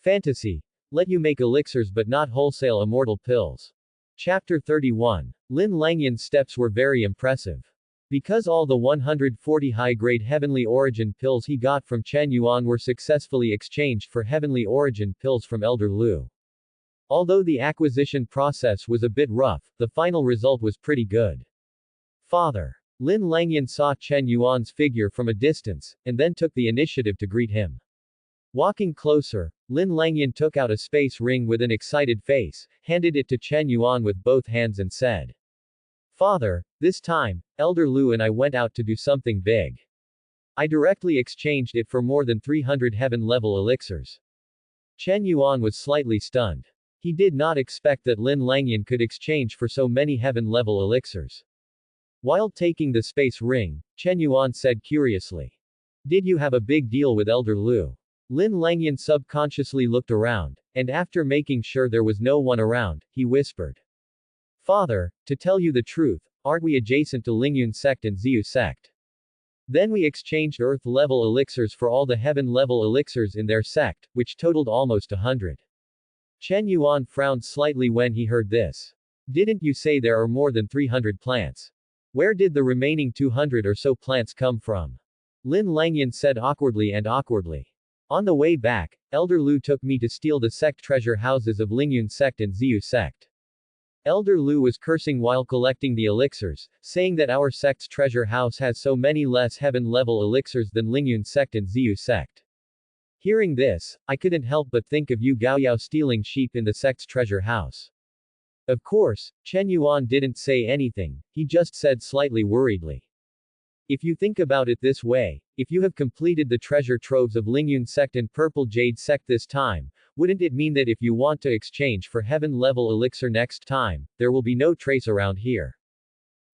Fantasy. Let you make elixirs but not wholesale immortal pills. Chapter 31. Lin Langyan's steps were very impressive. Because all the 140 high-grade heavenly origin pills he got from Chen Yuan were successfully exchanged for heavenly origin pills from Elder Lu. Although the acquisition process was a bit rough, the final result was pretty good. Father. Lin Langyan saw Chen Yuan's figure from a distance, and then took the initiative to greet him. Walking closer, Lin Langyan took out a space ring with an excited face, handed it to Chen Yuan with both hands and said, "Father, this time, Elder Lu and I went out to do something big. I directly exchanged it for more than 300 heaven-level elixirs." Chen Yuan was slightly stunned. He did not expect that Lin Langyan could exchange for so many heaven-level elixirs. While taking the space ring, Chen Yuan said curiously, "Did you have a big deal with Elder Lu?" Lin Langyan subconsciously looked around, and after making sure there was no one around, he whispered, "Father, to tell you the truth, aren't we adjacent to Lingyun sect and Ziyu sect? Then we exchanged earth-level elixirs for all the heaven-level elixirs in their sect, which totaled almost 100. Chen Yuan frowned slightly when he heard this. "Didn't you say there are more than 300 plants? Where did the remaining 200 or so plants come from?" Lin Langyan said awkwardly. "On the way back, Elder Lu took me to steal the sect treasure houses of Lingyun sect and Ziyu sect. Elder Lu was cursing while collecting the elixirs, saying that our sect's treasure house has so many less heaven-level elixirs than Lingyun sect and Ziyu sect. Hearing this, I couldn't help but think of you Gaoyao stealing sheep in the sect's treasure house." Of course, Chen Yuan didn't say anything, he just said slightly worriedly, "If you think about it this way, if you have completed the treasure troves of Lingyun sect and Purple Jade sect this time, wouldn't it mean that if you want to exchange for heaven-level elixir next time, there will be no trace around here?"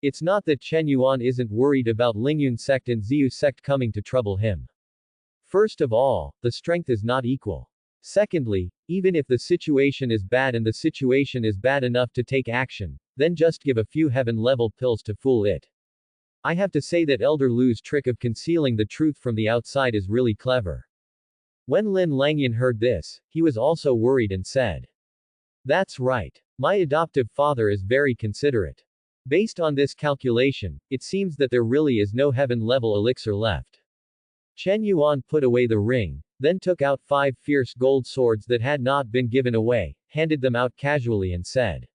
It's not that Chen Yuan isn't worried about Lingyun sect and Ziyu sect coming to trouble him. First of all, the strength is not equal. Secondly, even if the situation is bad and the situation is bad enough to take action, then just give a few heaven-level pills to fool it. I have to say that Elder Lu's trick of concealing the truth from the outside is really clever. When Lin Langyan heard this, he was also worried and said, "That's right. My adoptive father is very considerate. Based on this calculation, it seems that there really is no heaven-level elixir left." Chen Yuan put away the ring, then took out 5 fierce gold swords that had not been given away, handed them out casually and said,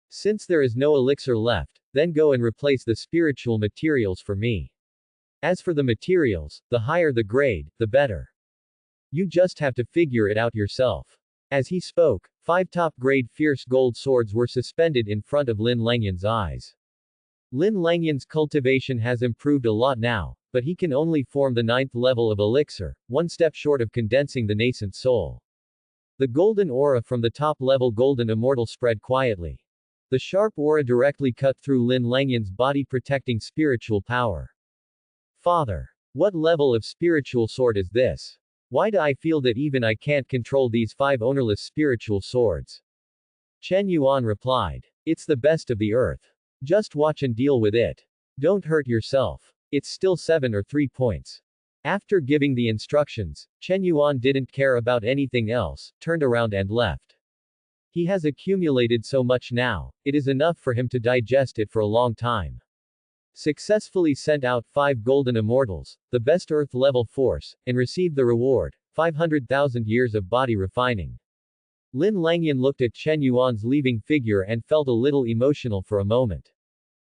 "Since there is no elixir left, then go and replace the spiritual materials for me. As for the materials, the higher the grade, the better. You just have to figure it out yourself." As he spoke, 5 top-grade fierce gold swords were suspended in front of Lin Langyan's eyes. Lin Langyan's cultivation has improved a lot now, but he can only form the 9th level of elixir, one step short of condensing the nascent soul. The golden aura from the top-level golden immortal spread quietly. The sharp aura directly cut through Lin Langyan's body, protecting spiritual power. "Father. What level of spiritual sword is this? Why do I feel that even I can't control these 5 ownerless spiritual swords?" Chen Yuan replied, "It's the best of the earth. Just watch and deal with it. Don't hurt yourself. It's still 7 or 3 points." After giving the instructions, Chen Yuan didn't care about anything else, turned around and left. He has accumulated so much now, it is enough for him to digest it for a long time. Successfully sent out 5 golden immortals, the best earth-level force, and received the reward, 500,000 years of body refining. Lin Langyan looked at Chen Yuan's leaving figure and felt a little emotional for a moment.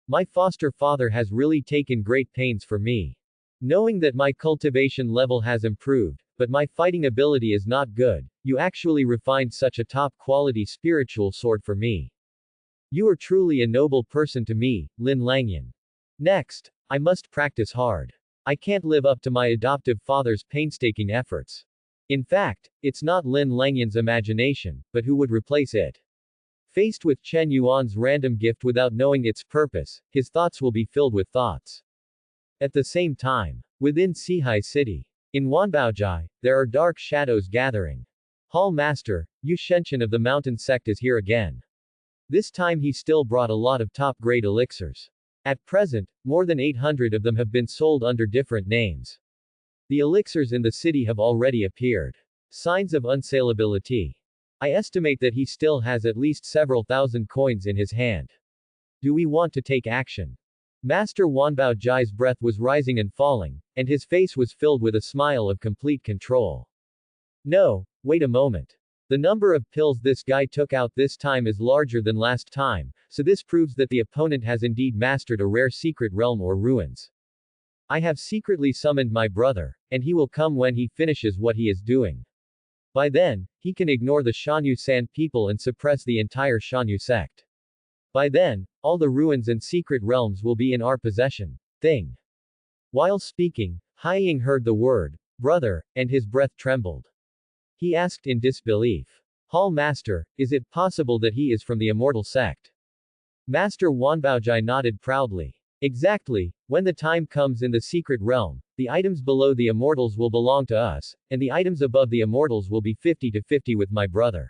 My foster father has really taken great pains for me. Knowing that my cultivation level has improved, but my fighting ability is not good, you actually refined such a top-quality spiritual sword for me. You are truly a noble person to me, Lin Langyan. Next, I must practice hard. I can't live up to my adoptive father's painstaking efforts. In fact, it's not Lin Langyan's imagination, but who would replace it? Faced with Chen Yuan's random gift without knowing its purpose, his thoughts will be filled with thoughts. At the same time, within Sihai City, in Wanbaojai, there are dark shadows gathering. Hall Master, Yu Shenshin of the Mountain Sect is here again. This time he still brought a lot of top-grade elixirs. At present, more than 800 of them have been sold under different names. The elixirs in the city have already appeared. Signs of unsalability. I estimate that he still has at least several thousand coins in his hand. Do we want to take action? Master Wanbao Jai's breath was rising and falling, and his face was filled with a smile of complete control. No, wait a moment. The number of pills this guy took out this time is larger than last time, so this proves that the opponent has indeed mastered a rare secret realm or ruins. I have secretly summoned my brother, and he will come when he finishes what he is doing. By then, he can ignore the Shanyu San people and suppress the entire Shanyu sect. By then, all the ruins and secret realms will be in our possession. Thing. While speaking, Haiying heard the word, brother, and his breath trembled. He asked in disbelief. Hall Master, is it possible that he is from the Immortal sect? Master Wanbaojai nodded proudly. Exactly, when the time comes in the secret realm, the items below the Immortals will belong to us, and the items above the Immortals will be 50-50 with my brother.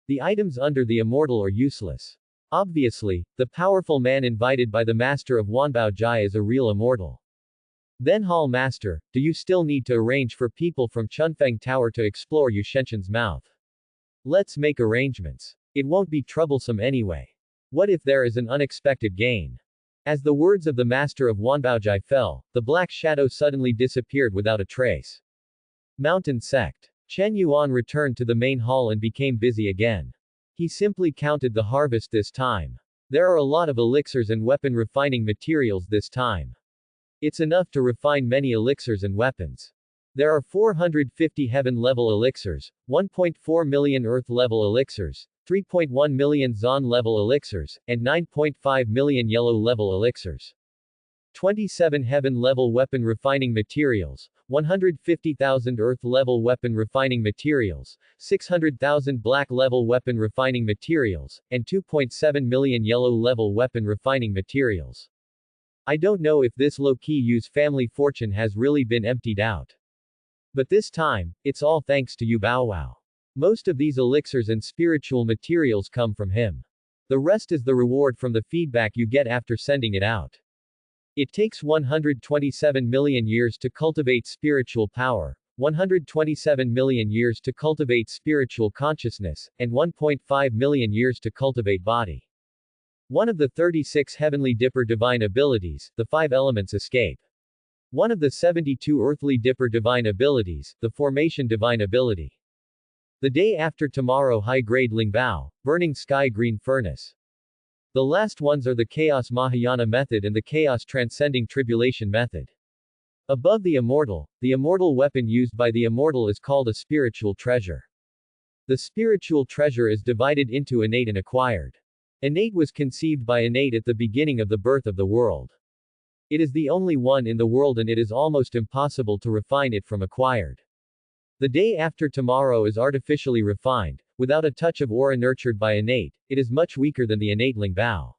The items under the Immortal are useless. Obviously, the powerful man invited by the Master of Wanbaojai is a real Immortal. Then Hall Master, do you still need to arrange for people from Chunfeng Tower to explore Yushenshin's mouth? Let's make arrangements. It won't be troublesome anyway. What if there is an unexpected gain? As the words of the Master of Wanbaojai fell, the black shadow suddenly disappeared without a trace. Mountain Sect. Chen Yuan returned to the main hall and became busy again. He simply counted the harvest this time. There are a lot of elixirs and weapon refining materials this time. It's enough to refine many elixirs and weapons. There are 450 heaven-level elixirs, 1.4 million earth-level elixirs, 3.1 million Zon-level elixirs, and 9.5 million yellow-level elixirs. 27 heaven-level weapon refining materials, 150,000 earth-level weapon refining materials, 600,000 black-level weapon refining materials, and 2.7 million yellow-level weapon refining materials. I don't know if this low-key Yu's family fortune has really been emptied out. But this time, it's all thanks to Yu Baowao. Most of these elixirs and spiritual materials come from him. The rest is the reward from the feedback you get after sending it out. It takes 127 million years to cultivate spiritual power, 127 million years to cultivate spiritual consciousness, and 1.5 million years to cultivate body. One of the 36 Heavenly Dipper divine abilities, the 5 elements escape. One of the 72 Earthly Dipper divine abilities, the Formation divine ability. The day after tomorrow high-grade Lingbao, Burning Sky Green Furnace. The last ones are the Chaos Mahayana method and the Chaos Transcending Tribulation method. Above the immortal weapon used by the immortal is called a spiritual treasure. The spiritual treasure is divided into innate and acquired. Innate was conceived by innate at the beginning of the birth of the world. It is the only one in the world and it is almost impossible to refine it from acquired. The day after tomorrow is artificially refined, without a touch of aura nurtured by innate, it is much weaker than the innate Lingbao.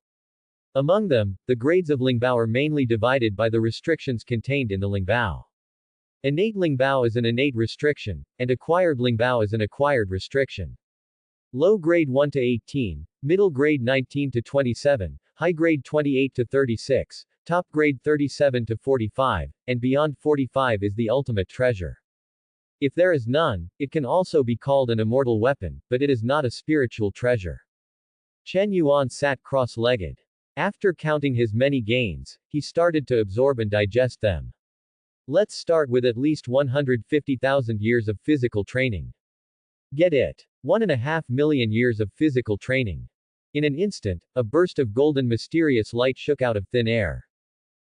Among them, the grades of Lingbao are mainly divided by the restrictions contained in the Lingbao. Innate Lingbao is an innate restriction, and acquired Lingbao is an acquired restriction. Low grade 1 to 18, middle grade 19 to 27, high grade 28 to 36, top grade 37 to 45, and beyond 45 is the ultimate treasure. If there is none, it can also be called an immortal weapon, but it is not a spiritual treasure. Chen Yuan sat cross-legged. After counting his many gains, he started to absorb and digest them. Let's start with at least 150,000 years of physical training. Get it? 1.5 million years of physical training. In an instant, a burst of golden mysterious light shook out of thin air.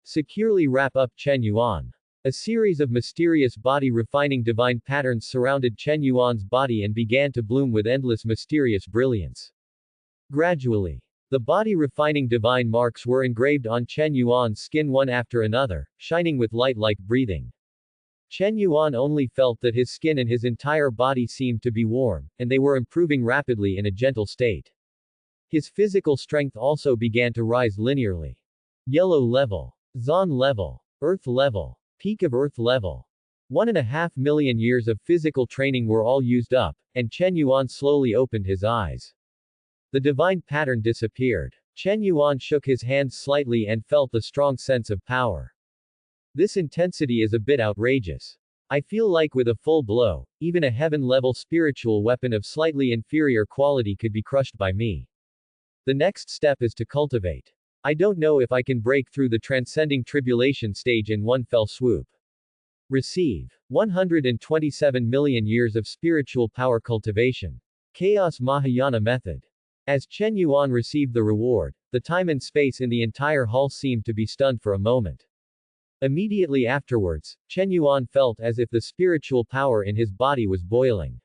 Securely wrap up Chen Yuan. A series of mysterious body-refining divine patterns surrounded Chen Yuan's body and began to bloom with endless mysterious brilliance. Gradually, the body-refining divine marks were engraved on Chen Yuan's skin one after another, shining with light like breathing. Chen Yuan only felt that his skin and his entire body seemed to be warm, and they were improving rapidly in a gentle state. His physical strength also began to rise linearly. Yellow level. Zon level. Earth level. Peak of Earth level. 1.5 million years of physical training were all used up, and Chen Yuan slowly opened his eyes. The divine pattern disappeared. Chen Yuan shook his hands slightly and felt a strong sense of power. This intensity is a bit outrageous. I feel like with a full blow, even a heaven-level spiritual weapon of slightly inferior quality could be crushed by me. The next step is to cultivate. I don't know if I can break through the transcending tribulation stage in one fell swoop. Receive 127 million years of spiritual power cultivation. Chaos Mahayana Method. As Chen Yuan received the reward, the time and space in the entire hall seemed to be stunned for a moment. Immediately afterwards, Chen Yuan felt as if the spiritual power in his body was boiling.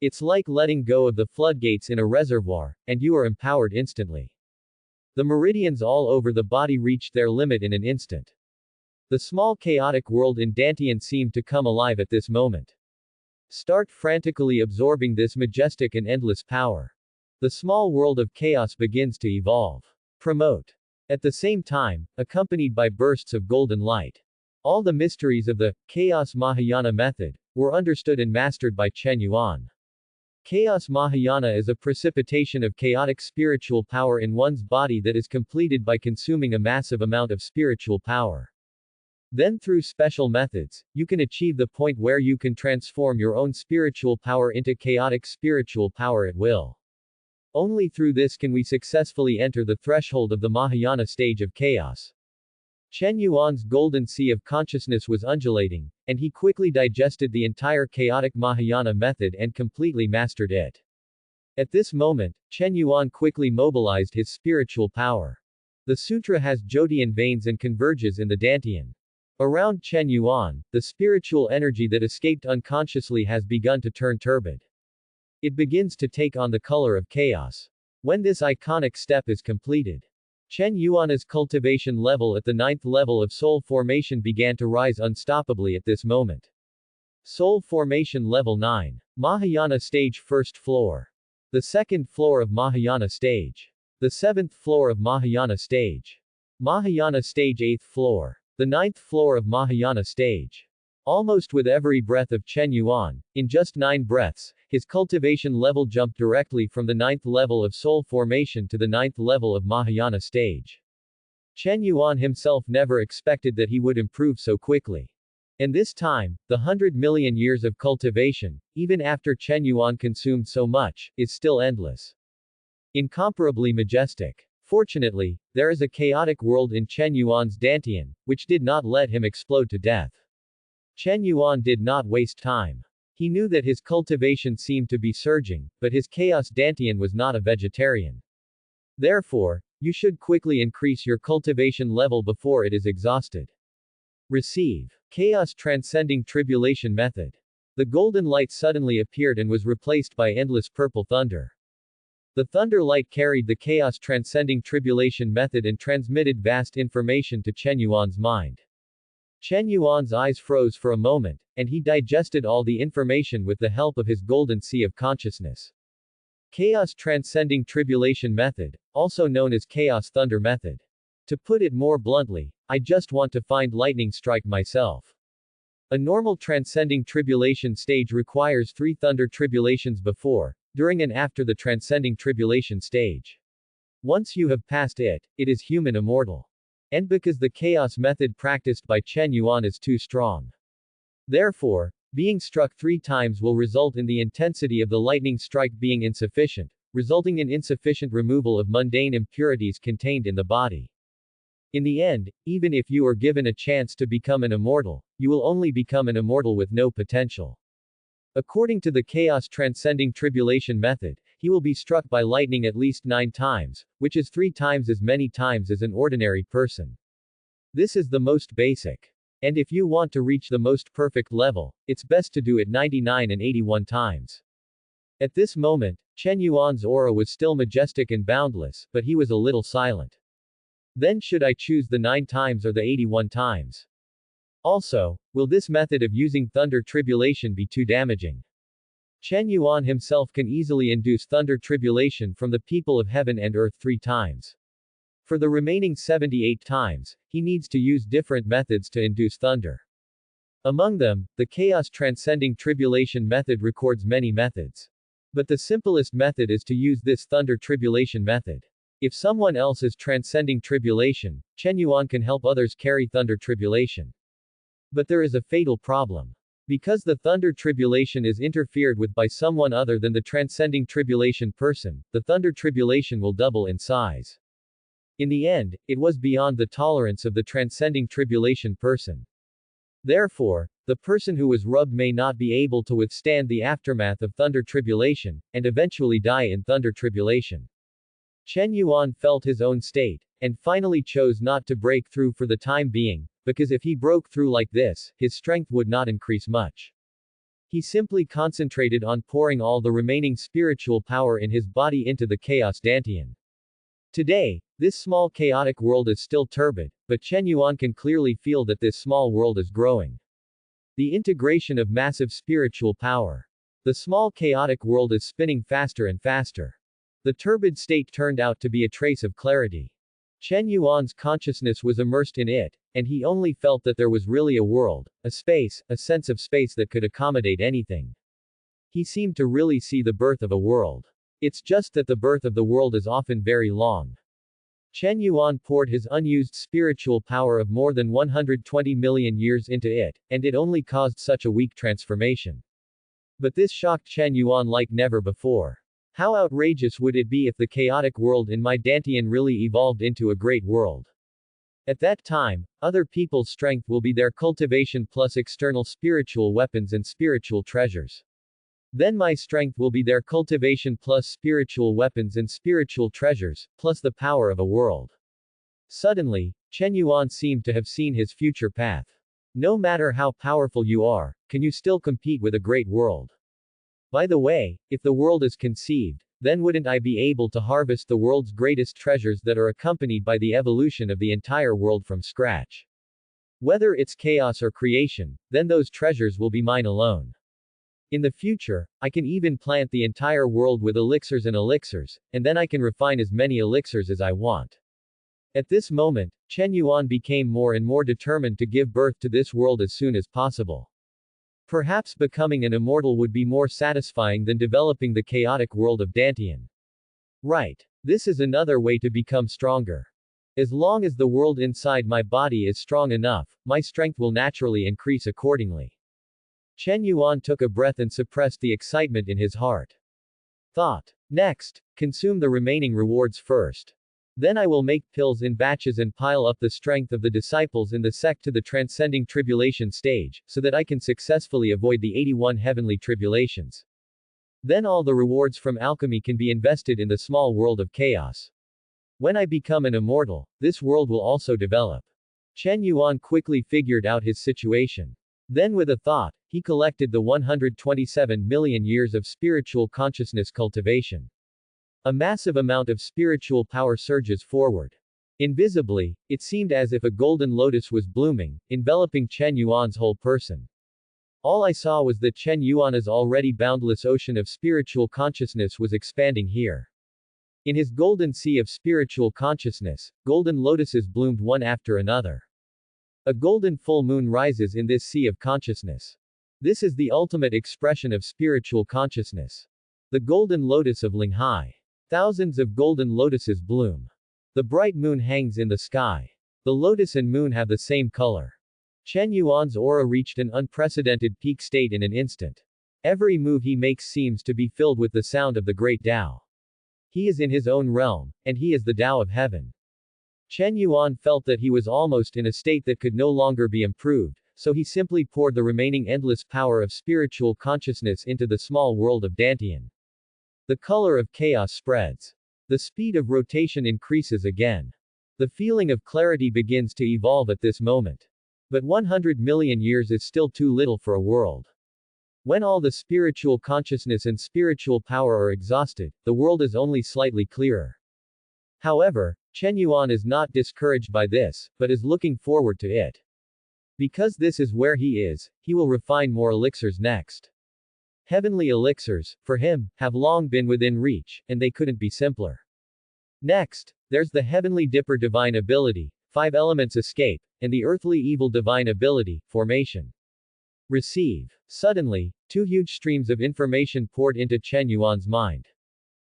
It's like letting go of the floodgates in a reservoir, and you are empowered instantly. The meridians all over the body reached their limit in an instant. The small chaotic world in Dantian seemed to come alive at this moment. Start frantically absorbing this majestic and endless power. The small world of chaos begins to evolve. Promote. At the same time, accompanied by bursts of golden light. All the mysteries of the Chaos Mahayana method were understood and mastered by Chen Yuan. Chaos Mahayana is a precipitation of chaotic spiritual power in one's body that is completed by consuming a massive amount of spiritual power. Then through special methods, you can achieve the point where you can transform your own spiritual power into chaotic spiritual power at will. Only through this can we successfully enter the threshold of the Mahayana stage of chaos. Chen Yuan's golden sea of consciousness was undulating, and he quickly digested the entire chaotic Mahayana method and completely mastered it. At this moment, Chen Yuan quickly mobilized his spiritual power. The sutra has Jyotian veins and converges in the Dantian. Around Chen Yuan, the spiritual energy that escaped unconsciously has begun to turn turbid. It begins to take on the color of chaos. When this iconic step is completed, Chen Yuan's cultivation level at the 9th level of soul formation began to rise unstoppably at this moment. Soul formation level 9. Mahayana stage 1st floor. The 2nd floor of Mahayana stage. The 7th floor of Mahayana stage. Mahayana stage 8th floor. The 9th floor of Mahayana stage. Almost with every breath of Chen Yuan, in just 9 breaths, his cultivation level jumped directly from the 9th level of soul formation to the 9th level of Mahayana stage. Chen Yuan himself never expected that he would improve so quickly. And this time, the 100 million years of cultivation, even after Chen Yuan consumed so much, is still endless. Incomparably majestic. Fortunately, there is a chaotic world in Chen Yuan's Dantian, which did not let him explode to death. Chen Yuan did not waste time. He knew that his cultivation seemed to be surging, but his chaos Dantian was not a vegetarian. Therefore, you should quickly increase your cultivation level before it is exhausted. Receive. Chaos Transcending Tribulation Method. The golden light suddenly appeared and was replaced by endless purple thunder. The thunder light carried the Chaos Transcending Tribulation Method and transmitted vast information to Chen Yuan's mind. Chen Yuan's eyes froze for a moment, and he digested all the information with the help of his golden sea of consciousness. Chaos Transcending Tribulation Method, also known as Chaos Thunder Method. To put it more bluntly, I just want to find lightning strike myself. A normal transcending tribulation stage requires 3 thunder tribulations before, during and after the transcending tribulation stage. Once you have passed it, it is human immortal. And because the chaos method practiced by Chen Yuan is too strong. Therefore, being struck 3 times will result in the intensity of the lightning strike being insufficient, resulting in insufficient removal of mundane impurities contained in the body. In the end, even if you are given a chance to become an immortal, you will only become an immortal with no potential. According to the chaos transcending tribulation method, he will be struck by lightning at least 9 times, which is 3 times as many times as an ordinary person. This is the most basic. And if you want to reach the most perfect level, it's best to do it 99 and 81 times. At this moment, Chen Yuan's aura was still majestic and boundless, but he was a little silent. Then should I choose the 9 times or the 81 times? Also, will this method of using thunder tribulation be too damaging? Chen Yuan himself can easily induce thunder tribulation from the people of heaven and earth 3 times. For the remaining 78 times, he needs to use different methods to induce thunder. Among them, the chaos transcending tribulation method records many methods. But the simplest method is to use this thunder tribulation method. If someone else is transcending tribulation, Chen Yuan can help others carry thunder tribulation. But there is a fatal problem. Because the thunder tribulation is interfered with by someone other than the transcending tribulation person, the thunder tribulation will double in size. In the end, it was beyond the tolerance of the transcending tribulation person. Therefore, the person who was rubbed may not be able to withstand the aftermath of thunder tribulation, and eventually die in thunder tribulation. Chen Yuan felt his own state, and finally chose not to break through for the time being, because if he broke through like this, his strength would not increase much. He simply concentrated on pouring all the remaining spiritual power in his body into the chaos dantian. Today, this small chaotic world is still turbid, but Chen Yuan can clearly feel that this small world is growing. The integration of massive spiritual power. The small chaotic world is spinning faster and faster. The turbid state turned out to be a trace of clarity. Chen Yuan's consciousness was immersed in it, and he only felt that there was really a world, a space, a sense of space that could accommodate anything. He seemed to really see the birth of a world. It's just that the birth of the world is often very long. Chen Yuan poured his unused spiritual power of more than 120 million years into it, and it only caused such a weak transformation. But this shocked Chen Yuan like never before. How outrageous would it be if the chaotic world in my dantian really evolved into a great world? At that time, other people's strength will be their cultivation plus external spiritual weapons and spiritual treasures. Then my strength will be their cultivation plus spiritual weapons and spiritual treasures, plus the power of a world. Suddenly, Chen Yuan seemed to have seen his future path. No matter how powerful you are, can you still compete with a great world? By the way, if the world is conceived, then wouldn't I be able to harvest the world's greatest treasures that are accompanied by the evolution of the entire world from scratch? Whether it's chaos or creation, then those treasures will be mine alone. In the future, I can even plant the entire world with elixirs, and then I can refine as many elixirs as I want. At this moment, Chen Yuan became more and more determined to give birth to this world as soon as possible. Perhaps becoming an immortal would be more satisfying than developing the chaotic world of dantian. Right. This is another way to become stronger. As long as the world inside my body is strong enough, my strength will naturally increase accordingly. Chen Yuan took a breath and suppressed the excitement in his heart. Thought. Next, consume the remaining rewards first. Then I will make pills in batches and pile up the strength of the disciples in the sect to the transcending tribulation stage, so that I can successfully avoid the 81 heavenly tribulations. Then all the rewards from alchemy can be invested in the small world of chaos. When I become an immortal, this world will also develop. Chen Yuan quickly figured out his situation. Then with a thought, he collected the 127 million years of spiritual consciousness cultivation. A massive amount of spiritual power surges forward. Invisibly, it seemed as if a golden lotus was blooming, enveloping Chen Yuan's whole person. All I saw was that Chen Yuan's already boundless ocean of spiritual consciousness was expanding here. In his golden sea of spiritual consciousness, golden lotuses bloomed one after another. A golden full moon rises in this sea of consciousness. This is the ultimate expression of spiritual consciousness. The golden lotus of Linghai. Thousands of golden lotuses bloom. The bright moon hangs in the sky. The lotus and moon have the same color. Chen Yuan's aura reached an unprecedented peak state in an instant. Every move he makes seems to be filled with the sound of the great Tao. He is in his own realm, and he is the Tao of heaven. Chen Yuan felt that he was almost in a state that could no longer be improved, so he simply poured the remaining endless power of spiritual consciousness into the small world of dantian. The color of chaos spreads. The speed of rotation increases again. The feeling of clarity begins to evolve at this moment. But 100 million years is still too little for a world. When all the spiritual consciousness and spiritual power are exhausted, the world is only slightly clearer. However, Chen Yuan is not discouraged by this, but is looking forward to it. Because this is where he is, he will refine more elixirs next. Heavenly elixirs, for him, have long been within reach, and they couldn't be simpler. Next, there's the heavenly dipper divine ability, 5 elements escape, and the earthly evil divine ability, formation. Receive. Suddenly, 2 huge streams of information poured into Chen Yuan's mind.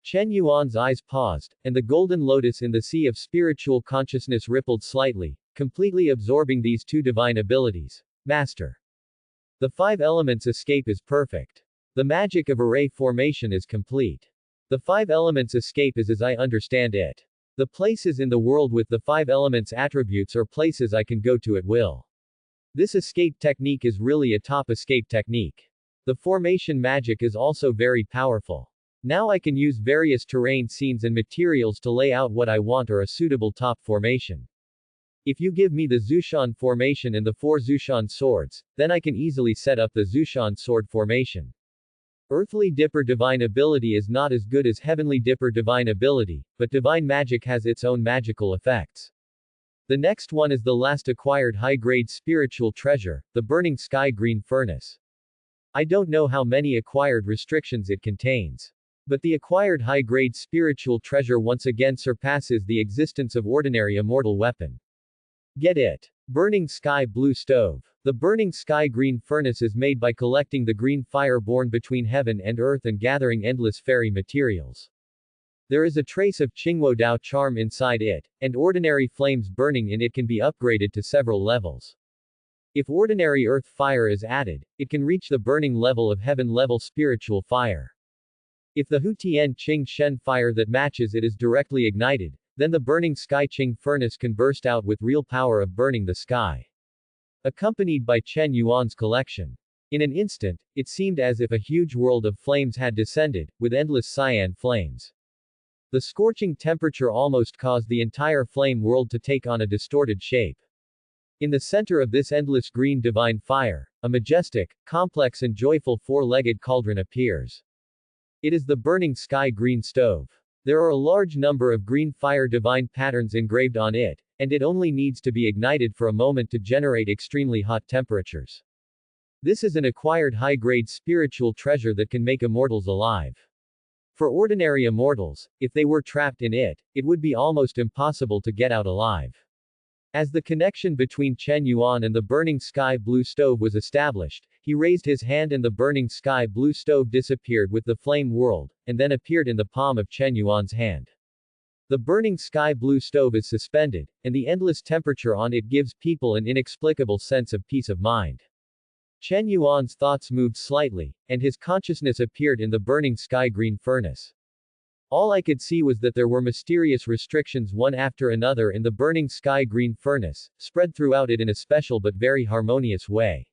Chen Yuan's eyes paused, and the golden lotus in the sea of spiritual consciousness rippled slightly, completely absorbing these 2 divine abilities. Master. The 5 elements escape is perfect. The magic of array formation is complete. The 5 elements escape is as I understand it. The places in the world with the 5 elements attributes are places I can go to at will. This escape technique is really a top escape technique. The formation magic is also very powerful. Now I can use various terrain scenes and materials to lay out what I want or a suitable top formation. If you give me the Zushan formation and the 4 Zushan swords, then I can easily set up the Zushan sword formation. Earthly Dipper divine ability is not as good as Heavenly Dipper divine ability, but divine magic has its own magical effects. The next one is the last acquired high-grade spiritual treasure, the Burning Sky Green Furnace. I don't know how many acquired restrictions it contains. But the acquired high-grade spiritual treasure once again surpasses the existence of ordinary immortal weapon. Get it? Burning Sky Blue Stove. The Burning Sky Green Furnace is made by collecting the green fire born between heaven and earth and gathering endless fairy materials. There is a trace of Qingwo Dao charm inside it, and ordinary flames burning in it can be upgraded to several levels. If ordinary earth fire is added, it can reach the burning level of heaven level spiritual fire. If the Hutian Qing Shen fire that matches it is directly ignited, then the Burning Sky Qing Furnace can burst out with real power of burning the sky. Accompanied by Chen Yuan's collection. In an instant, it seemed as if a huge world of flames had descended, with endless cyan flames. The scorching temperature almost caused the entire flame world to take on a distorted shape. In the center of this endless green divine fire, a majestic, complex and joyful 4-legged cauldron appears. It is the Burning Sky Green Stove. There are a large number of green fire divine patterns engraved on it, and it only needs to be ignited for a moment to generate extremely hot temperatures. This is an acquired high-grade spiritual treasure that can make immortals alive. For ordinary immortals, if they were trapped in it, it would be almost impossible to get out alive. As the connection between Chen Yuan and the Burning Sky Blue Stove was established, he raised his hand and the Burning Sky Blue Stove disappeared with the flame world, and then appeared in the palm of Chen Yuan's hand. The Burning Sky Blue Stove is suspended, and the endless temperature on it gives people an inexplicable sense of peace of mind. Chen Yuan's thoughts moved slightly, and his consciousness appeared in the Burning Sky Green Furnace. All I could see was that there were mysterious restrictions one after another in the Burning Sky Green Furnace, spread throughout it in a special but very harmonious way.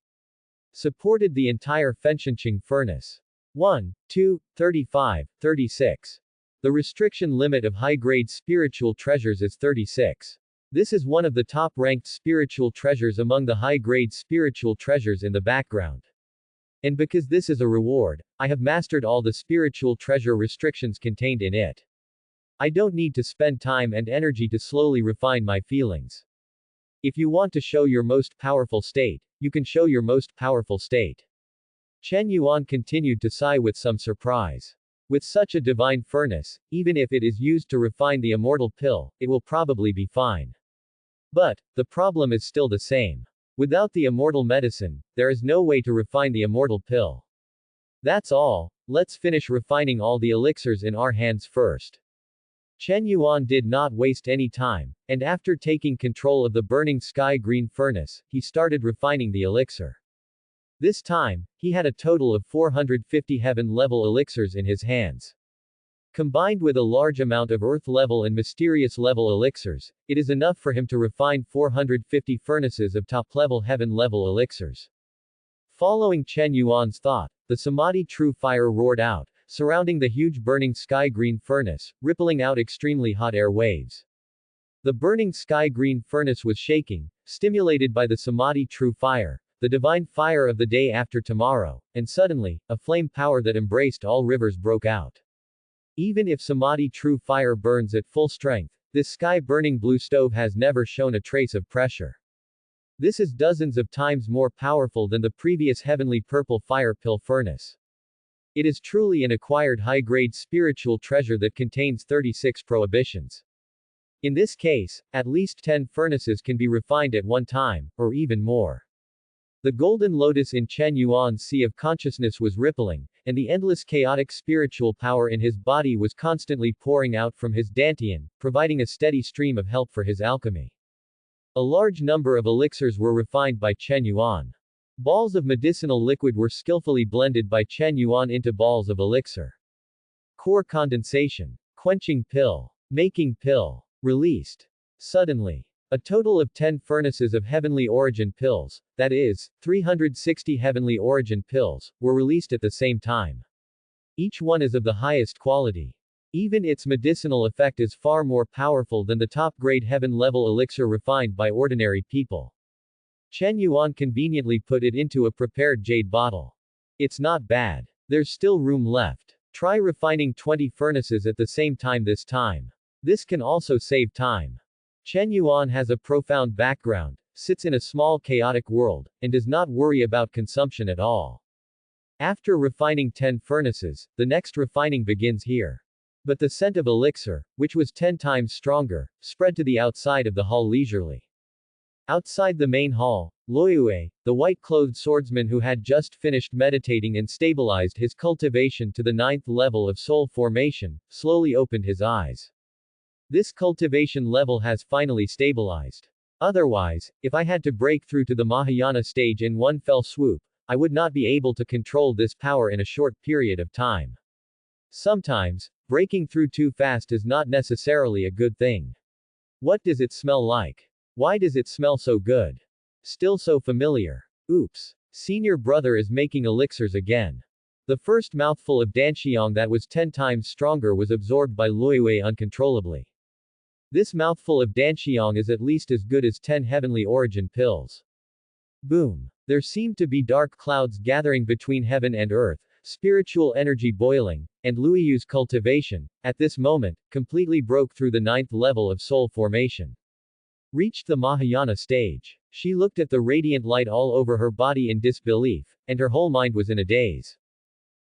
Supported the entire Fanfiction furnace. 1, 2, 35, 36. The restriction limit of high-grade spiritual treasures is 36. This is one of the top-ranked spiritual treasures among the high-grade spiritual treasures in the background. And because this is a reward, I have mastered all the spiritual treasure restrictions contained in it. I don't need to spend time and energy to slowly refine my feelings. If you want to show your most powerful state, you can show your most powerful state. Chen Yuan continued to sigh with some surprise. With such a divine furnace, even if it is used to refine the immortal pill, it will probably be fine. But, the problem is still the same. Without the immortal medicine, there is no way to refine the immortal pill. That's all, let's finish refining all the elixirs in our hands first. Chen Yuan did not waste any time, and after taking control of the Burning Sky Green Furnace, he started refining the elixir. This time, he had a total of 450 heaven-level elixirs in his hands. Combined with a large amount of earth-level and mysterious-level elixirs, it is enough for him to refine 450 furnaces of top-level heaven-level elixirs. Following Chen Yuan's thought, the Samadhi True Fire roared out, surrounding the huge Burning Sky Green Furnace, rippling out extremely hot air waves. The Burning Sky Green Furnace was shaking, stimulated by the Samadhi True Fire, the divine fire of the day after tomorrow, and suddenly, a flame power that embraced all rivers broke out. Even if Samadhi True Fire burns at full strength, this sky-burning blue stove has never shown a trace of pressure. This is dozens of times more powerful than the previous heavenly purple fire pill furnace. It is truly an acquired high-grade spiritual treasure that contains 36 prohibitions. In this case, at least 10 furnaces can be refined at one time, or even more. The golden lotus in Chen Yuan's sea of consciousness was rippling, and the endless chaotic spiritual power in his body was constantly pouring out from his dantian, providing a steady stream of help for his alchemy. A large number of elixirs were refined by Chen Yuan. Balls of medicinal liquid were skillfully blended by Chen Yuan into balls of elixir. Core condensation. Quenching pill. Making pill. Released. Suddenly. A total of 10 furnaces of heavenly origin pills, that is, 360 heavenly origin pills, were released at the same time. Each one is of the highest quality. Even its medicinal effect is far more powerful than the top-grade heaven-level elixir refined by ordinary people. Chen Yuan conveniently put it into a prepared jade bottle. It's not bad. There's still room left. Try refining 20 furnaces at the same time this time. This can also save time. Chen Yuan has a profound background, sits in a small chaotic world, and does not worry about consumption at all. After refining 10 furnaces, the next refining begins here. But the scent of elixir, which was 10 times stronger, spread to the outside of the hall leisurely. Outside the main hall, Luoyue, the white-clothed swordsman who had just finished meditating and stabilized his cultivation to the 9th level of soul formation, slowly opened his eyes. This cultivation level has finally stabilized. Otherwise, if I had to break through to the Mahayana stage in one fell swoop, I would not be able to control this power in a short period of time. Sometimes, breaking through too fast is not necessarily a good thing. What does it smell like? Why does it smell so good? Still so familiar. Oops. Senior brother is making elixirs again. The first mouthful of danxiang that was 10 times stronger was absorbed by Luoyue uncontrollably. This mouthful of danxiang is at least as good as 10 heavenly origin pills. Boom. There seemed to be dark clouds gathering between heaven and earth, spiritual energy boiling, and Luoyue's cultivation, at this moment, completely broke through the 9th level of soul formation. Reached the Mahayana stage. She looked at the radiant light all over her body in disbelief, and her whole mind was in a daze.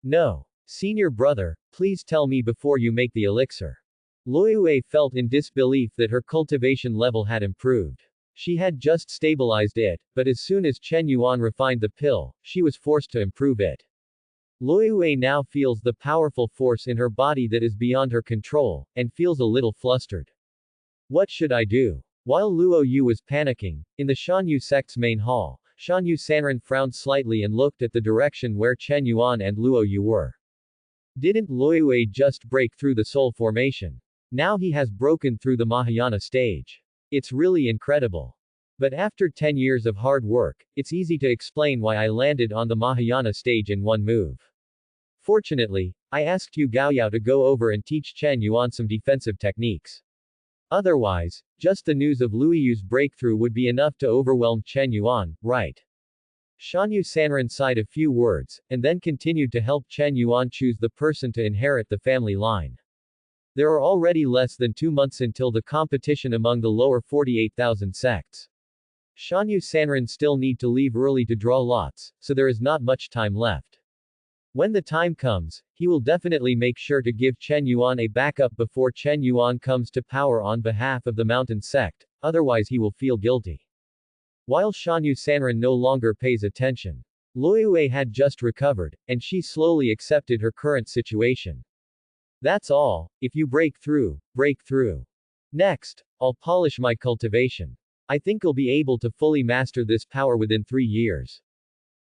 No. Senior brother, please tell me before you make the elixir. Luoyue felt in disbelief that her cultivation level had improved. She had just stabilized it, but as soon as Chen Yuan refined the pill, she was forced to improve it. Luoyue now feels the powerful force in her body that is beyond her control, and feels a little flustered. What should I do? While Luoyu was panicking, in the Shanyu sect's main hall, Shanyu Sanren frowned slightly and looked at the direction where Chen Yuan and Luoyu were. Didn't Luoyue just break through the soul formation? Now he has broken through the Mahayana stage. It's really incredible. But after 10 years of hard work, it's easy to explain why I landed on the Mahayana stage in one move. Fortunately, I asked Yu Gaoyao to go over and teach Chen Yuan some defensive techniques. Otherwise, just the news of Luoyu's breakthrough would be enough to overwhelm Chen Yuan, right? Shanyu Sanren sighed a few words, and then continued to help Chen Yuan choose the person to inherit the family line. There are already less than 2 months until the competition among the lower 48,000 sects. Shanyu Sanren still need to leave early to draw lots, so there is not much time left. When the time comes, he will definitely make sure to give Chen Yuan a backup before Chen Yuan comes to power on behalf of the mountain sect, otherwise he will feel guilty. While Shanyu Sanren no longer pays attention. Luoyue had just recovered, and she slowly accepted her current situation. That's all. If you break through, break through. Next, I'll polish my cultivation. I think I'll be able to fully master this power within 3 years.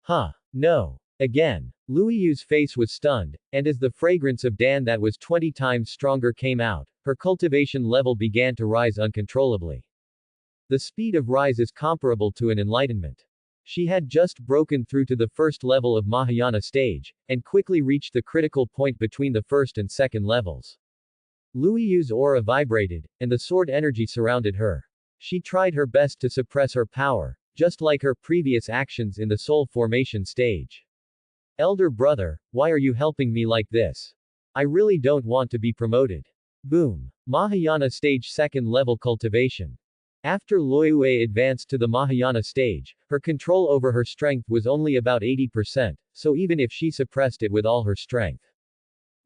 Huh. No. Again. Luoyu's face was stunned, and as the fragrance of Dan that was 20 times stronger came out, her cultivation level began to rise uncontrollably. The speed of rise is comparable to an enlightenment. She had just broken through to the first level of Mahayana stage, and quickly reached the critical point between the first and second levels. Luoyu's aura vibrated, and the sword energy surrounded her. She tried her best to suppress her power, just like her previous actions in the soul formation stage. Elder brother, why are you helping me like this? I really don't want to be promoted. Boom. Mahayana stage second level cultivation. After Luoyue advanced to the Mahayana stage, her control over her strength was only about 80%, so even if she suppressed it with all her strength.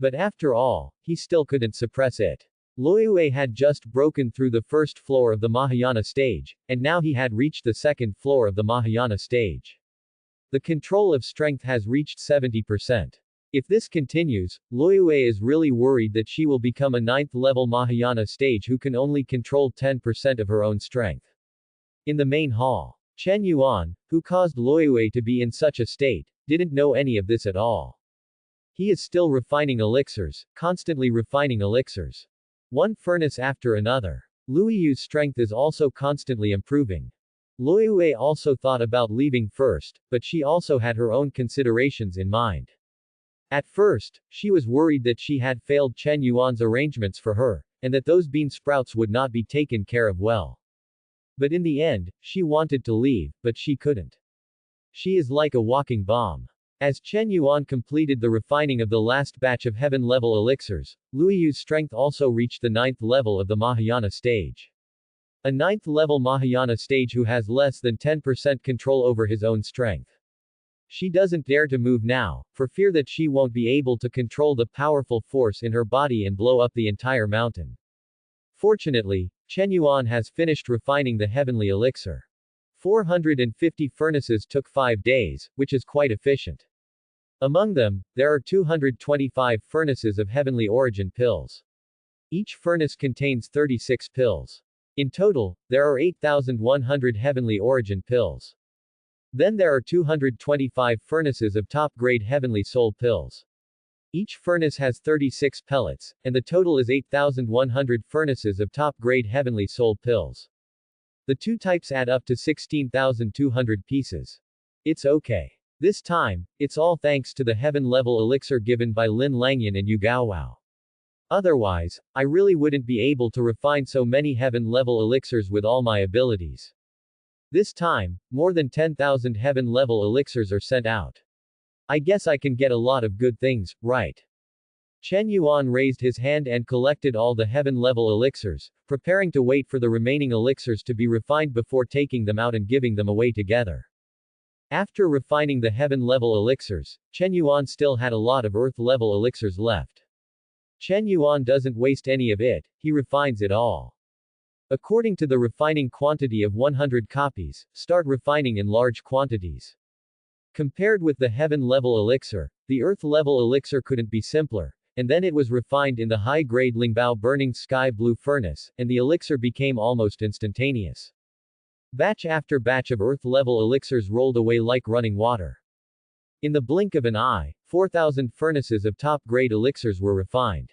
But after all, he still couldn't suppress it. Luoyue had just broken through the first floor of the Mahayana stage, and now he had reached the second floor of the Mahayana stage. The control of strength has reached 70%. If this continues, Luoyue is really worried that she will become a 9th level Mahayana stage who can only control 10% of her own strength. In the main hall, Chen Yuan, who caused Luiyue to be in such a state, didn't know any of this at all. He is still refining elixirs, constantly refining elixirs. One furnace after another. Luiyu's strength is also constantly improving. Luiyue also thought about leaving first, but she also had her own considerations in mind. At first, she was worried that she had failed Chen Yuan's arrangements for her, and that those bean sprouts would not be taken care of well. But in the end, she wanted to leave, but she couldn't. She is like a walking bomb. As Chen Yuan completed the refining of the last batch of heaven-level elixirs, Luiyu's strength also reached the 9th level of the Mahayana stage. A 9th level Mahayana stage who has less than 10% control over his own strength. She doesn't dare to move now, for fear that she won't be able to control the powerful force in her body and blow up the entire mountain. Fortunately, Chen Yuan has finished refining the heavenly elixir. 450 furnaces took 5 days, which is quite efficient. Among them, there are 225 furnaces of heavenly origin pills. Each furnace contains 36 pills. In total, there are 8,100 heavenly origin pills. Then there are 225 furnaces of top-grade heavenly soul pills. Each furnace has 36 pellets, and the total is 8,100 furnaces of top-grade heavenly soul pills. The two types add up to 16,200 pieces. It's okay. This time, it's all thanks to the heaven-level elixir given by Lin Langyan and Yu Gaowao. Otherwise, I really wouldn't be able to refine so many heaven-level elixirs with all my abilities. This time, more than 10,000 heaven-level elixirs are sent out. I guess I can get a lot of good things, right? Chen Yuan raised his hand and collected all the heaven-level elixirs, preparing to wait for the remaining elixirs to be refined before taking them out and giving them away together. After refining the heaven-level elixirs, Chen Yuan still had a lot of earth-level elixirs left. Chen Yuan doesn't waste any of it, he refines it all. According to the refining quantity of 100 copies, start refining in large quantities. Compared with the heaven-level elixir, the earth-level elixir couldn't be simpler, and then it was refined in the high-grade Lingbao burning sky blue furnace, and the elixir became almost instantaneous. Batch after batch of earth-level elixirs rolled away like running water. In the blink of an eye, 4,000 furnaces of top-grade elixirs were refined.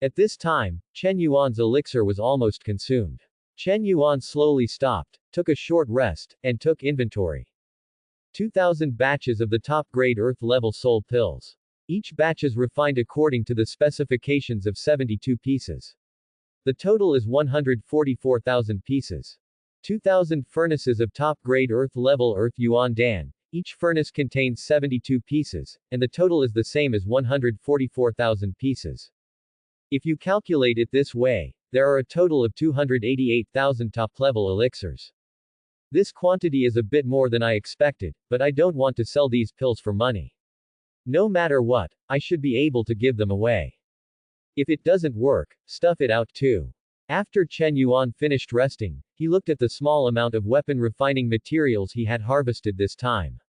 At this time, Chen Yuan's elixir was almost consumed. Chen Yuan slowly stopped, took a short rest, and took inventory. 2,000 batches of the top-grade earth-level soul pills. Each batch is refined according to the specifications of 72 pieces. The total is 144,000 pieces. 2,000 furnaces of top-grade earth-level Earth Yuan Dan. Each furnace contains 72 pieces, and the total is the same as 144,000 pieces. If you calculate it this way, there are a total of 288,000 top-level elixirs. This quantity is a bit more than I expected, but I don't want to sell these pills for money. No matter what, I should be able to give them away. If it doesn't work, stuff it out too. After Chen Yuan finished resting, he looked at the small amount of weapon refining materials he had harvested this time.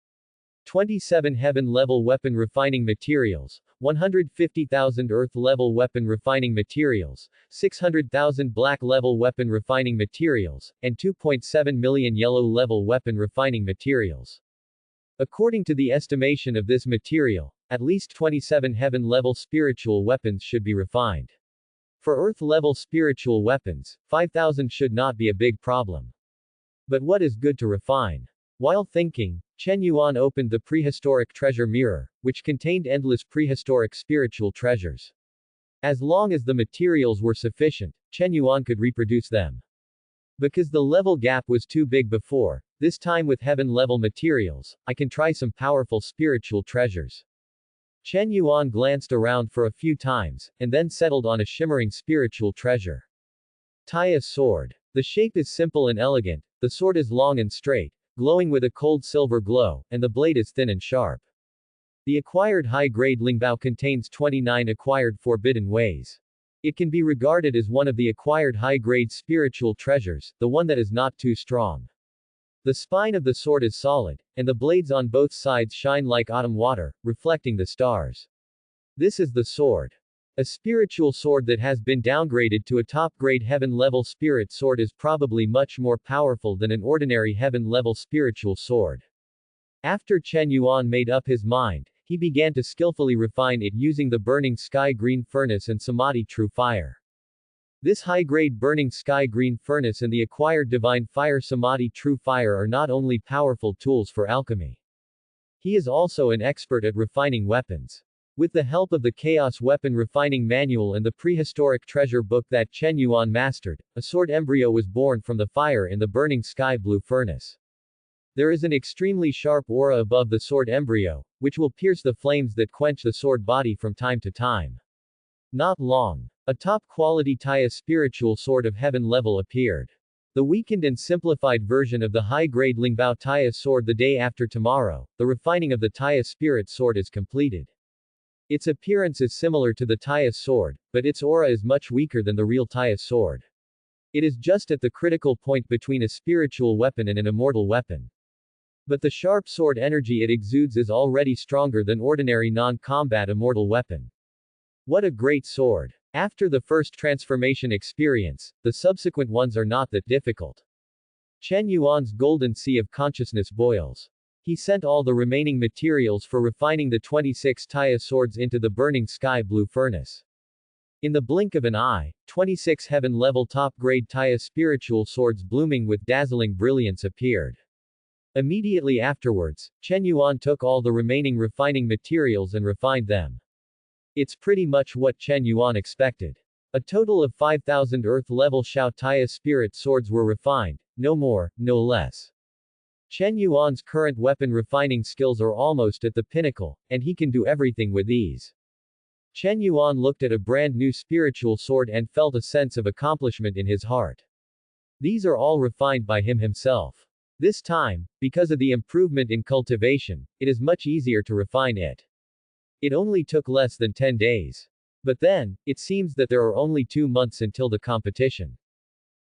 27 heaven-level weapon refining materials, 150,000 earth-level weapon refining materials, 600,000 black-level weapon refining materials, and 2.7 million yellow-level weapon refining materials. According to the estimation of this material, at least 27 heaven-level spiritual weapons should be refined. For earth-level spiritual weapons, 5,000 should not be a big problem. But what is good to refine? While thinking, Chen Yuan opened the prehistoric treasure mirror, which contained endless prehistoric spiritual treasures. As long as the materials were sufficient, Chen Yuan could reproduce them. Because the level gap was too big before, this time with heaven-level materials, I can try some powerful spiritual treasures. Chen Yuan glanced around for a few times, and then settled on a shimmering spiritual treasure. Taya sword. The shape is simple and elegant, the sword is long and straight, glowing with a cold silver glow, and the blade is thin and sharp. The acquired high-grade Lingbao contains 29 acquired forbidden ways. It can be regarded as one of the acquired high-grade spiritual treasures, the one that is not too strong. The spine of the sword is solid, and the blades on both sides shine like autumn water, reflecting the stars. This is the sword. A spiritual sword that has been downgraded to a top-grade heaven-level spirit sword is probably much more powerful than an ordinary heaven-level spiritual sword. After Chen Yuan made up his mind, he began to skillfully refine it using the Burning Sky Green Furnace and Samadhi True Fire. This high-grade Burning Sky Green Furnace and the acquired Divine Fire Samadhi True Fire are not only powerful tools for alchemy. He is also an expert at refining weapons. With the help of the Chaos Weapon Refining Manual and the prehistoric treasure book that Chen Yuan mastered, a sword embryo was born from the fire in the Burning Sky Blue Furnace. There is an extremely sharp aura above the sword embryo, which will pierce the flames that quench the sword body from time to time. Not long. A top-quality Taya spiritual sword of heaven level appeared. The weakened and simplified version of the high-grade Lingbao Taya sword the day after tomorrow, the refining of the Taya spirit sword is completed. Its appearance is similar to the Taya sword, but its aura is much weaker than the real Taya sword. It is just at the critical point between a spiritual weapon and an immortal weapon. But the sharp sword energy it exudes is already stronger than ordinary non-combat immortal weapon. What a great sword! After the first transformation experience, the subsequent ones are not that difficult. Chen Yuan's golden sea of consciousness boils. He sent all the remaining materials for refining the 26 Taya swords into the Burning Sky Blue Furnace. In the blink of an eye, 26 heaven-level top-grade Taya spiritual swords blooming with dazzling brilliance appeared. Immediately afterwards, Chen Yuan took all the remaining refining materials and refined them. It's pretty much what Chen Yuan expected. A total of 5,000 Earth-level Shao Taya spirit swords were refined, no more, no less. Chen Yuan's current weapon refining skills are almost at the pinnacle, and he can do everything with ease. Chen Yuan looked at a brand new spiritual sword and felt a sense of accomplishment in his heart. These are all refined by him himself. This time, because of the improvement in cultivation, it is much easier to refine it. It only took less than 10 days. But then, it seems that there are only 2 months until the competition.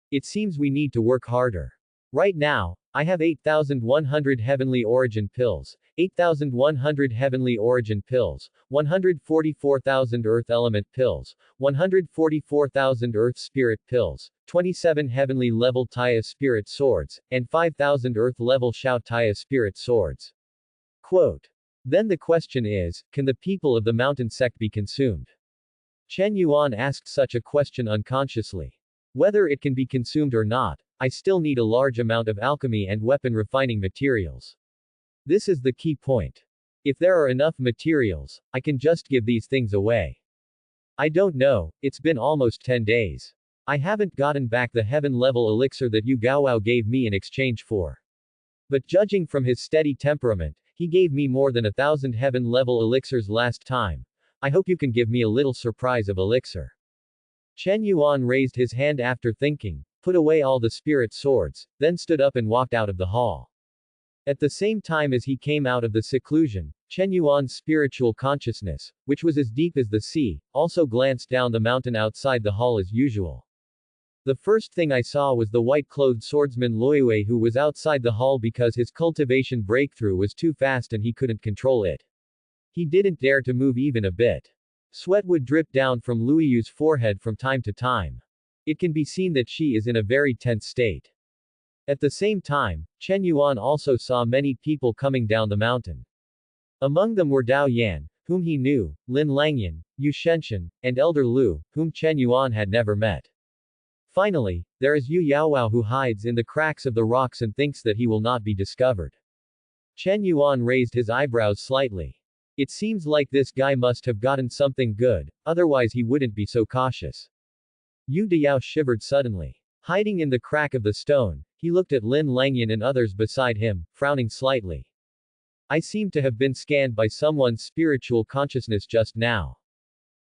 It seems we need to work harder. Right now, I have 8,100 Heavenly Origin pills, 8,100 Heavenly Origin pills, 144,000 Earth Element pills, 144,000 Earth Spirit pills, 27 Heavenly Level Taya Spirit swords, and 5,000 Earth Level Shao Taya Spirit swords. Quote. Then the question is, can the people of the mountain sect be consumed? Chen Yuan asked such a question unconsciously. Whether it can be consumed or not, I still need a large amount of alchemy and weapon refining materials. This is the key point. If there are enough materials, I can just give these things away. I don't know, it's been almost 10 days. I haven't gotten back the heaven-level elixir that Yu Gaowao gave me in exchange for. But judging from his steady temperament, he gave me more than 1,000 heaven-level elixirs last time. I hope you can give me a little surprise of elixir. Chen Yuan raised his hand after thinking, put away all the spirit swords, then stood up and walked out of the hall. At the same time as he came out of the seclusion, Chen Yuan's spiritual consciousness, which was as deep as the sea, also glanced down the mountain outside the hall as usual. The first thing I saw was the white-clothed swordsman Luiwei, who was outside the hall because his cultivation breakthrough was too fast and he couldn't control it. He didn't dare to move even a bit. Sweat would drip down from Luiyu's forehead from time to time. It can be seen that she is in a very tense state. At the same time, Chen Yuan also saw many people coming down the mountain. Among them were Dao Yan, whom he knew, Lin Langyan, Yu Shenshan, and Elder Lu, whom Chen Yuan had never met. Finally, there is Yu Yaowao, who hides in the cracks of the rocks and thinks that he will not be discovered. Chen Yuan raised his eyebrows slightly. It seems like this guy must have gotten something good, otherwise he wouldn't be so cautious. Yu Diao shivered suddenly. Hiding in the crack of the stone, he looked at Lin Langyan and others beside him, frowning slightly. I seem to have been scanned by someone's spiritual consciousness just now.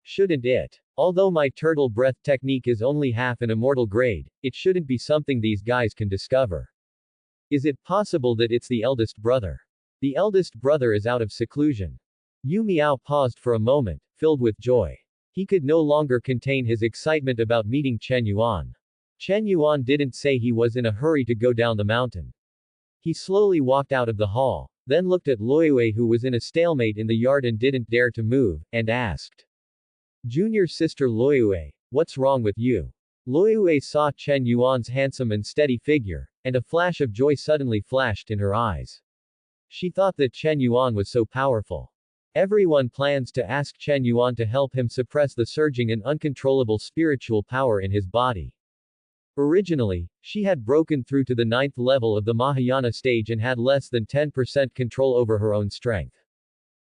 Shouldn't it? Although my turtle breath technique is only half an immortal grade, it shouldn't be something these guys can discover. Is it possible that it's the eldest brother? The eldest brother is out of seclusion. Yu Miao paused for a moment, filled with joy. He could no longer contain his excitement about meeting Chen Yuan. Chen Yuan didn't say he was in a hurry to go down the mountain. He slowly walked out of the hall, then looked at Luiwei, who was in a stalemate in the yard and didn't dare to move, and asked. Junior sister Loyue, what's wrong with you? Loyue saw Chen Yuan's handsome and steady figure, and a flash of joy suddenly flashed in her eyes. She thought that Chen Yuan was so powerful. Everyone plans to ask Chen Yuan to help him suppress the surging and uncontrollable spiritual power in his body. Originally, she had broken through to the 9th level of the Mahayana stage and had less than 10% control over her own strength.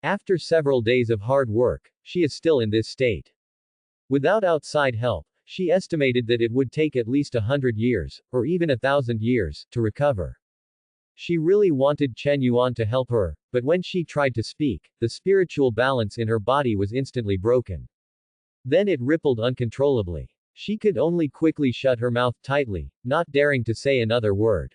After several days of hard work, she is still in this state. Without outside help, she estimated that it would take at least 100 years, or even 1,000 years, to recover. She really wanted Chen Yuan to help her, but when she tried to speak, the spiritual balance in her body was instantly broken. Then it rippled uncontrollably. She could only quickly shut her mouth tightly, not daring to say another word.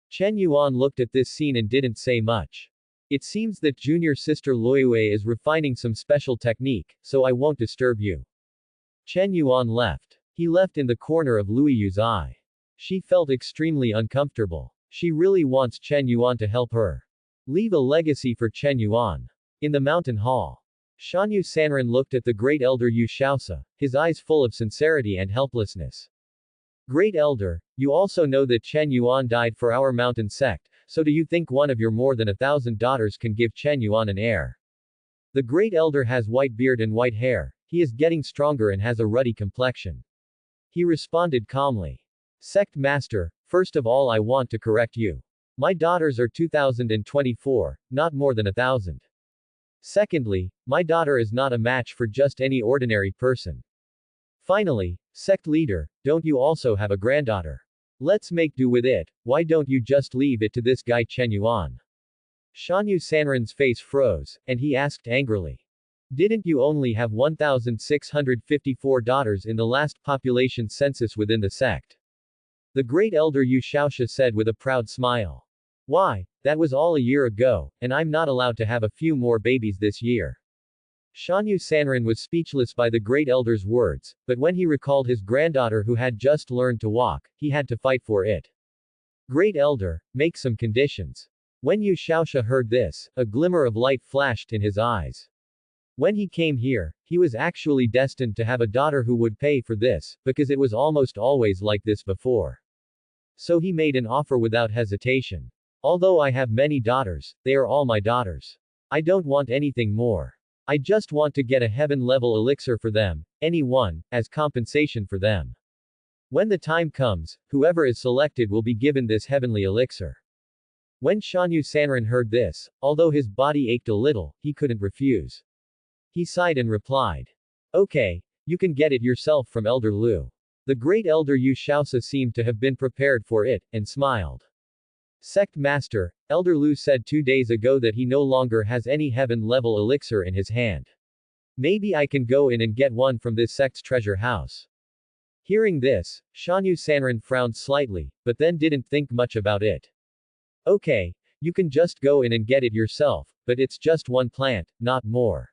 Chen Yuan looked at this scene and didn't say much. It seems that junior sister Loyue is refining some special technique, so I won't disturb you. Chen Yuan left. He left in the corner of Luiyu's eye. She felt extremely uncomfortable. She really wants Chen Yuan to help her. Leave a legacy for Chen Yuan. In the mountain hall, Shanyu Sanren looked at the great elder Yu Shaosa, his eyes full of sincerity and helplessness. Great elder, you also know that Chen Yuan died for our mountain sect, so do you think one of your more than 1,000 daughters can give Chen Yuan an heir? The great elder has white beard and white hair, he is getting stronger and has a ruddy complexion. He responded calmly. Sect master, first of all I want to correct you. My daughters are 2024, not more than 1,000. Secondly, my daughter is not a match for just any ordinary person. Finally, sect leader, don't you also have a granddaughter? Let's make do with it, why don't you just leave it to this guy Chen Yuan? Shanyu Sanren's face froze, and he asked angrily. Didn't you only have 1,654 daughters in the last population census within the sect? The great elder Yu Shaoxia said with a proud smile. Why, that was all a year ago, and I'm not allowed to have a few more babies this year. Shanyu Sanren was speechless by the great elder's words, but when he recalled his granddaughter who had just learned to walk, he had to fight for it. Great elder, make some conditions. When Yu Shaoxia heard this, a glimmer of light flashed in his eyes. When he came here, he was actually destined to have a daughter who would pay for this, because it was almost always like this before. So he made an offer without hesitation. Although I have many daughters, they are all my daughters. I don't want anything more. I just want to get a heaven-level elixir for them, any one, as compensation for them. When the time comes, whoever is selected will be given this heavenly elixir. When Shanyu Sanren heard this, although his body ached a little, he couldn't refuse. He sighed and replied. Okay, you can get it yourself from Elder Lu. The great elder Yu Shaoxia seemed to have been prepared for it, and smiled. Sect Master, Elder Lu said 2 days ago that he no longer has any heaven-level elixir in his hand. Maybe I can go in and get one from this sect's treasure house. Hearing this, Shanyu Sanren frowned slightly, but then didn't think much about it. Okay, you can just go in and get it yourself, but it's just one plant, not more.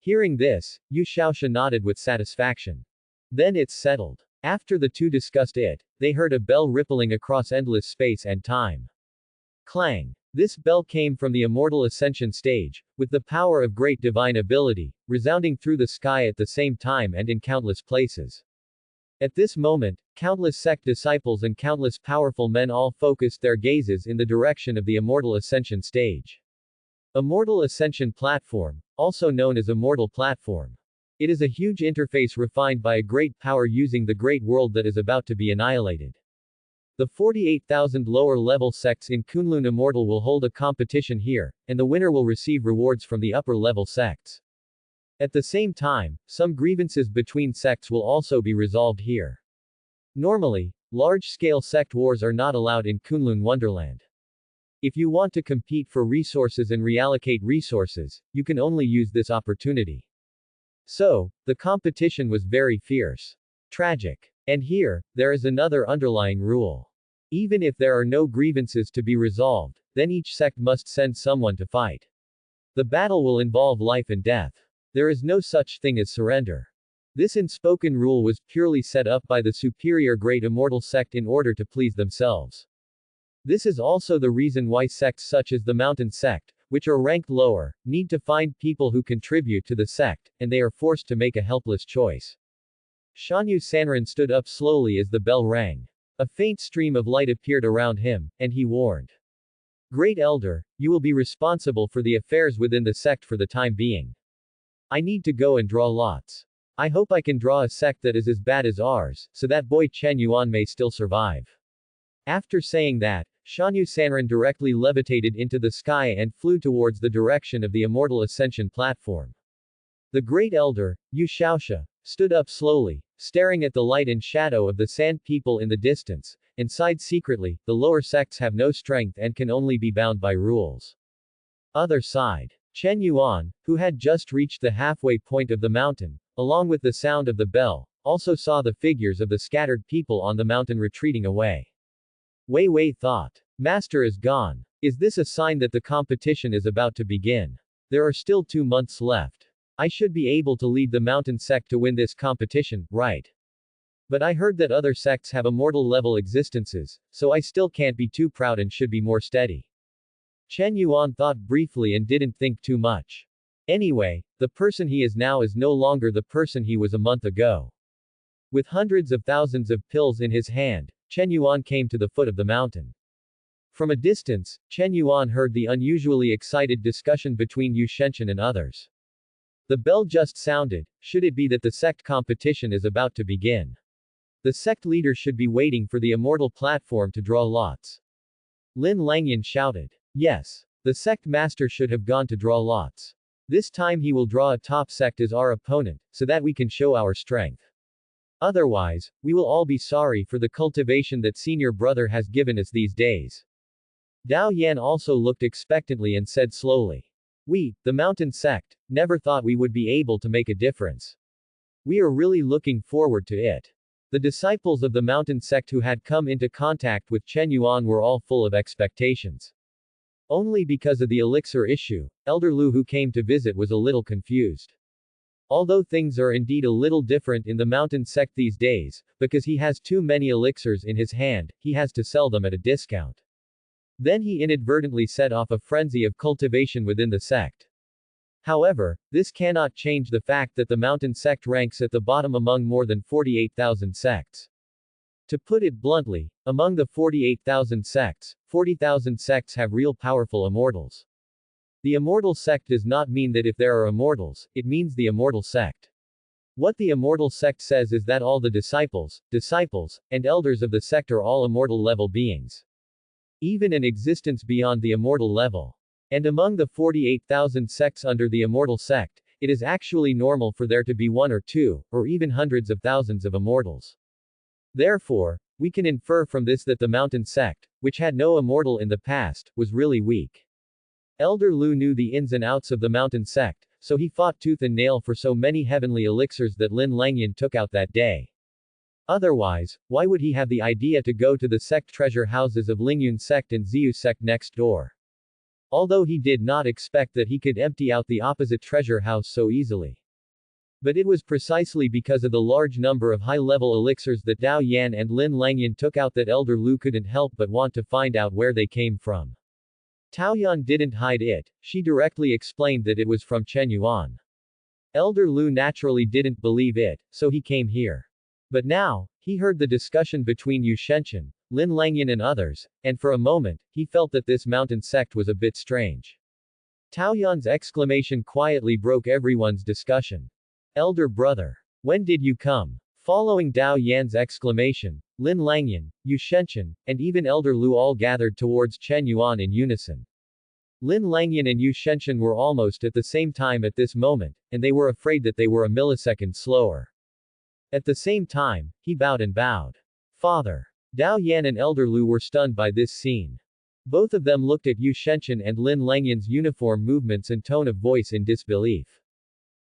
Hearing this, Yu Shaoxia nodded with satisfaction. Then it's settled. After the two discussed it, they heard a bell rippling across endless space and time. Clang. This bell came from the immortal ascension stage, with the power of great divine ability, resounding through the sky at the same time and in countless places. At this moment, countless sect disciples and countless powerful men all focused their gazes in the direction of the immortal ascension stage. Immortal Ascension Platform, also known as Immortal Platform. It is a huge interface refined by a great power using the great world that is about to be annihilated. The 48,000 lower-level sects in Kunlun Immortal will hold a competition here, and the winner will receive rewards from the upper-level sects. At the same time, some grievances between sects will also be resolved here. Normally, large-scale sect wars are not allowed in Kunlun Wonderland. If you want to compete for resources and reallocate resources, you can only use this opportunity. So, the competition was very fierce. Tragic. And here, there is another underlying rule. Even if there are no grievances to be resolved, then each sect must send someone to fight. The battle will involve life and death. There is no such thing as surrender. This unspoken rule was purely set up by the superior great immortal sect in order to please themselves. This is also the reason why sects such as the Mountain Sect, which are ranked lower, need to find people who contribute to the sect, and they are forced to make a helpless choice. Shanyu Sanran stood up slowly as the bell rang. A faint stream of light appeared around him, and he warned. Great Elder, you will be responsible for the affairs within the sect for the time being. I need to go and draw lots. I hope I can draw a sect that is as bad as ours, so that boy Chen Yuan may still survive. After saying that, Shanyu Sanran directly levitated into the sky and flew towards the direction of the Immortal Ascension platform. The Great Elder, Yu Shaoxia, stood up slowly, staring at the light and shadow of the Sand People in the distance, and sighed secretly. The lower sects have no strength and can only be bound by rules. Other side. Chen Yuan, who had just reached the halfway point of the mountain, along with the sound of the bell, also saw the figures of the scattered people on the mountain retreating away. Wei Wei thought. Master is gone. Is this a sign that the competition is about to begin? There are still 2 months left. I should be able to lead the mountain sect to win this competition, right? But I heard that other sects have immortal level existences, so I still can't be too proud and should be more steady. Chen Yuan thought briefly and didn't think too much. Anyway, the person he is now is no longer the person he was a month ago. With hundreds of thousands of pills in his hand, Chen Yuan came to the foot of the mountain. From a distance, Chen Yuan heard the unusually excited discussion between Yu Shenshen and others. The bell just sounded. Should it be that the sect competition is about to begin? The sect leader should be waiting for the immortal platform to draw lots. Lin Langyan shouted. Yes. The sect master should have gone to draw lots. This time he will draw a top sect as our opponent, so that we can show our strength. Otherwise, we will all be sorry for the cultivation that senior brother has given us these days. Dao Yan also looked expectantly and said slowly. We, the mountain sect, never thought we would be able to make a difference. We are really looking forward to it. The disciples of the mountain sect who had come into contact with Chen Yuan were all full of expectations. Only because of the elixir issue, Elder Lu who came to visit was a little confused. Although things are indeed a little different in the mountain sect these days, because he has too many elixirs in his hand, he has to sell them at a discount. Then he inadvertently set off a frenzy of cultivation within the sect. However, this cannot change the fact that the mountain sect ranks at the bottom among more than 48,000 sects. To put it bluntly, among the 48,000 sects, 40,000 sects have real powerful immortals. The immortal sect does not mean that if there are immortals, it means the immortal sect. What the immortal sect says is that all the disciples, and elders of the sect are all immortal level beings. Even an existence beyond the immortal level. And among the 48,000 sects under the immortal sect, it is actually normal for there to be 1 or 2, or even hundreds of thousands of immortals. Therefore, we can infer from this that the mountain sect, which had no immortal in the past, was really weak. Elder Lu knew the ins and outs of the mountain sect, so he fought tooth and nail for so many heavenly elixirs that Lin Langyan took out that day. Otherwise, why would he have the idea to go to the sect treasure houses of Lingyun sect and Ziyu sect next door? Although he did not expect that he could empty out the opposite treasure house so easily. But it was precisely because of the large number of high-level elixirs that Dao Yan and Lin Langyan took out that Elder Lu couldn't help but want to find out where they came from. Taoyan didn't hide it, she directly explained that it was from Chen Yuan. Elder Lu naturally didn't believe it, so he came here. But now, he heard the discussion between Yu Shenshen, Lin Langyan and others, and for a moment, he felt that this mountain sect was a bit strange. Taoyan's exclamation quietly broke everyone's discussion. Elder brother. When did you come? Following Dao Yan's exclamation, Lin Langyan, Yu Shenshen, and even Elder Lu all gathered towards Chen Yuan in unison. Lin Langyan and Yu Shenshen were almost at the same time at this moment, and they were afraid that they were a millisecond slower. At the same time, he bowed and bowed. Father. Dao Yan and Elder Lu were stunned by this scene. Both of them looked at Yu Shenshen and Lin Langyan's uniform movements and tone of voice in disbelief.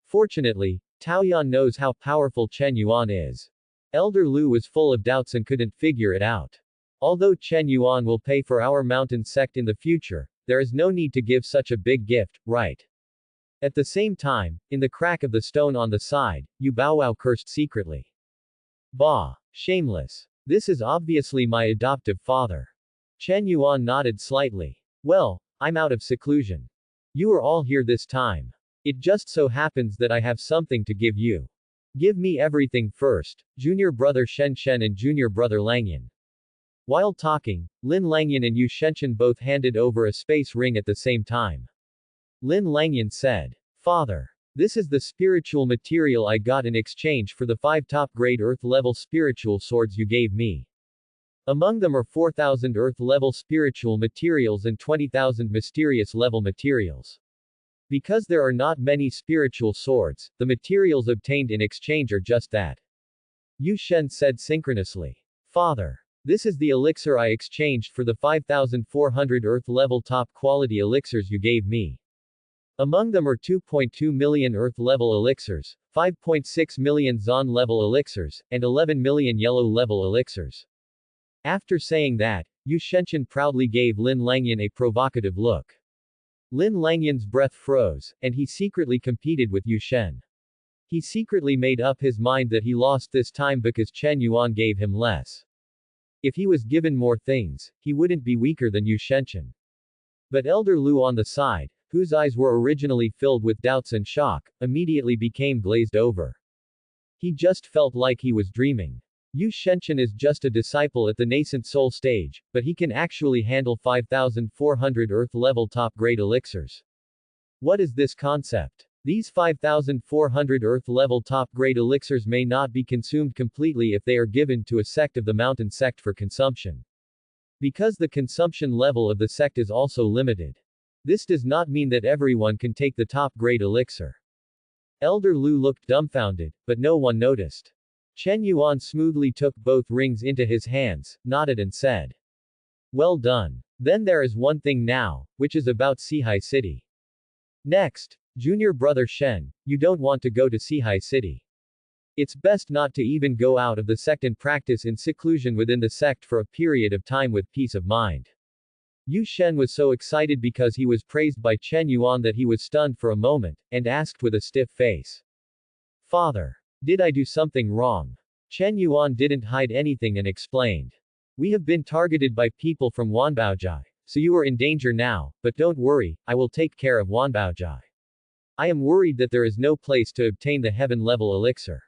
Fortunately, Taoyan knows how powerful Chen Yuan is. Elder Lu was full of doubts and couldn't figure it out. Although Chen Yuan will pay for our mountain sect in the future, there is no need to give such a big gift, right? At the same time, in the crack of the stone on the side, Yu Baowao cursed secretly. Bah! Shameless. This is obviously my adoptive father. Chen Yuan nodded slightly. Well, I'm out of seclusion. You are all here this time. It just so happens that I have something to give you. Give me everything first, junior brother Shen Shen and junior brother Langyan. While talking, Lin Langyan and Yu Shenshen both handed over a space ring at the same time. Lin Langyan said, Father, this is the spiritual material I got in exchange for the 5 top-grade Earth-level spiritual swords you gave me. Among them are 4,000 Earth-level spiritual materials and 20,000 mysterious-level materials. Because there are not many spiritual swords, the materials obtained in exchange are just that. Yu Shen said synchronously. Father, this is the elixir I exchanged for the 5,400 Earth-level top-quality elixirs you gave me. Among them are 2.2 million Earth-level elixirs, 5.6 million Zon-level elixirs, and 11 million Yellow-level elixirs. After saying that, Yu Shenshen proudly gave Lin Langyan a provocative look. Lin Langyan's breath froze, and he secretly competed with Yu Shen. He secretly made up his mind that he lost this time because Chen Yuan gave him less. If he was given more things, he wouldn't be weaker than Yu Shenshen. But Elder Lu on the side, whose eyes were originally filled with doubts and shock, immediately became glazed over. He just felt like he was dreaming. Yu Shenshen is just a disciple at the nascent soul stage, but he can actually handle 5,400 Earth-level top-grade elixirs. What is this concept? These 5,400 Earth-level top-grade elixirs may not be consumed completely if they are given to a sect of the mountain sect for consumption. Because the consumption level of the sect is also limited. This does not mean that everyone can take the top-grade elixir. Elder Lu looked dumbfounded, but no one noticed. Chen Yuan smoothly took both rings into his hands, nodded and said. Well done. Then there is one thing now, which is about Sihai City. Next, junior brother Shen, you don't want to go to Sihai City. It's best not to even go out of the sect and practice in seclusion within the sect for a period of time with peace of mind. Yu Shen was so excited because he was praised by Chen Yuan that he was stunned for a moment, and asked with a stiff face. Father. Did I do something wrong? Chen Yuan didn't hide anything and explained. We have been targeted by people from Wanbaojai, so you are in danger now, but don't worry, I will take care of Wanbaojai. I am worried that there is no place to obtain the heaven-level elixir.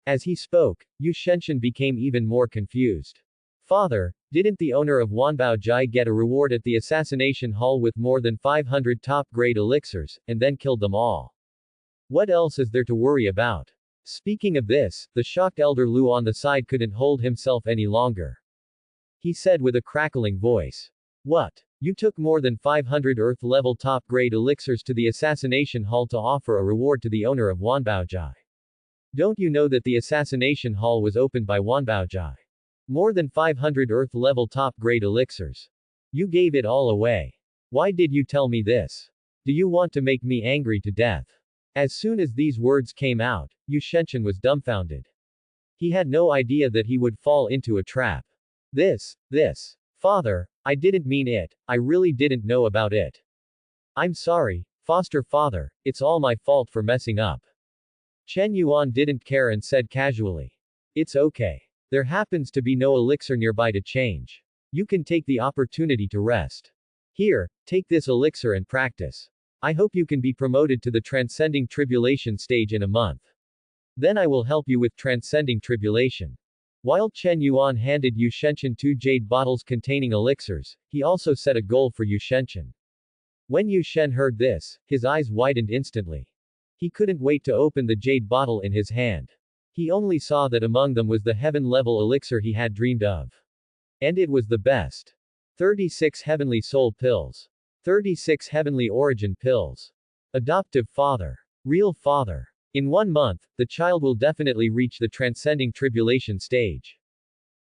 As he spoke, Yu Shenshen became even more confused. Father, didn't the owner of Wanbaojai get a reward at the assassination hall with more than 500 top-grade elixirs, and then killed them all? What else is there to worry about? Speaking of this, the shocked Elder Lu on the side couldn't hold himself any longer. He said with a crackling voice. What? You took more than 500 Earth-level top-grade elixirs to the assassination hall to offer a reward to the owner of Wanbaojai. Don't you know that the assassination hall was opened by Wanbaojai? More than 500 Earth-level top-grade elixirs. You gave it all away. Why did you tell me this? Do you want to make me angry to death? As soon as these words came out, Yu Shenshen was dumbfounded. He had no idea that he would fall into a trap. This. Father, I didn't mean it, I really didn't know about it. I'm sorry, foster father, it's all my fault for messing up. Chen Yuan didn't care and said casually. It's okay. There happens to be no elixir nearby to change. You can take the opportunity to rest. Here, take this elixir and practice. I hope you can be promoted to the Transcending Tribulation stage in a month. Then I will help you with Transcending Tribulation. While Chen Yuan handed Yu Shenshen 2 jade bottles containing elixirs, he also set a goal for Yu Shenshen. When Yu Shen heard this, his eyes widened instantly. He couldn't wait to open the jade bottle in his hand. He only saw that among them was the heaven-level elixir he had dreamed of. And it was the best. 36 Heavenly Soul Pills. 36 Heavenly Origin Pills. Adoptive father. Real father. In 1 month, the child will definitely reach the Transcending Tribulation stage.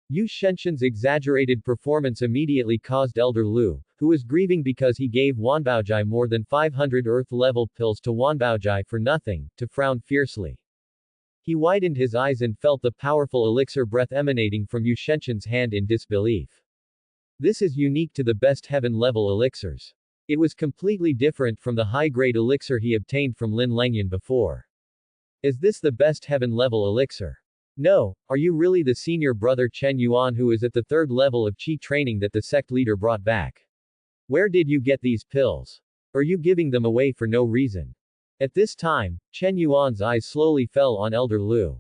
Yu Shenshen's exaggerated performance immediately caused Elder Lu, who was grieving because he gave Wanbaojai more than 500 Earth-level pills to Wanbaojai for nothing, to frown fiercely. He widened his eyes and felt the powerful elixir breath emanating from Yu Shenshen's hand in disbelief. This is unique to the best heaven-level elixirs. It was completely different from the high-grade elixir he obtained from Lin Langyan before. Is this the best heaven-level elixir? No, are you really the senior brother Chen Yuan who is at the 3rd level of Qi training that the sect leader brought back? Where did you get these pills? Or are you giving them away for no reason? At this time, Chen Yuan's eyes slowly fell on Elder Lu.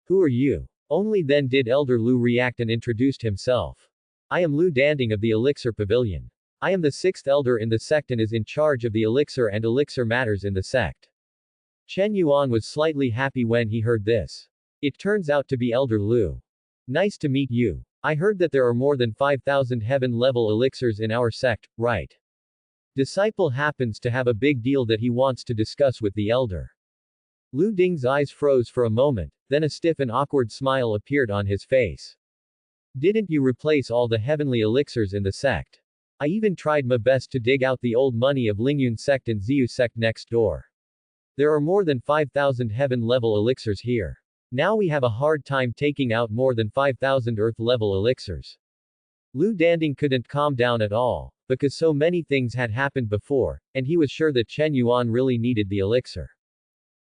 Who are you? Only then did Elder Lu react and introduced himself. I am Lu Danding of the Elixir Pavilion. I am the sixth elder in the sect and is in charge of the elixir and elixir matters in the sect. Chen Yuan was slightly happy when he heard this. It turns out to be Elder Lu. Nice to meet you. I heard that there are more than 5,000 heaven-level elixirs in our sect, right? Disciple happens to have a big deal that he wants to discuss with the elder. Lu Ding's eyes froze for a moment, then a stiff and awkward smile appeared on his face. Didn't you replace all the heavenly elixirs in the sect? I even tried my best to dig out the old money of Lingyun sect and Ziyu sect next door. There are more than 5,000 heaven-level elixirs here. Now we have a hard time taking out more than 5,000 earth-level elixirs. Lu Danding couldn't calm down at all, because so many things had happened before, and he was sure that Chen Yuan really needed the elixir.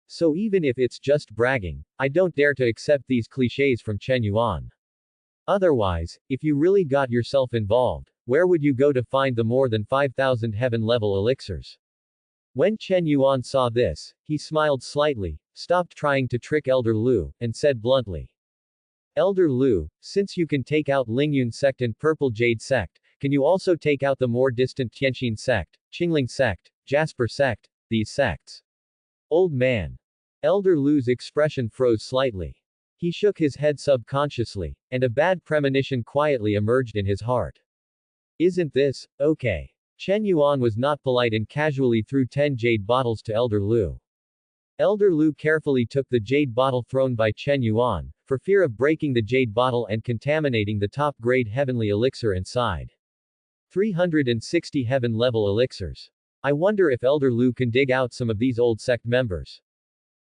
So even if it's just bragging, I don't dare to accept these clichés from Chen Yuan. Otherwise, if you really got yourself involved, where would you go to find the more than 5,000 heaven-level elixirs? When Chen Yuan saw this, he smiled slightly, stopped trying to trick Elder Lu, and said bluntly. Elder Lu, since you can take out Lingyun sect and Purple Jade sect, can you also take out the more distant Tianxin sect, Qingling sect, Jasper sect, these sects? Old man. Elder Lu's expression froze slightly. He shook his head subconsciously, and a bad premonition quietly emerged in his heart. Isn't this okay? Chen Yuan was not polite and casually threw 10 jade bottles to Elder Lu. Elder Lu carefully took the jade bottle thrown by Chen Yuan, for fear of breaking the jade bottle and contaminating the top-grade heavenly elixir inside. 360 heaven-level elixirs. I wonder if Elder Lu can dig out some of these old sect members.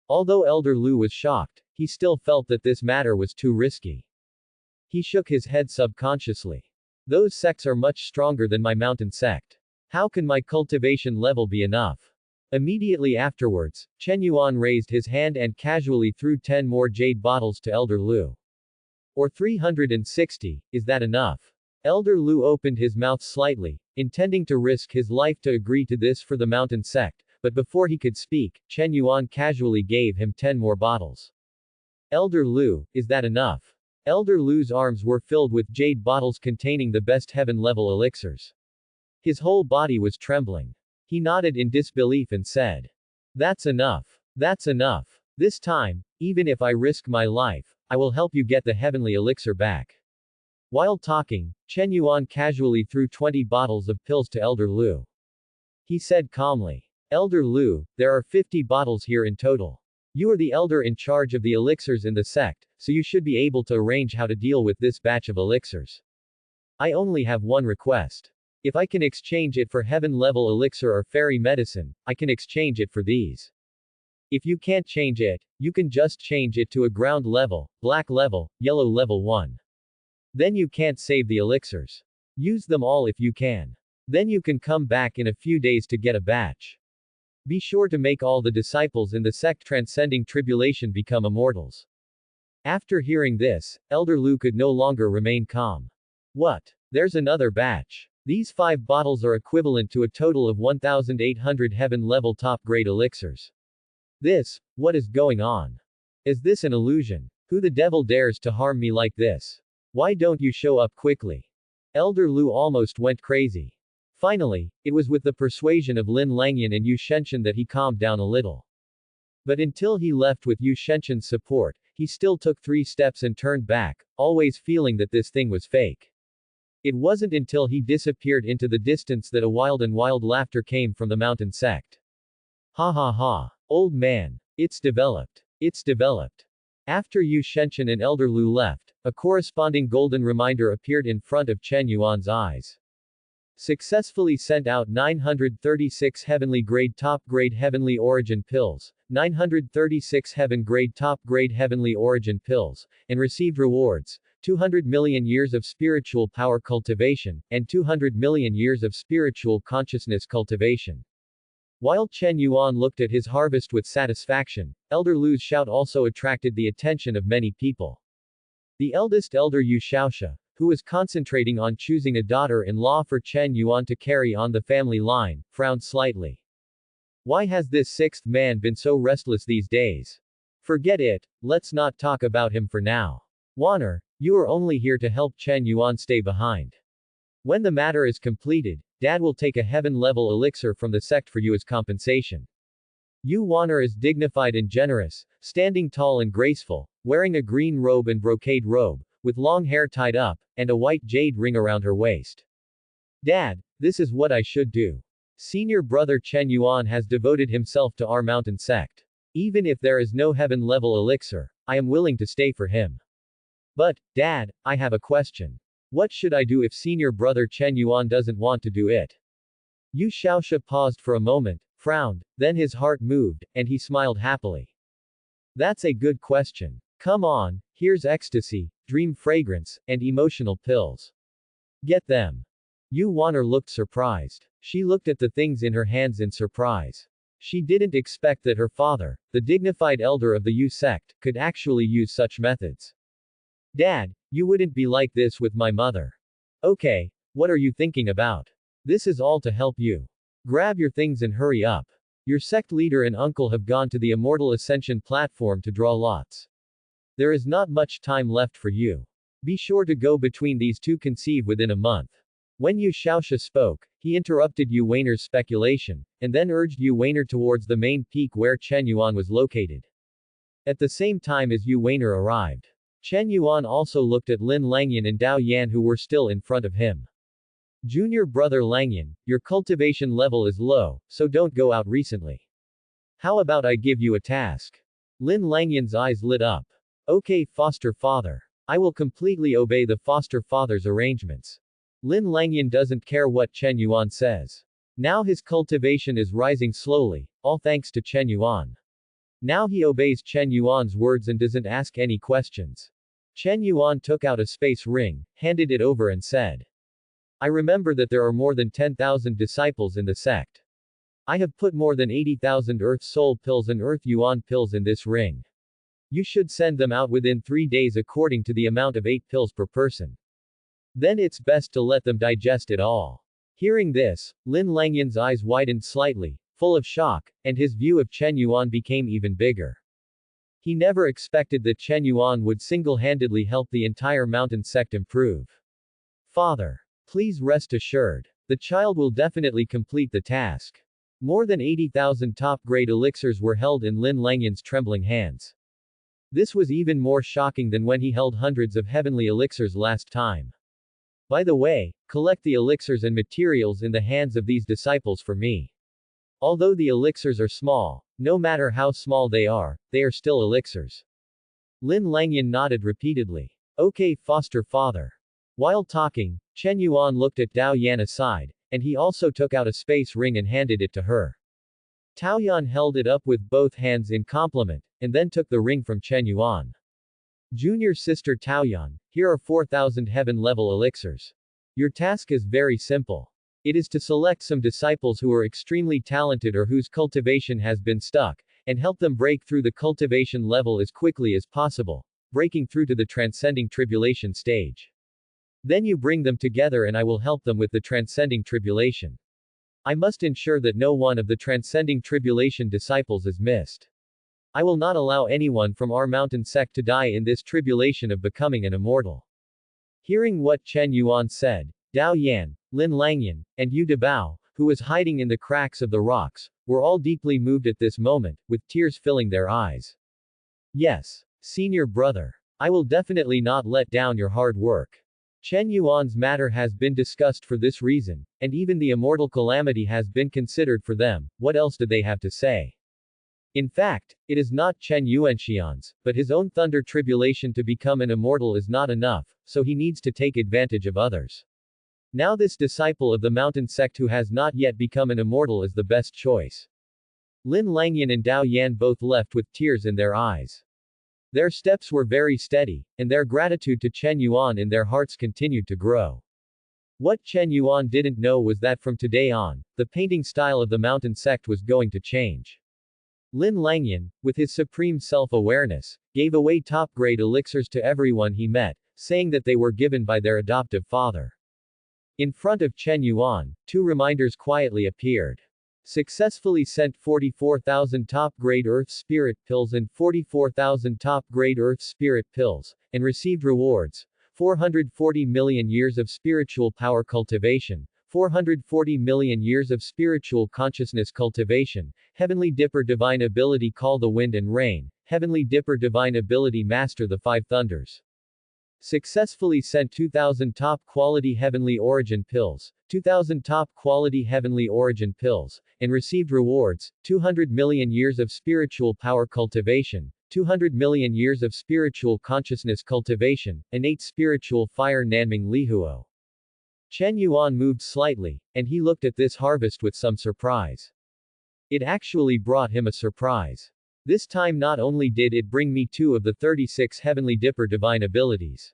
Although Elder Lu was shocked, he still felt that this matter was too risky. He shook his head subconsciously. Those sects are much stronger than my mountain sect. How can my cultivation level be enough? Immediately afterwards, Chen Yuan raised his hand and casually threw 10 more jade bottles to Elder Lu. Or 360, is that enough? Elder Lu opened his mouth slightly, intending to risk his life to agree to this for the mountain sect, but before he could speak, Chen Yuan casually gave him 10 more bottles. Elder Lu, is that enough? Elder Lu's arms were filled with jade bottles containing the best heaven-level elixirs. His whole body was trembling. He nodded in disbelief and said, That's enough. That's enough. This time, even if I risk my life, I will help you get the heavenly elixir back. While talking, Chen Yuan casually threw 20 bottles of pills to Elder Lu. He said calmly, Elder Lu, there are 50 bottles here in total. You are the elder in charge of the elixirs in the sect, so you should be able to arrange how to deal with this batch of elixirs. I only have one request. If I can exchange it for heaven-level elixir or fairy medicine, I can exchange it for these. If you can't change it, you can just change it to a ground level, black level, yellow level 1. Then you can't save the elixirs. Use them all if you can. Then you can come back in a few days to get a batch. Be sure to make all the disciples in the sect transcending tribulation become immortals. After hearing this, Elder Lu could no longer remain calm. What? There's another batch. These 5 bottles are equivalent to a total of 1,800 heaven-level top-grade elixirs. What is going on? Is this an illusion? Who the devil dares to harm me like this? Why don't you show up quickly? Elder Lu almost went crazy. Finally, it was with the persuasion of Lin Langyan and Yu Shenshan that he calmed down a little. But until he left with Yu Shenshan's support, he still took 3 steps and turned back, always feeling that this thing was fake. It wasn't until he disappeared into the distance that a wild laughter came from the mountain sect. Ha ha ha. Old man. It's developed. It's developed. After Yu Shenshan and Elder Lu left, a corresponding golden reminder appeared in front of Chen Yuan's eyes. Successfully sent out 936 heavenly grade top grade heavenly origin pills, 936 heaven grade top grade heavenly origin pills, and received rewards, 200 million years of spiritual power cultivation, and 200 million years of spiritual consciousness cultivation. While Chen Yuan looked at his harvest with satisfaction, Elder Lu's shout also attracted the attention of many people. The eldest elder Yu Shaoxia, who was concentrating on choosing a daughter-in-law for Chen Yuan to carry on the family line, frowned slightly. Why has this sixth man been so restless these days? Forget it, let's not talk about him for now. Wanner, you are only here to help Chen Yuan stay behind. When the matter is completed, Dad will take a heaven-level elixir from the sect for you as compensation. Yu Wanner is dignified and generous, standing tall and graceful, wearing a green robe and brocade robe, with long hair tied up, and a white jade ring around her waist. Dad, this is what I should do. Senior brother Chen Yuan has devoted himself to our mountain sect. Even if there is no heaven-level elixir, I am willing to stay for him. But, Dad, I have a question. What should I do if senior brother Chen Yuan doesn't want to do it? Yu Xiaoxia paused for a moment, frowned, then his heart moved, and he smiled happily. That's a good question. Come on, here's ecstasy, dream fragrance, and emotional pills. Get them. Yu Wanner looked surprised. She looked at the things in her hands in surprise. She didn't expect that her father, the dignified elder of the Yu sect, could actually use such methods. Dad, you wouldn't be like this with my mother. Okay, what are you thinking about? This is all to help you. Grab your things and hurry up. Your sect leader and uncle have gone to the Immortal Ascension platform to draw lots. There is not much time left for you. Be sure to go between these two conceive within a month. When Yu Xiaoxia spoke, he interrupted Yu Weiner's speculation, and then urged Yu Weiner towards the main peak where Chen Yuan was located. At the same time as Yu Weiner arrived, Chen Yuan also looked at Lin Langyan and Dao Yan who were still in front of him. Junior brother Langyan, your cultivation level is low, so don't go out recently. How about I give you a task? Lin Langyan's eyes lit up. Okay, foster father. I will completely obey the foster father's arrangements. Lin Langyan doesn't care what Chen Yuan says. Now his cultivation is rising slowly, all thanks to Chen Yuan. Now he obeys Chen Yuan's words and doesn't ask any questions. Chen Yuan took out a space ring, handed it over and said. I remember that there are more than 10,000 disciples in the sect. I have put more than 80,000 Earth Soul pills and Earth Yuan pills in this ring. You should send them out within 3 days according to the amount of 8 pills per person. Then it's best to let them digest it all. Hearing this, Lin Langyan's eyes widened slightly, full of shock, and his view of Chen Yuan became even bigger. He never expected that Chen Yuan would single-handedly help the entire mountain sect improve. Father. Please rest assured. The child will definitely complete the task. More than 80,000 top-grade elixirs were held in Lin Langyan's trembling hands. This was even more shocking than when he held hundreds of heavenly elixirs last time. By the way, collect the elixirs and materials in the hands of these disciples for me. Although the elixirs are small, no matter how small they are still elixirs. Lin Langyan nodded repeatedly. Okay, foster father. While talking, Chen Yuan looked at Dao Yan aside, and he also took out a space ring and handed it to her. Tao Yan held it up with both hands in compliment, and then took the ring from Chen Yuan. Junior sister Tao Yan, here are 4,000 heaven-level elixirs. Your task is very simple. It is to select some disciples who are extremely talented or whose cultivation has been stuck, and help them break through the cultivation level as quickly as possible, breaking through to the transcending tribulation stage. Then you bring them together and I will help them with the transcending tribulation. I must ensure that no one of the transcending tribulation disciples is missed. I will not allow anyone from our mountain sect to die in this tribulation of becoming an immortal. Hearing what Chen Yuan said, Dao Yan, Lin Langyan, and Yu Dabao, who was hiding in the cracks of the rocks, were all deeply moved at this moment, with tears filling their eyes. Yes, senior brother. I will definitely not let down your hard work. Chen Yuan's matter has been discussed for this reason, and even the immortal calamity has been considered for them. What else did they have to say? In fact, it is not Chen Yuanxian's, but his own thunder tribulation to become an immortal is not enough, so he needs to take advantage of others. Now this disciple of the mountain sect who has not yet become an immortal is the best choice. Lin Langyan and Dao Yan both left with tears in their eyes. Their steps were very steady, and their gratitude to Chen Yuan in their hearts continued to grow. What Chen Yuan didn't know was that from today on, the painting style of the mountain sect was going to change. Lin Langyan, with his supreme self-awareness, gave away top-grade elixirs to everyone he met, saying that they were given by their adoptive father. In front of Chen Yuan, two reminders quietly appeared. Successfully sent 44,000 top-grade Earth Spirit Pills and 44,000 top-grade Earth Spirit Pills, and received rewards. 440 million years of spiritual power cultivation, 440 million years of spiritual consciousness cultivation, Heavenly Dipper Divine Ability Call the Wind and Rain, Heavenly Dipper Divine Ability Master the Five Thunders. Successfully sent 2,000 top-quality Heavenly Origin Pills, 2,000 top-quality Heavenly Origin Pills, and received rewards, 200 million years of spiritual power cultivation, 200 million years of spiritual consciousness cultivation, innate spiritual fire Nanming Lihuo. Chen Yuan moved slightly, and he looked at this harvest with some surprise. It actually brought him a surprise. This time not only did it bring me 2 of the 36 Heavenly Dipper divine abilities.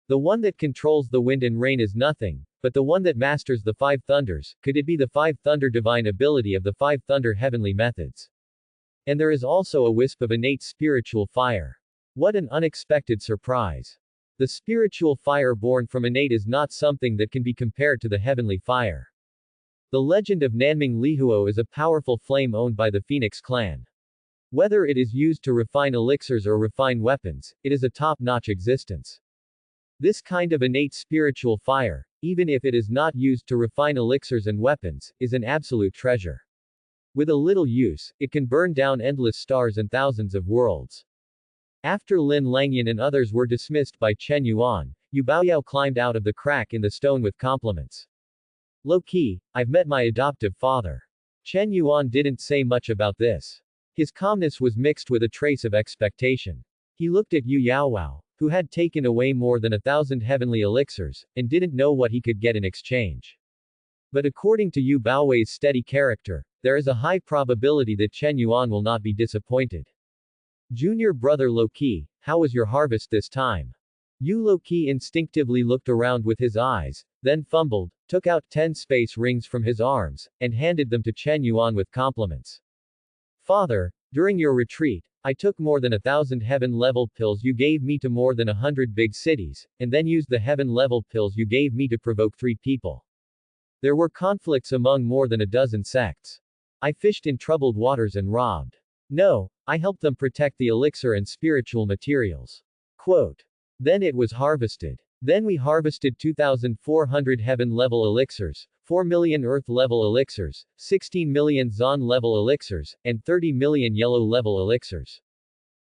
The one that controls the wind and rain is nothing, but the one that masters the 5 thunders, could it be the 5 thunder divine ability of the 5 thunder heavenly methods? And there is also a wisp of innate spiritual fire. What an unexpected surprise. The spiritual fire born from innate is not something that can be compared to the heavenly fire. The legend of Nanming Lihuo is a powerful flame owned by the Phoenix clan. Whether it is used to refine elixirs or refine weapons, it is a top-notch existence. This kind of innate spiritual fire, even if it is not used to refine elixirs and weapons, is an absolute treasure. With a little use, it can burn down endless stars and thousands of worlds. After Lin Langyan and others were dismissed by Chen Yuan, Yu Baoyao climbed out of the crack in the stone with compliments. Low-key, I've met my adoptive father. Chen Yuan didn't say much about this. His calmness was mixed with a trace of expectation. He looked at Yu Yaowao, who had taken away more than 1,000 heavenly elixirs, and didn't know what he could get in exchange. But according to Yu Baowei's steady character, there is a high probability that Chen Yuan will not be disappointed. Junior brother Low-key, how was your harvest this time? Yu Low-key instinctively looked around with his eyes, then fumbled, took out 10 space rings from his arms, and handed them to Chen Yuan with compliments. Father, during your retreat, I took more than 1,000 heaven-level pills you gave me to more than 100 big cities, and then used the heaven-level pills you gave me to provoke 3 people. There were conflicts among more than a dozen sects. I fished in troubled waters and robbed. No, I helped them protect the elixir and spiritual materials. Quote. Then it was harvested. Then we harvested 2,400 heaven-level elixirs, 4 million earth-level elixirs, 16 million Zon-level elixirs, and 30 million yellow-level elixirs.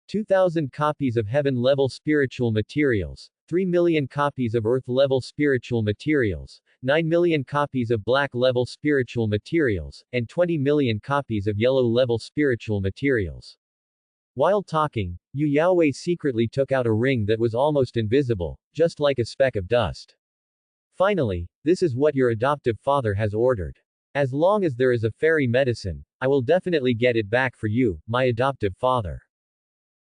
2,000 copies of heaven-level spiritual materials, 3 million copies of earth-level spiritual materials, 9 million copies of black-level spiritual materials, and 20 million copies of yellow-level spiritual materials. While talking, Yu Yaowei secretly took out a ring that was almost invisible, just like a speck of dust. Finally, this is what your adoptive father has ordered. As long as there is a fairy medicine, I will definitely get it back for you, my adoptive father.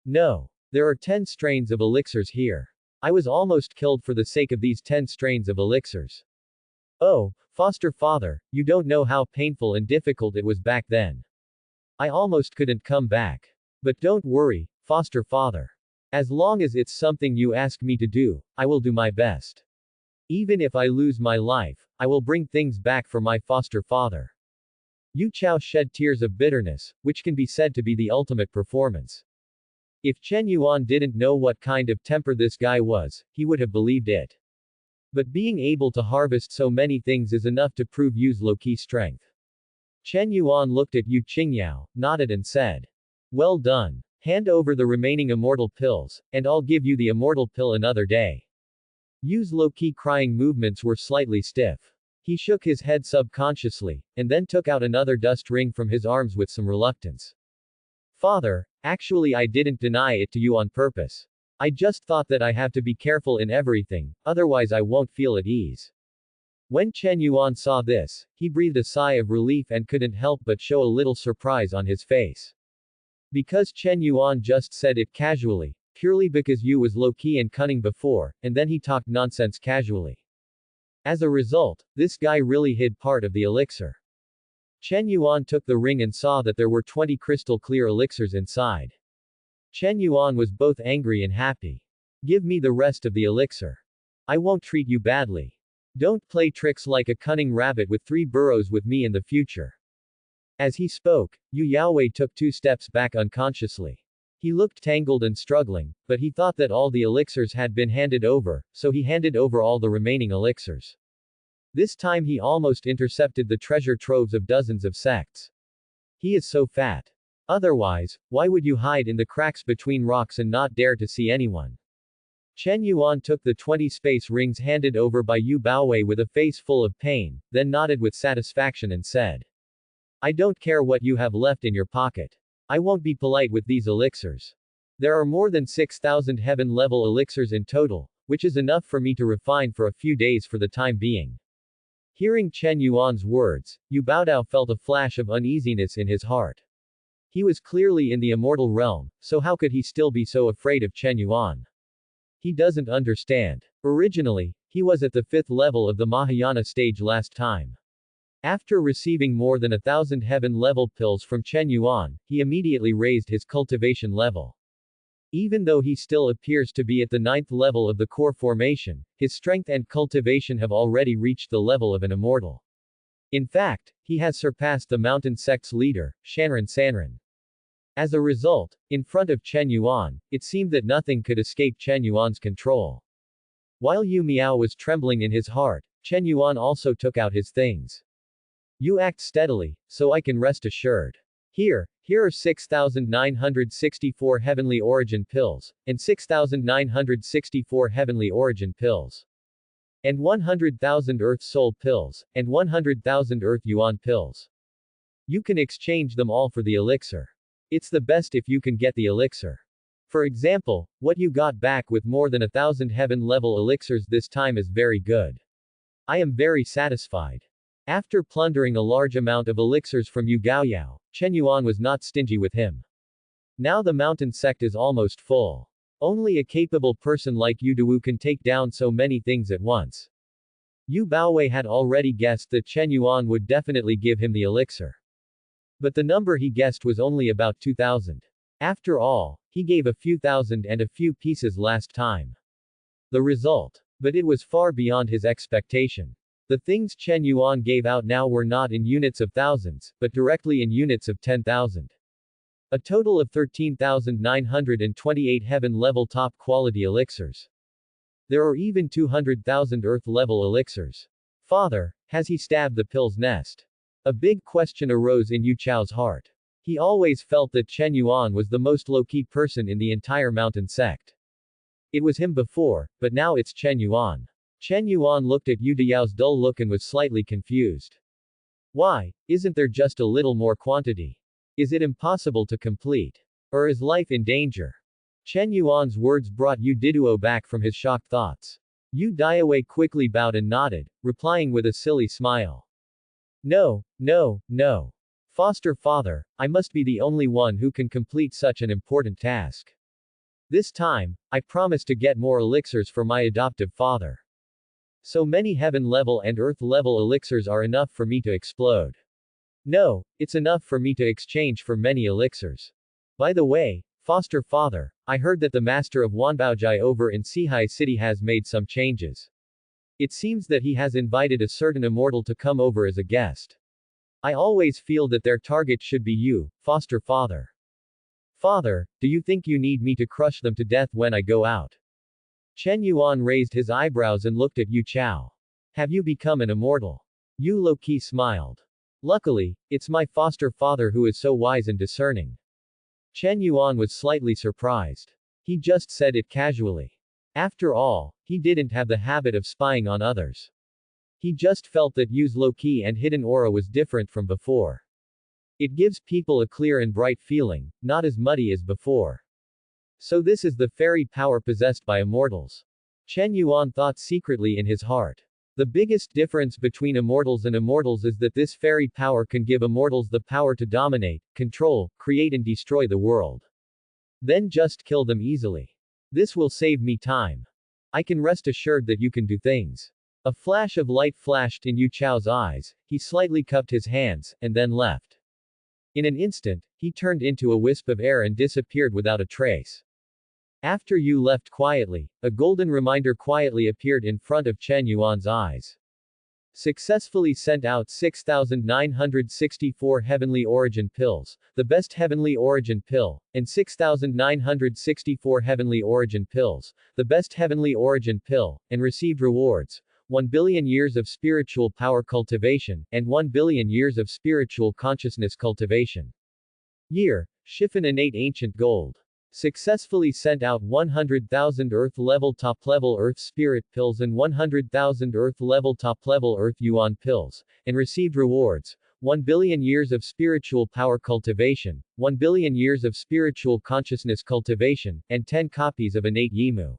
No. There are 10 strains of elixirs here. I was almost killed for the sake of these 10 strains of elixirs. Oh, foster father, you don't know how painful and difficult it was back then. I almost couldn't come back. But don't worry, foster father. As long as it's something you ask me to do, I will do my best. Even if I lose my life, I will bring things back for my foster father. Yu Chao shed tears of bitterness, which can be said to be the ultimate performance. If Chen Yuan didn't know what kind of temper this guy was, he would have believed it. But being able to harvest so many things is enough to prove Yu's low-key strength. Chen Yuan looked at Yu Qingyao, nodded and said, well done. Hand over the remaining immortal pills, and I'll give you the immortal pill another day. Yu's low-key crying movements were slightly stiff. He shook his head subconsciously, and then took out another dust ring from his arms with some reluctance. Father, actually I didn't deny it to you on purpose. I just thought that I have to be careful in everything, otherwise I won't feel at ease. When Chen Yuan saw this, he breathed a sigh of relief and couldn't help but show a little surprise on his face. Because Chen Yuan just said it casually, purely because Yu was low-key and cunning before, and then he talked nonsense casually. As a result, this guy really hid part of the elixir. Chen Yuan took the ring and saw that there were 20 crystal clear elixirs inside. Chen Yuan was both angry and happy. Give me the rest of the elixir. I won't treat you badly. Don't play tricks like a cunning rabbit with 3 burrows with me in the future. As he spoke, Yu Yaowei took 2 steps back unconsciously. He looked tangled and struggling, but he thought that all the elixirs had been handed over, so he handed over all the remaining elixirs. This time he almost intercepted the treasure troves of dozens of sects. He is so fat. Otherwise, why would you hide in the cracks between rocks and not dare to see anyone? Chen Yuan took the 20 space rings handed over by Yu Baowei with a face full of pain, then nodded with satisfaction and said, I don't care what you have left in your pocket. I won't be polite with these elixirs. There are more than 6,000 heaven-level elixirs in total, which is enough for me to refine for a few days for the time being. Hearing Chen Yuan's words, Yu Baodao felt a flash of uneasiness in his heart. He was clearly in the immortal realm, so how could he still be so afraid of Chen Yuan? He doesn't understand. Originally, he was at the 5th level of the Mahayana stage last time. After receiving more than 1,000 heaven-level pills from Chen Yuan, he immediately raised his cultivation level. Even though he still appears to be at the 9th level of the core formation, his strength and cultivation have already reached the level of an immortal. In fact, he has surpassed the mountain sect's leader, Shanran Sanran. As a result, in front of Chen Yuan, it seemed that nothing could escape Chen Yuan's control. While Yu Miao was trembling in his heart, Chen Yuan also took out his things. You act steadily, so I can rest assured. Here are 6,964 heavenly origin pills, and 6,964 heavenly origin pills. And 100,000 earth soul pills, and 100,000 earth yuan pills. You can exchange them all for the elixir. It's the best if you can get the elixir. For example, what you got back with more than 1,000 heaven-level elixirs this time is very good. I am very satisfied. After plundering a large amount of elixirs from Yu Gaoyao, Chen Yuan was not stingy with him. Now the mountain sect is almost full. Only a capable person like Yu Duwu can take down so many things at once. Yu Baowei had already guessed that Chen Yuan would definitely give him the elixir. But the number he guessed was only about 2,000. After all, he gave a few thousand and a few pieces last time. The result. But it was far beyond his expectation. The things Chen Yuan gave out now were not in units of thousands, but directly in units of 10,000. A total of 13,928 heaven-level top-quality elixirs. There are even 200,000 earth-level elixirs. Father, has he stabbed the pill's nest? A big question arose in Yu Chao's heart. He always felt that Chen Yuan was the most low-key person in the entire mountain sect. It was him before, but now it's Chen Yuan. Chen Yuan looked at Yu Dayao's dull look and was slightly confused. Why, isn't there just a little more quantity? Is it impossible to complete? Or is life in danger? Chen Yuan's words brought Yu Diduo back from his shocked thoughts. Yu Diawei quickly bowed and nodded, replying with a silly smile. No. Foster father, I must be the only one who can complete such an important task. This time, I promise to get more elixirs for my adoptive father. So many heaven-level and earth-level elixirs are enough for me to explode. No, it's enough for me to exchange for many elixirs. By the way, foster father, I heard that the master of Wanbaojai over in Sihai City has made some changes. It seems that he has invited a certain immortal to come over as a guest. I always feel that their target should be you, foster father. Father, do you think you need me to crush them to death when I go out? Chen Yuan raised his eyebrows and looked at Yu Chao. Have you become an immortal? Yu low-key smiled. Luckily, it's my foster father who is so wise and discerning. Chen Yuan was slightly surprised. He just said it casually. After all, he didn't have the habit of spying on others. He just felt that Yu's low-key and hidden aura was different from before. It gives people a clear and bright feeling, not as muddy as before. So this is the fairy power possessed by immortals. Chen Yuan thought secretly in his heart. The biggest difference between immortals and immortals is that this fairy power can give immortals the power to dominate, control, create and destroy the world. Then just kill them easily. This will save me time. I can rest assured that you can do things. A flash of light flashed in Yu Chao's eyes, he slightly cupped his hands, and then left. In an instant, he turned into a wisp of air and disappeared without a trace. After Yu left quietly, a golden reminder quietly appeared in front of Chen Yuan's eyes. Successfully sent out 6,964 Heavenly Origin Pills, the best Heavenly Origin Pill, and 6,964 Heavenly Origin Pills, the best Heavenly Origin Pill, and received rewards, 1 billion years of spiritual power cultivation, and 1 billion years of spiritual consciousness cultivation. Year, Shiffin Innate Ancient Gold. Successfully sent out 100,000 Earth-level top-level Earth Spirit Pills and 100,000 Earth-level top-level Earth Yuan Pills, and received rewards, 1 billion years of spiritual power cultivation, 1 billion years of spiritual consciousness cultivation, and 10 copies of Innate Yimu.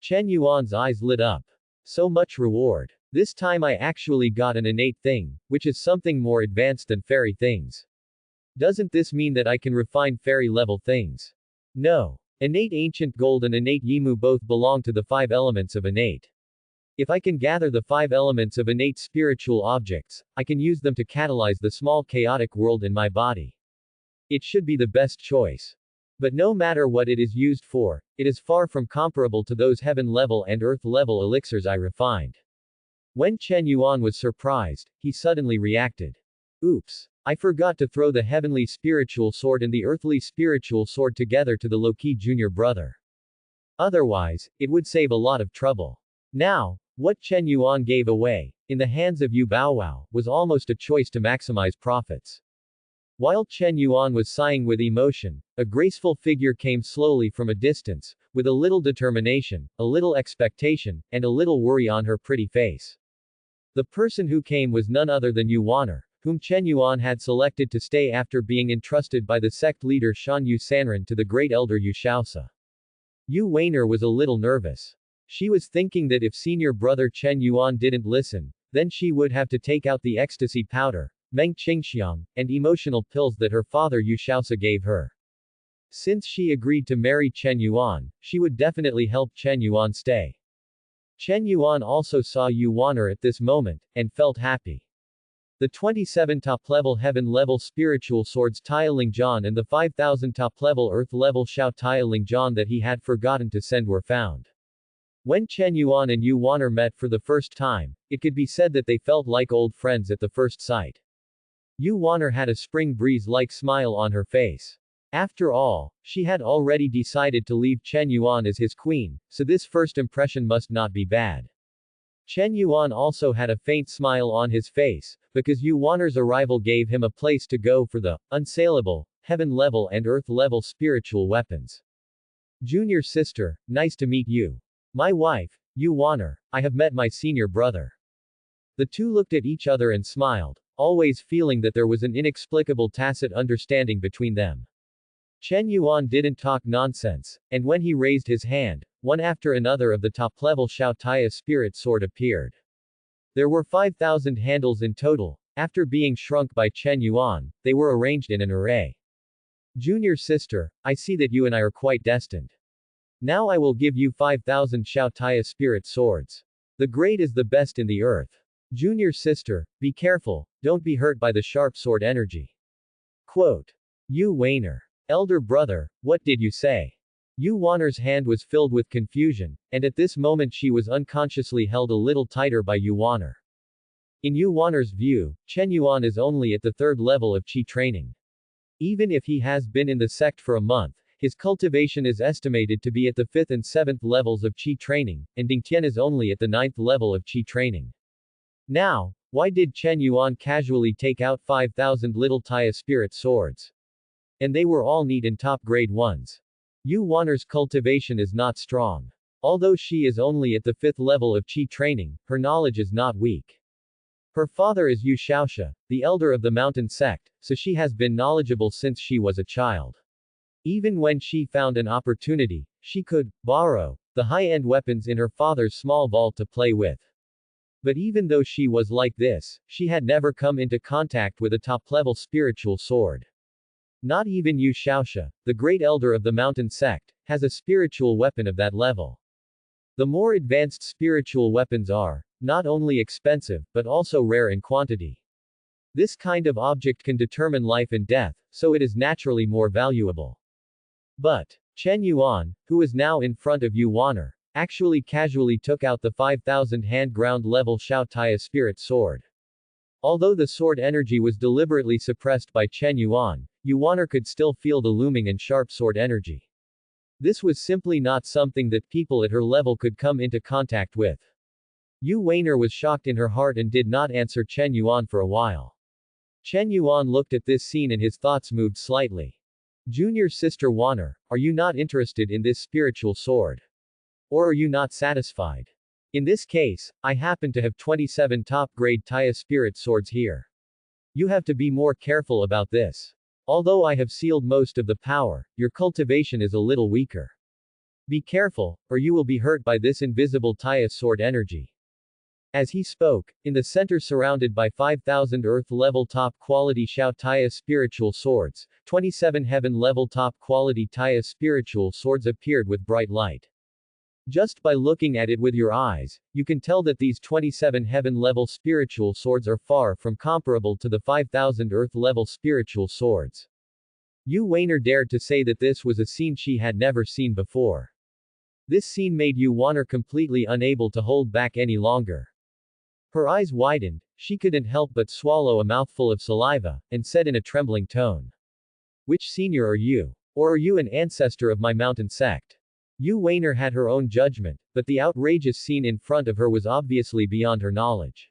Chen Yuan's eyes lit up. So much reward. This time I actually got an innate thing, which is something more advanced than fairy things. Doesn't this mean that I can refine fairy-level things? No. Innate Ancient Gold and Innate Yimu both belong to the 5 elements of innate. If I can gather the 5 elements of innate spiritual objects, I can use them to catalyze the small chaotic world in my body. It should be the best choice. But no matter what it is used for, it is far from comparable to those heaven-level and earth-level elixirs I refined. When Chen Yuan was surprised, he suddenly reacted. Oops. I forgot to throw the heavenly spiritual sword and the earthly spiritual sword together to the low-key junior brother. Otherwise, it would save a lot of trouble. Now, what Chen Yuan gave away, in the hands of Yu Baowao, was almost a choice to maximize profits. While Chen Yuan was sighing with emotion, a graceful figure came slowly from a distance, with a little determination, a little expectation, and a little worry on her pretty face. The person who came was none other than Yu Waner, whom Chen Yuan had selected to stay after being entrusted by the sect leader Shan Yu Sanren to the great elder Yu Shaosa. Yu Waner was a little nervous. She was thinking that if senior brother Chen Yuan didn't listen, then she would have to take out the ecstasy powder, Meng Qingxiang, and emotional pills that her father Yu Shaosa gave her. Since she agreed to marry Chen Yuan, she would definitely help Chen Yuan stay. Chen Yuan also saw Yu Waner at this moment, and felt happy. The 27 top-level heaven-level spiritual swords Taya Lingjian and the 5,000 top-level earth-level Shao Taya Lingjian that he had forgotten to send were found. When Chen Yuan and Yu Waner met for the first time, it could be said that they felt like old friends at the first sight. Yu Waner had a spring breeze-like smile on her face. After all, she had already decided to leave Chen Yuan as his queen, so this first impression must not be bad. Chen Yuan also had a faint smile on his face, because Yu Waner's arrival gave him a place to go for the unsaleable, heaven-level and earth-level spiritual weapons. Junior sister, nice to meet you. My wife, Yu Waner, I have met my senior brother. The two looked at each other and smiled, always feeling that there was an inexplicable tacit understanding between them. Chen Yuan didn't talk nonsense, and when he raised his hand, one after another of the top-level Shao Taya spirit sword appeared. There were 5,000 handles in total. After being shrunk by Chen Yuan, they were arranged in an array. Junior sister, I see that you and I are quite destined. Now I will give you 5,000 Shao Taya spirit swords. The great is the best in the earth. Junior sister, be careful, don't be hurt by the sharp sword energy. Quote. Yu Waner. Elder brother, what did you say? Yu Waner's hand was filled with confusion, and at this moment she was unconsciously held a little tighter by Yu Waner. In Yu Waner's view, Chen Yuan is only at the 3rd level of Qi training. Even if he has been in the sect for a month, his cultivation is estimated to be at the 5th and 7th levels of Qi training, and Dingtian is only at the 9th level of Qi training. Now, why did Chen Yuan casually take out 5,000 little Taya spirit swords? And they were all neat and top-grade ones. Yu Waner's cultivation is not strong. Although she is only at the 5th level of Qi training, her knowledge is not weak. Her father is Yu Shaoxia, the elder of the mountain sect, so she has been knowledgeable since she was a child. Even when she found an opportunity, she could borrow the high-end weapons in her father's small vault to play with. But even though she was like this, she had never come into contact with a top-level spiritual sword. Not even Yu Shaoxia, the great elder of the mountain sect, has a spiritual weapon of that level. The more advanced spiritual weapons are, not only expensive, but also rare in quantity. This kind of object can determine life and death, so it is naturally more valuable. But, Chen Yuan, who was now in front of Yu Wan'er, actually casually took out the 5000 hand ground level Shao Taya spirit sword. Although the sword energy was deliberately suppressed by Chen Yuan, Yu Wan'er could still feel the looming and sharp sword energy. This was simply not something that people at her level could come into contact with. Yu Wan'er was shocked in her heart and did not answer Chen Yuan for a while. Chen Yuan looked at this scene and his thoughts moved slightly. Junior sister Wan'er, are you not interested in this spiritual sword? Or are you not satisfied? In this case, I happen to have 27 top-grade Taya spirit swords here. You have to be more careful about this. Although I have sealed most of the power, your cultivation is a little weaker. Be careful, or you will be hurt by this invisible Taya sword energy. As he spoke, in the center surrounded by 5000 Earth-level top-quality Shao Taya spiritual swords, 27 Heaven-level top-quality Taya spiritual swords appeared with bright light. Just by looking at it with your eyes, you can tell that these 27 heaven-level spiritual swords are far from comparable to the 5000 earth-level spiritual swords. Yu Wan'er dared to say that this was a scene she had never seen before. This scene made Yu Wan'er completely unable to hold back any longer. Her eyes widened, she couldn't help but swallow a mouthful of saliva, and said in a trembling tone. Which senior are you? Or are you an ancestor of my mountain sect? Yu Wan'er had her own judgment, but the outrageous scene in front of her was obviously beyond her knowledge.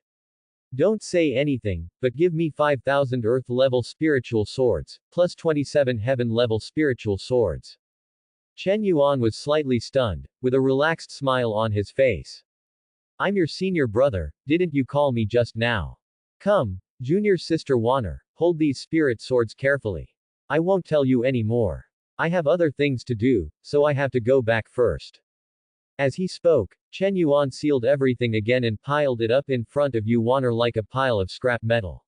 Don't say anything, but give me 5000 Earth-level spiritual swords, plus 27 Heaven-level spiritual swords. Chen Yuan was slightly stunned, with a relaxed smile on his face. I'm your senior brother, didn't you call me just now? Come, junior sister Wan'er, hold these spirit swords carefully. I won't tell you any more. I have other things to do, so I have to go back first. As he spoke, Chen Yuan sealed everything again and piled it up in front of Yu Wan'er like a pile of scrap metal.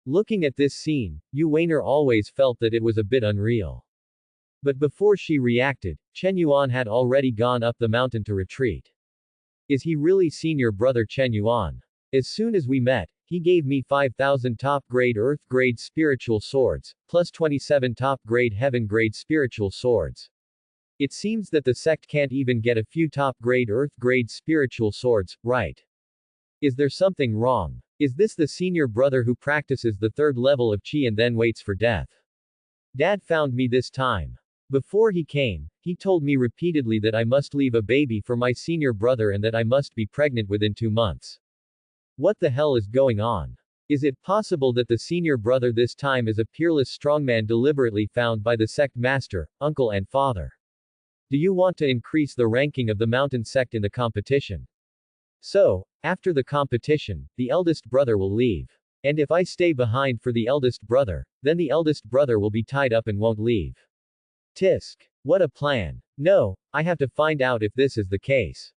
Looking at this scene, Yu Wan'er always felt that it was a bit unreal. But before she reacted, Chen Yuan had already gone up the mountain to retreat. Is he really senior brother Chen Yuan? As soon as we met, he gave me 5000 top-grade Earth-grade spiritual swords, plus 27 top-grade Heaven-grade spiritual swords. It seems that the sect can't even get a few top-grade Earth-grade spiritual swords, right? Is there something wrong? Is this the senior brother who practices the third level of Qi and then waits for death? Dad found me this time. Before he came, he told me repeatedly that I must leave a baby for my senior brother and that I must be pregnant within 2 months. What the hell is going on? Is it possible that the senior brother this time is a peerless strongman deliberately found by the sect master, uncle and father? Do you want to increase the ranking of the mountain sect in the competition? So, after the competition, the eldest brother will leave. And if I stay behind for the eldest brother, then the eldest brother will be tied up and won't leave. Tisk. What a plan. No, I have to find out if this is the case.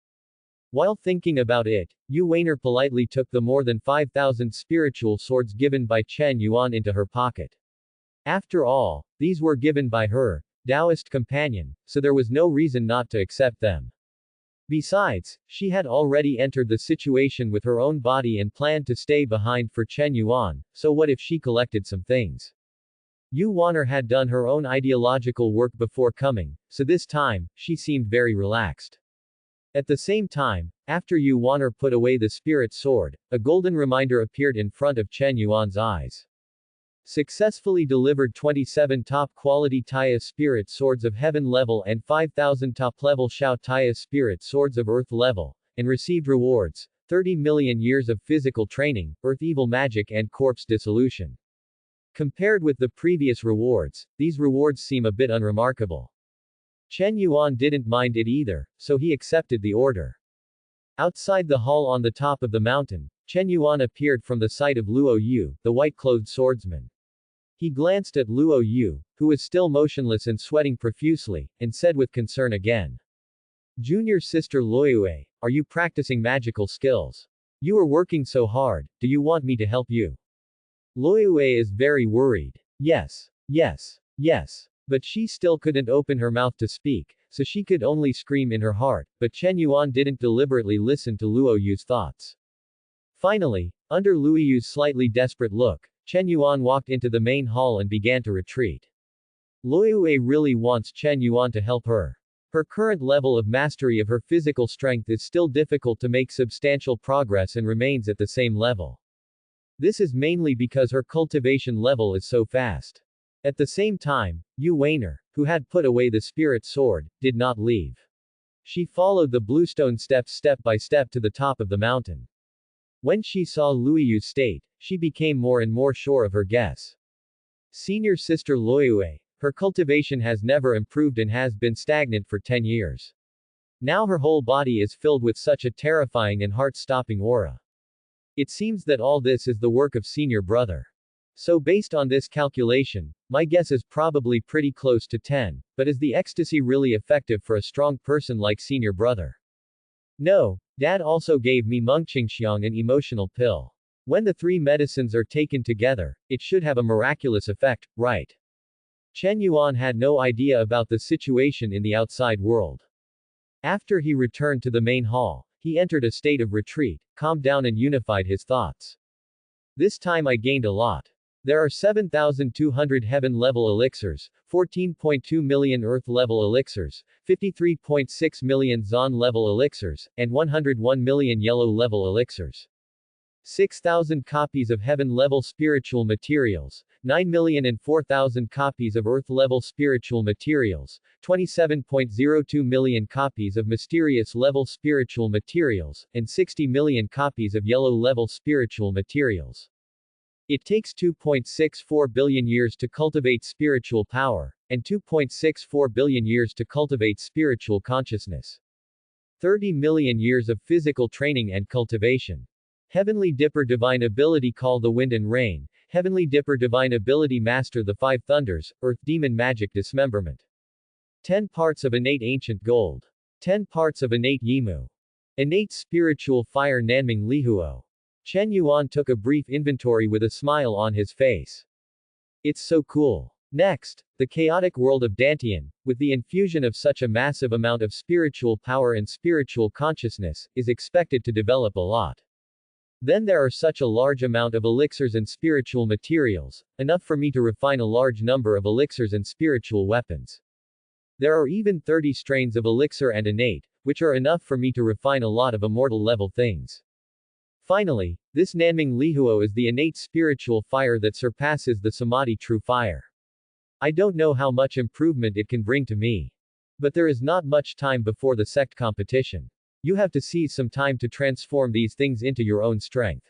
While thinking about it, Yu Wan'er politely took the more than 5000 spiritual swords given by Chen Yuan into her pocket. After all, these were given by her Taoist companion, so there was no reason not to accept them. Besides, she had already entered the situation with her own body and planned to stay behind for Chen Yuan, so what if she collected some things? Yu Wan'er had done her own ideological work before coming, so this time, she seemed very relaxed. At the same time, after Yu Wan'er put away the spirit sword, a golden reminder appeared in front of Chen Yuan's eyes. Successfully delivered 27 top-quality Taya spirit swords of heaven level and 5000 top-level Shao Taya spirit swords of earth level, and received rewards, 30 million years of physical training, earth evil magic and corpse dissolution. Compared with the previous rewards, these rewards seem a bit unremarkable. Chen Yuan didn't mind it either, so he accepted the order. Outside the hall on the top of the mountain, Chen Yuan appeared from the sight of Luo Yu, the white-clothed swordsman. He glanced at Luo Yu, who was still motionless and sweating profusely, and said with concern again. Junior sister Luoyue, are you practicing magical skills? You are working so hard, do you want me to help you? Luoyue is very worried. Yes. Yes. Yes. But she still couldn't open her mouth to speak, so she could only scream in her heart, but Chen Yuan didn't deliberately listen to Luo Yu's thoughts. Finally, under Luo Yu's slightly desperate look, Chen Yuan walked into the main hall and began to retreat. Luoyue really wants Chen Yuan to help her. Her current level of mastery of her physical strength is still difficult to make substantial progress and remains at the same level. This is mainly because her cultivation level is so fast. At the same time, Yu Weiner, who had put away the spirit sword, did not leave. She followed the bluestone steps step by step to the top of the mountain. When she saw Luoyu's state, she became more and more sure of her guess. Senior sister Luoyue, her cultivation has never improved and has been stagnant for 10 years. Now her whole body is filled with such a terrifying and heart-stopping aura. It seems that all this is the work of senior brother. So based on this calculation, my guess is probably pretty close to 10, but is the ecstasy really effective for a strong person like senior brother? No, Dad also gave me Mengqingxiang, an emotional pill. When the three medicines are taken together, it should have a miraculous effect, right? Chen Yuan had no idea about the situation in the outside world. After he returned to the main hall, he entered a state of retreat, calmed down and unified his thoughts. This time I gained a lot. There are 7,200 heaven-level elixirs, 14.2 million earth-level elixirs, 53.6 million zon-level elixirs, and 101 million yellow-level elixirs. 6,000 copies of heaven-level spiritual materials, 9,004,000 copies of earth-level spiritual materials, 27.02 million copies of mysterious-level spiritual materials, and 60 million copies of yellow-level spiritual materials. It takes 2.64 billion years to cultivate spiritual power, and 2.64 billion years to cultivate spiritual consciousness. 30 million years of physical training and cultivation. Heavenly Dipper Divine Ability Call the Wind and Rain, Heavenly Dipper Divine Ability Master the Five Thunders, Earth Demon Magic Dismemberment. 10 parts of Innate Ancient Gold. 10 parts of Innate Yimu. Innate Spiritual Fire Nanming Lihuo. Chen Yuan took a brief inventory with a smile on his face. It's so cool. Next, the chaotic world of Dantian, with the infusion of such a massive amount of spiritual power and spiritual consciousness, is expected to develop a lot. Then there are such a large amount of elixirs and spiritual materials, enough for me to refine a large number of elixirs and spiritual weapons. There are even 30 strains of elixir and innate, which are enough for me to refine a lot of immortal level things. Finally, this Nanming Lihuo is the innate spiritual fire that surpasses the Samadhi true fire. I don't know how much improvement it can bring to me. But there is not much time before the sect competition. You have to seize some time to transform these things into your own strength.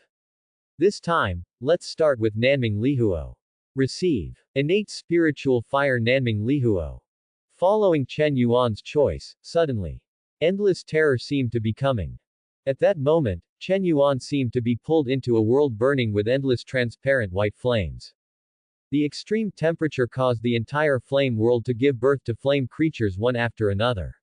This time, let's start with Nanming Lihuo. Receive. Innate spiritual fire Nanming Lihuo. Following Chen Yuan's choice, suddenly, endless terror seemed to be coming. At that moment, Chen Yuan seemed to be pulled into a world burning with endless transparent white flames. The extreme temperature caused the entire flame world to give birth to flame creatures one after another.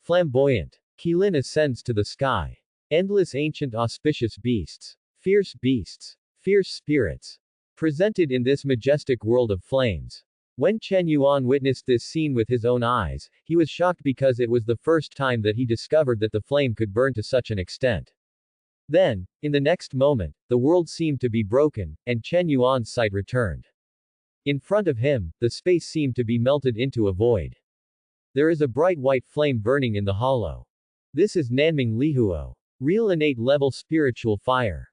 Flamboyant. Qilin ascends to the sky. Endless ancient auspicious beasts. Fierce spirits. Presented in this majestic world of flames. When Chen Yuan witnessed this scene with his own eyes, he was shocked because it was the first time that he discovered that the flame could burn to such an extent. Then, in the next moment, the world seemed to be broken, and Chen Yuan's sight returned. In front of him, the space seemed to be melted into a void. There is a bright white flame burning in the hollow. This is Nanming Lihuo. Real innate level spiritual fire.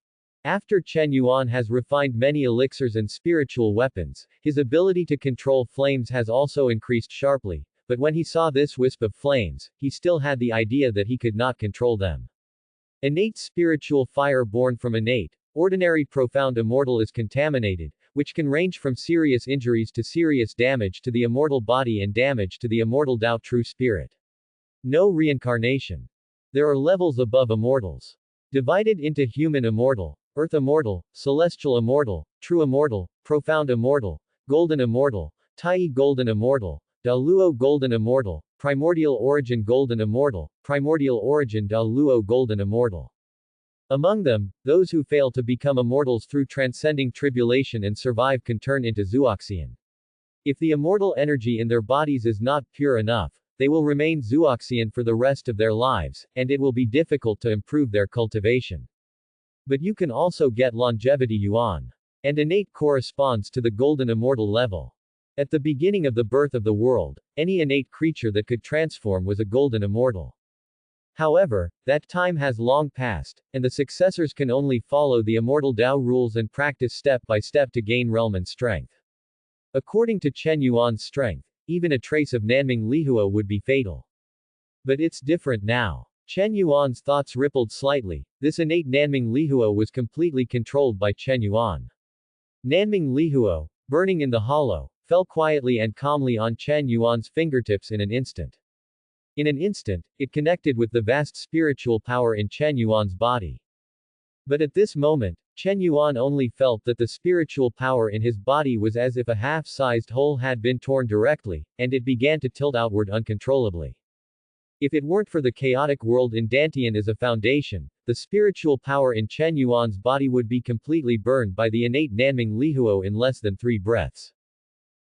After Chen Yuan has refined many elixirs and spiritual weapons, his ability to control flames has also increased sharply, but when he saw this wisp of flames, he still had the idea that he could not control them. Innate spiritual fire born from innate, ordinary profound immortal is contaminated, which can range from serious injuries to serious damage to the immortal body and damage to the immortal Tao true spirit. No reincarnation. There are levels above immortals. Divided into human immortal, earth immortal, celestial immortal, true immortal, profound immortal, golden immortal, Tai golden immortal, Da Luo golden immortal, primordial origin golden immortal, primordial origin Da Luo golden immortal. Among them, those who fail to become immortals through transcending tribulation and survive can turn into Zhuoxian. If the immortal energy in their bodies is not pure enough, they will remain Zhuoxian for the rest of their lives, and it will be difficult to improve their cultivation. But you can also get longevity yuan. And innate corresponds to the golden immortal level. At the beginning of the birth of the world, any innate creature that could transform was a golden immortal. However, that time has long passed, and the successors can only follow the immortal Tao rules and practice step by step to gain realm and strength. According to Chen Yuan's strength, even a trace of Nanming Lihuo would be fatal. But it's different now. Chen Yuan's thoughts rippled slightly. This innate Nanming Lihuo was completely controlled by Chen Yuan. Nanming Lihuo, burning in the hollow, fell quietly and calmly on Chen Yuan's fingertips in an instant. In an instant, it connected with the vast spiritual power in Chen Yuan's body. But at this moment, Chen Yuan only felt that the spiritual power in his body was as if a half-sized hole had been torn directly, and it began to tilt outward uncontrollably. If it weren't for the chaotic world in Dantian as a foundation, the spiritual power in Chen Yuan's body would be completely burned by the innate Nanming Lihuo in less than 3 breaths.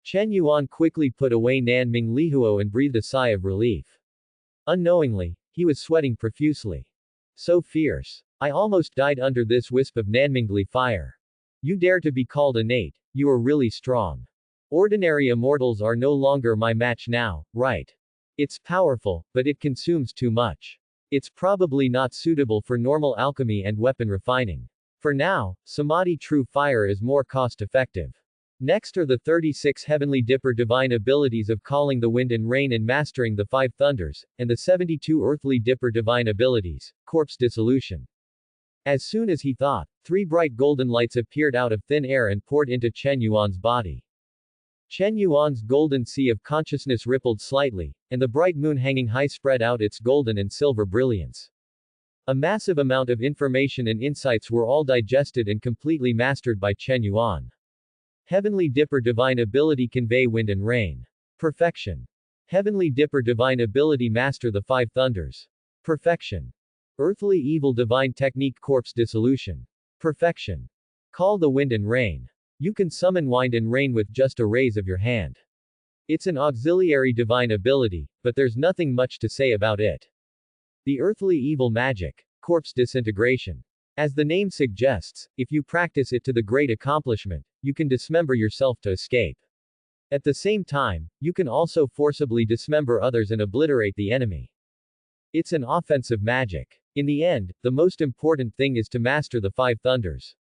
Chen Yuan quickly put away Nanming Lihuo and breathed a sigh of relief. Unknowingly, he was sweating profusely. So fierce. I almost died under this wisp of Nanmingli fire. You dare to be called innate, you are really strong. Ordinary immortals are no longer my match now, right? It's powerful, but it consumes too much. It's probably not suitable for normal alchemy and weapon refining. For now, Samadhi True Fire is more cost-effective. Next are the 36 Heavenly Dipper divine abilities of calling the wind and rain and mastering the 5 thunders, and the 72 Earthly Dipper divine abilities, corpse dissolution. As soon as he thought, 3 bright golden lights appeared out of thin air and poured into Chen Yuan's body. Chen Yuan's golden sea of consciousness rippled slightly, and the bright moon hanging high spread out its golden and silver brilliance. A massive amount of information and insights were all digested and completely mastered by Chen Yuan. Heavenly Dipper divine ability convey wind and rain. Perfection. Heavenly Dipper divine ability master the 5 thunders. Perfection. Earthly evil divine technique corpse dissolution. Perfection. Call the wind and rain. You can summon wind and rain with just a raise of your hand. It's an auxiliary divine ability, but there's nothing much to say about it. The earthly evil magic, corpse disintegration. As the name suggests, if you practice it to the great accomplishment, you can dismember yourself to escape. At the same time, you can also forcibly dismember others and obliterate the enemy. It's an offensive magic. In the end, the most important thing is to master the 5 thunders.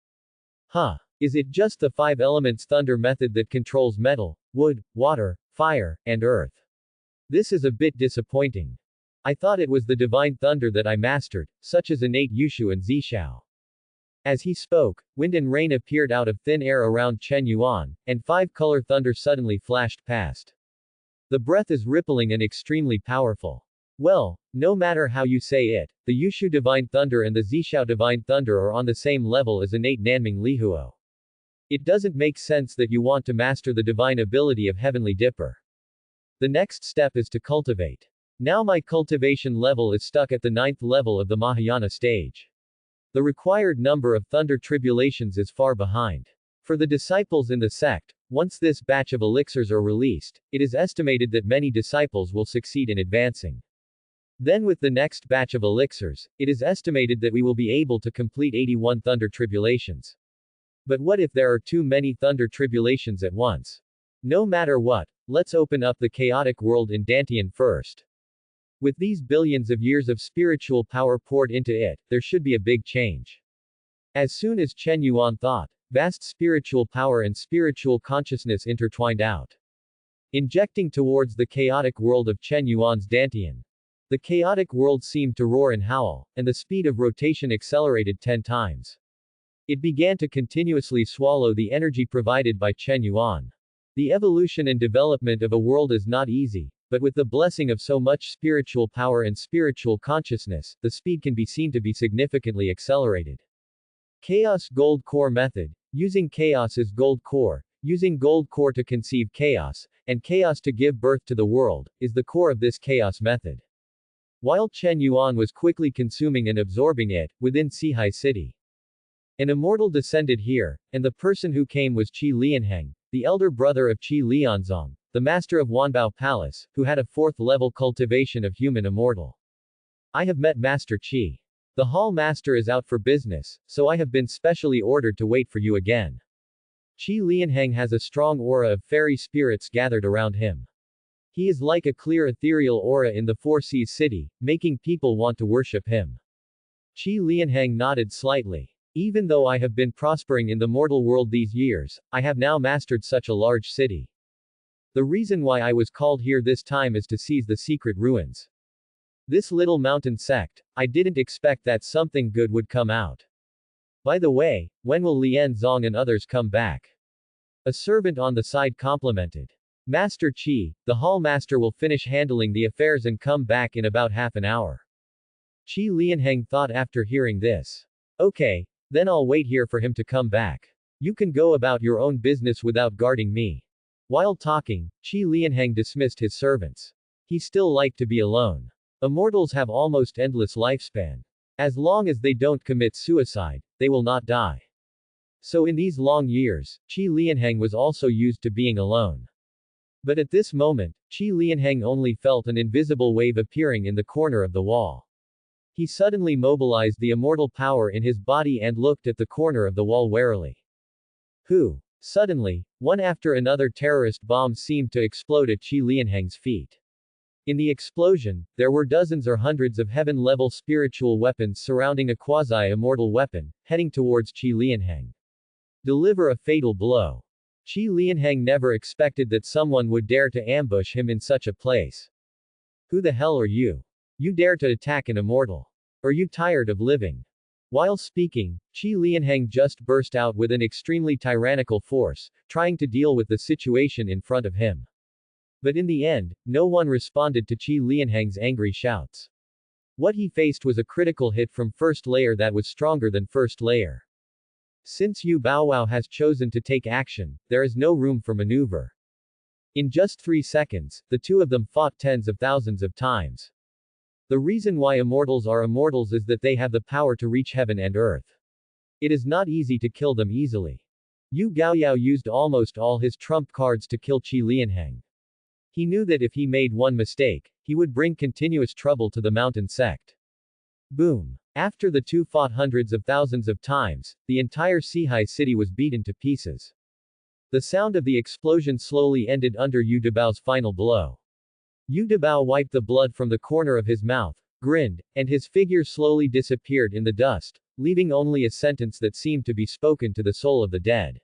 Huh. Is it just the 5 elements thunder method that controls metal, wood, water, fire, and earth? This is a bit disappointing. I thought it was the divine thunder that I mastered, such as innate Yushu and Zishao. As he spoke, wind and rain appeared out of thin air around Chen Yuan, and 5-color thunder suddenly flashed past. The breath is rippling and extremely powerful. Well, no matter how you say it, the Yushu divine thunder and the Zishao divine thunder are on the same level as innate Nanming Lihuo. It doesn't make sense that you want to master the divine ability of Heavenly Dipper. The next step is to cultivate. Now my cultivation level is stuck at the 9th level of the Mahayana stage. The required number of thunder tribulations is far behind. For the disciples in the sect, once this batch of elixirs are released, it is estimated that many disciples will succeed in advancing. Then with the next batch of elixirs, it is estimated that we will be able to complete 81 thunder tribulations. But what if there are too many thunder tribulations at once? No matter what, let's open up the chaotic world in Dantian first. With these billions of years of spiritual power poured into it, there should be a big change. As soon as Chen Yuan thought, vast spiritual power and spiritual consciousness intertwined out, injecting towards the chaotic world of Chen Yuan's Dantian. The chaotic world seemed to roar and howl, and the speed of rotation accelerated 10 times. It began to continuously swallow the energy provided by Chen Yuan. The evolution and development of a world is not easy, but with the blessing of so much spiritual power and spiritual consciousness, the speed can be seen to be significantly accelerated. Chaos Gold Core Method. Using chaos as gold core, using gold core to conceive chaos, and chaos to give birth to the world, is the core of this chaos method. While Chen Yuan was quickly consuming and absorbing it, within Sihai City, an immortal descended here, and the person who came was Qi Lianheng, the elder brother of Qi Lianzong, the master of Wanbao Palace, who had a 4th-level cultivation of human immortal. I have met Master Qi. The hall master is out for business, so I have been specially ordered to wait for you again. Qi Lianheng has a strong aura of fairy spirits gathered around him. He is like a clear ethereal aura in the Four Seas city, making people want to worship him. Qi Lianheng nodded slightly. Even though I have been prospering in the mortal world these years, I have now mastered such a large city. The reason why I was called here this time is to seize the secret ruins. This little mountain sect, I didn't expect that something good would come out. By the way, when will Lian Zong and others come back? A servant on the side complimented. Master Qi, the hall master will finish handling the affairs and come back in about half an hour. Qi Lianheng thought after hearing this. Okay, then I'll wait here for him to come back. You can go about your own business without guarding me. While talking, Qi Lianheng dismissed his servants. He still liked to be alone. Immortals have almost endless lifespan. As long as they don't commit suicide, they will not die. So in these long years, Qi Lianheng was also used to being alone. But at this moment, Qi Lianheng only felt an invisible wave appearing in the corner of the wall. He suddenly mobilized the immortal power in his body and looked at the corner of the wall warily. Who? Suddenly, one after another terrorist bombs seemed to explode at Qi Lianheng's feet. In the explosion, there were dozens or hundreds of heaven-level spiritual weapons surrounding a quasi-immortal weapon, heading towards Qi Lianheng. Deliver a fatal blow. Qi Lianheng never expected that someone would dare to ambush him in such a place. Who the hell are you? You dare to attack an immortal? Are you tired of living? While speaking, Qi Lianheng just burst out with an extremely tyrannical force, trying to deal with the situation in front of him. But in the end, no one responded to Qi Lianheng's angry shouts. What he faced was a critical hit from first layer that was stronger than first layer. Since Yu Baowao has chosen to take action, there is no room for maneuver. In just 3 seconds, the two of them fought tens of thousands of times. The reason why immortals are immortals is that they have the power to reach heaven and earth. It is not easy to kill them easily. Yu Gaoyao used almost all his trump cards to kill Qi Lianheng. He knew that if he made one mistake, he would bring continuous trouble to the mountain sect. Boom. After the two fought hundreds of thousands of times, the entire Sihai city was beaten to pieces. The sound of the explosion slowly ended under Yu Dabao's final blow. Yu Dabao wiped the blood from the corner of his mouth, grinned, and his figure slowly disappeared in the dust, leaving only a sentence that seemed to be spoken to the soul of the dead.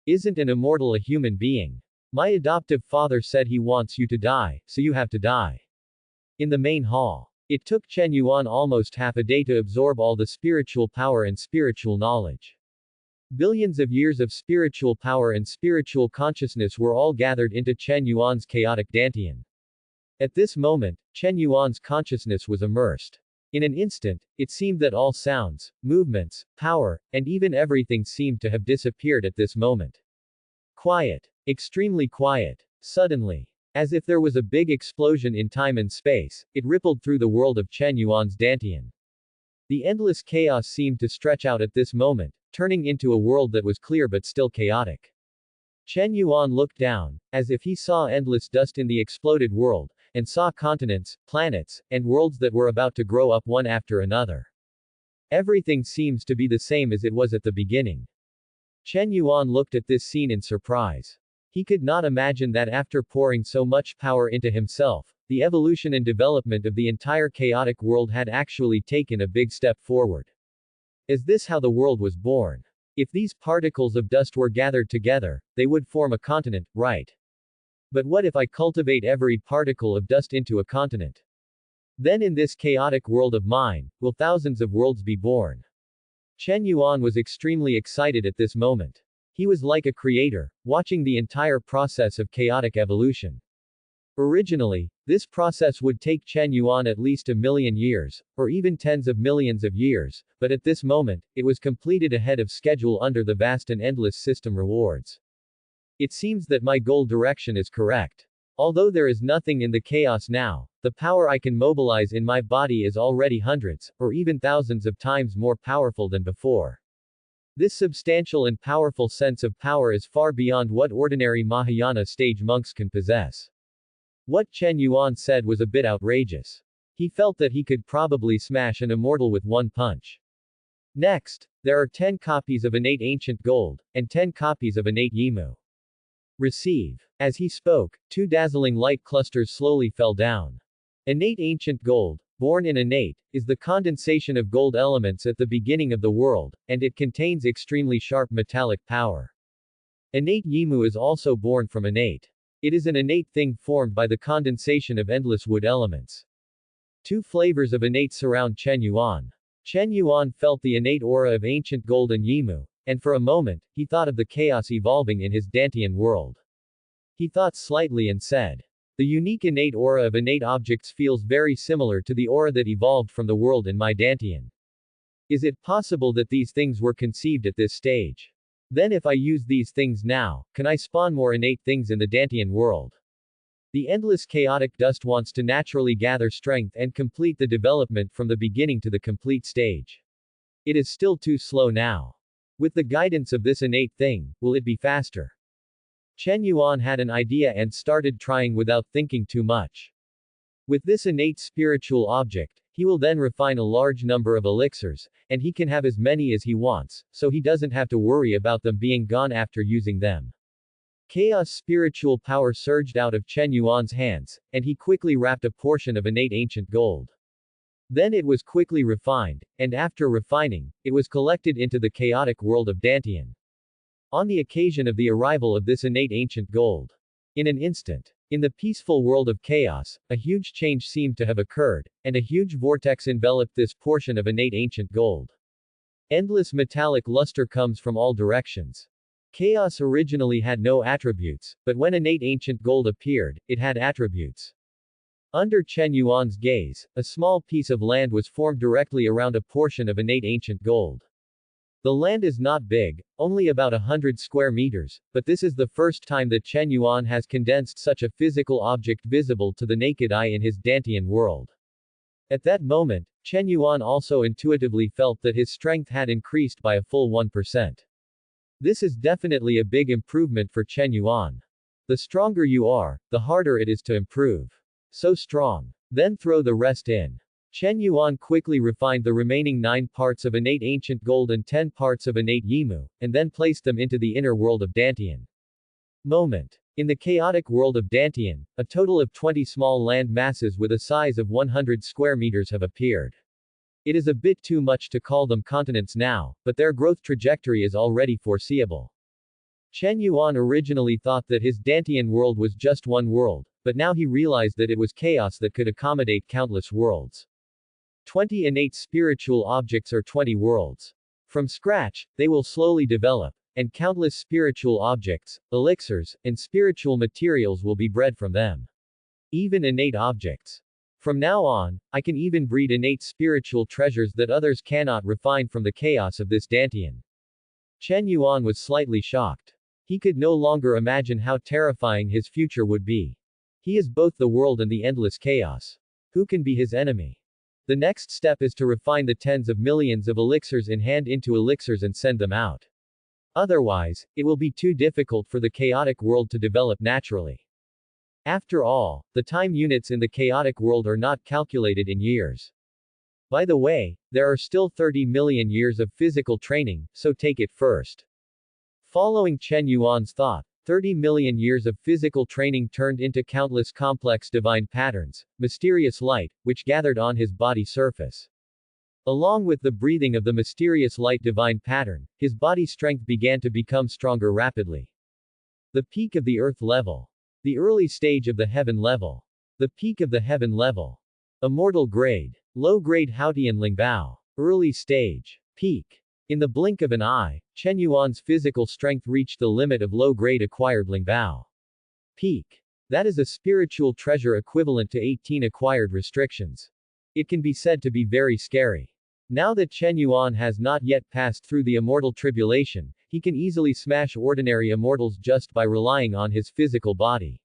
Isn't an immortal a human being? My adoptive father said he wants you to die, so you have to die. In the main hall. It took Chen Yuan almost half a day to absorb all the spiritual power and spiritual knowledge. Billions of years of spiritual power and spiritual consciousness were all gathered into Chen Yuan's chaotic dantian. At this moment, Chen Yuan's consciousness was immersed. In an instant, it seemed that all sounds, movements, power, and even everything seemed to have disappeared at this moment. Quiet. Extremely quiet. Suddenly. As if there was a big explosion in time and space, it rippled through the world of Chen Yuan's dantian. The endless chaos seemed to stretch out at this moment, turning into a world that was clear but still chaotic. Chen Yuan looked down, as if he saw endless dust in the exploded world, and saw continents, planets, and worlds that were about to grow up one after another. Everything seems to be the same as it was at the beginning. Chen Yuan looked at this scene in surprise. He could not imagine that after pouring so much power into himself, the evolution and development of the entire chaotic world had actually taken a big step forward. Is this how the world was born? If these particles of dust were gathered together, they would form a continent, right? But what if I cultivate every particle of dust into a continent? Then in this chaotic world of mine, will thousands of worlds be born? Chen Yuan was extremely excited at this moment. He was like a creator, watching the entire process of chaotic evolution. Originally, this process would take Chen Yuan at least 1,000,000 years, or even tens of millions of years, but at this moment, it was completed ahead of schedule under the vast and endless system rewards. It seems that my goal direction is correct. Although there is nothing in the chaos now, the power I can mobilize in my body is already hundreds, or even thousands of times more powerful than before. This substantial and powerful sense of power is far beyond what ordinary Mahayana stage monks can possess. What Chen Yuan said was a bit outrageous. He felt that he could probably smash an immortal with one punch. Next, There are 10 copies of innate ancient gold, and 10 copies of innate Yimu. Receive. As he spoke, 2 dazzling light clusters slowly fell down. Innate ancient gold, born in innate, is the condensation of gold elements at the beginning of the world, and it contains extremely sharp metallic power. Innate Yimu is also born from innate. It is an innate thing formed by the condensation of endless wood elements. 2 flavors of innate surround Chen Yuan. Chen Yuan felt the innate aura of ancient gold and Yimu, and for a moment, he thought of the chaos evolving in his Dantian world. He thought slightly and said, "The unique innate aura of innate objects feels very similar to the aura that evolved from the world in my Dantian. Is it possible that these things were conceived at this stage? Then if I use these things now, can I spawn more innate things in the Dantian world?" The endless chaotic dust wants to naturally gather strength and complete the development from the beginning to the complete stage. It is still too slow now. With the guidance of this innate thing, will it be faster? Chen Yuan had an idea and started trying without thinking too much. With this innate spiritual object, he will then refine a large number of elixirs, and he can have as many as he wants, so he doesn't have to worry about them being gone after using them. Chaos spiritual power surged out of Chen Yuan's hands, and he quickly wrapped a portion of innate ancient gold. Then it was quickly refined, and after refining, it was collected into the chaotic world of Dantian. On the occasion of the arrival of this innate ancient gold, in an instant, in the peaceful world of chaos, a huge change seemed to have occurred, and a huge vortex enveloped this portion of innate ancient gold. Endless metallic luster comes from all directions. Chaos originally had no attributes, but when innate ancient gold appeared, it had attributes. Under Chen Yuan's gaze, a small piece of land was formed directly around a portion of innate ancient gold. The land is not big, only about 100 square meters, but this is the first time that Chen Yuan has condensed such a physical object visible to the naked eye in his Dantian world. At that moment, Chen Yuan also intuitively felt that his strength had increased by a full 1%. This is definitely a big improvement for Chen Yuan. The stronger you are, the harder it is to improve. So strong. Then throw the rest in. Chen Yuan quickly refined the remaining 9 parts of innate ancient gold and 10 parts of innate Yimu, and then placed them into the inner world of Dantian. Moment. In the chaotic world of Dantian, a total of 20 small land masses with a size of 100 square meters have appeared. It is a bit too much to call them continents now, but their growth trajectory is already foreseeable. Chen Yuan originally thought that his Dantian world was just one world, but now he realized that it was chaos that could accommodate countless worlds. 20 innate spiritual objects are 20 worlds. From scratch, they will slowly develop, and countless spiritual objects, elixirs, and spiritual materials will be bred from them. Even innate objects. From now on, I can even breed innate spiritual treasures that others cannot refine from the chaos of this Dantian. Chen Yuan was slightly shocked. He could no longer imagine how terrifying his future would be. He is both the world and the endless chaos. Who can be his enemy? The next step is to refine the tens of millions of elixirs in hand into elixirs and send them out. Otherwise, it will be too difficult for the chaotic world to develop naturally. After all, the time units in the chaotic world are not calculated in years. By the way, there are still 30 million years of physical training, so take it first. Following Chen Yuan's thought, 30 million years of physical training turned into countless complex divine patterns, mysterious light, which gathered on his body surface. Along with the breathing of the mysterious light divine pattern, his body strength began to become stronger rapidly. The peak of the earth level. The early stage of the heaven level. The peak of the heaven level. Immortal grade. Low grade Haotian Lingbao. Early stage. Peak. In the blink of an eye, Chen Yuan's physical strength reached the limit of low-grade acquired Lingbao. Peak. That is a spiritual treasure equivalent to 18 acquired restrictions. It can be said to be very scary. Now that Chen Yuan has not yet passed through the immortal tribulation, he can easily smash ordinary immortals just by relying on his physical body.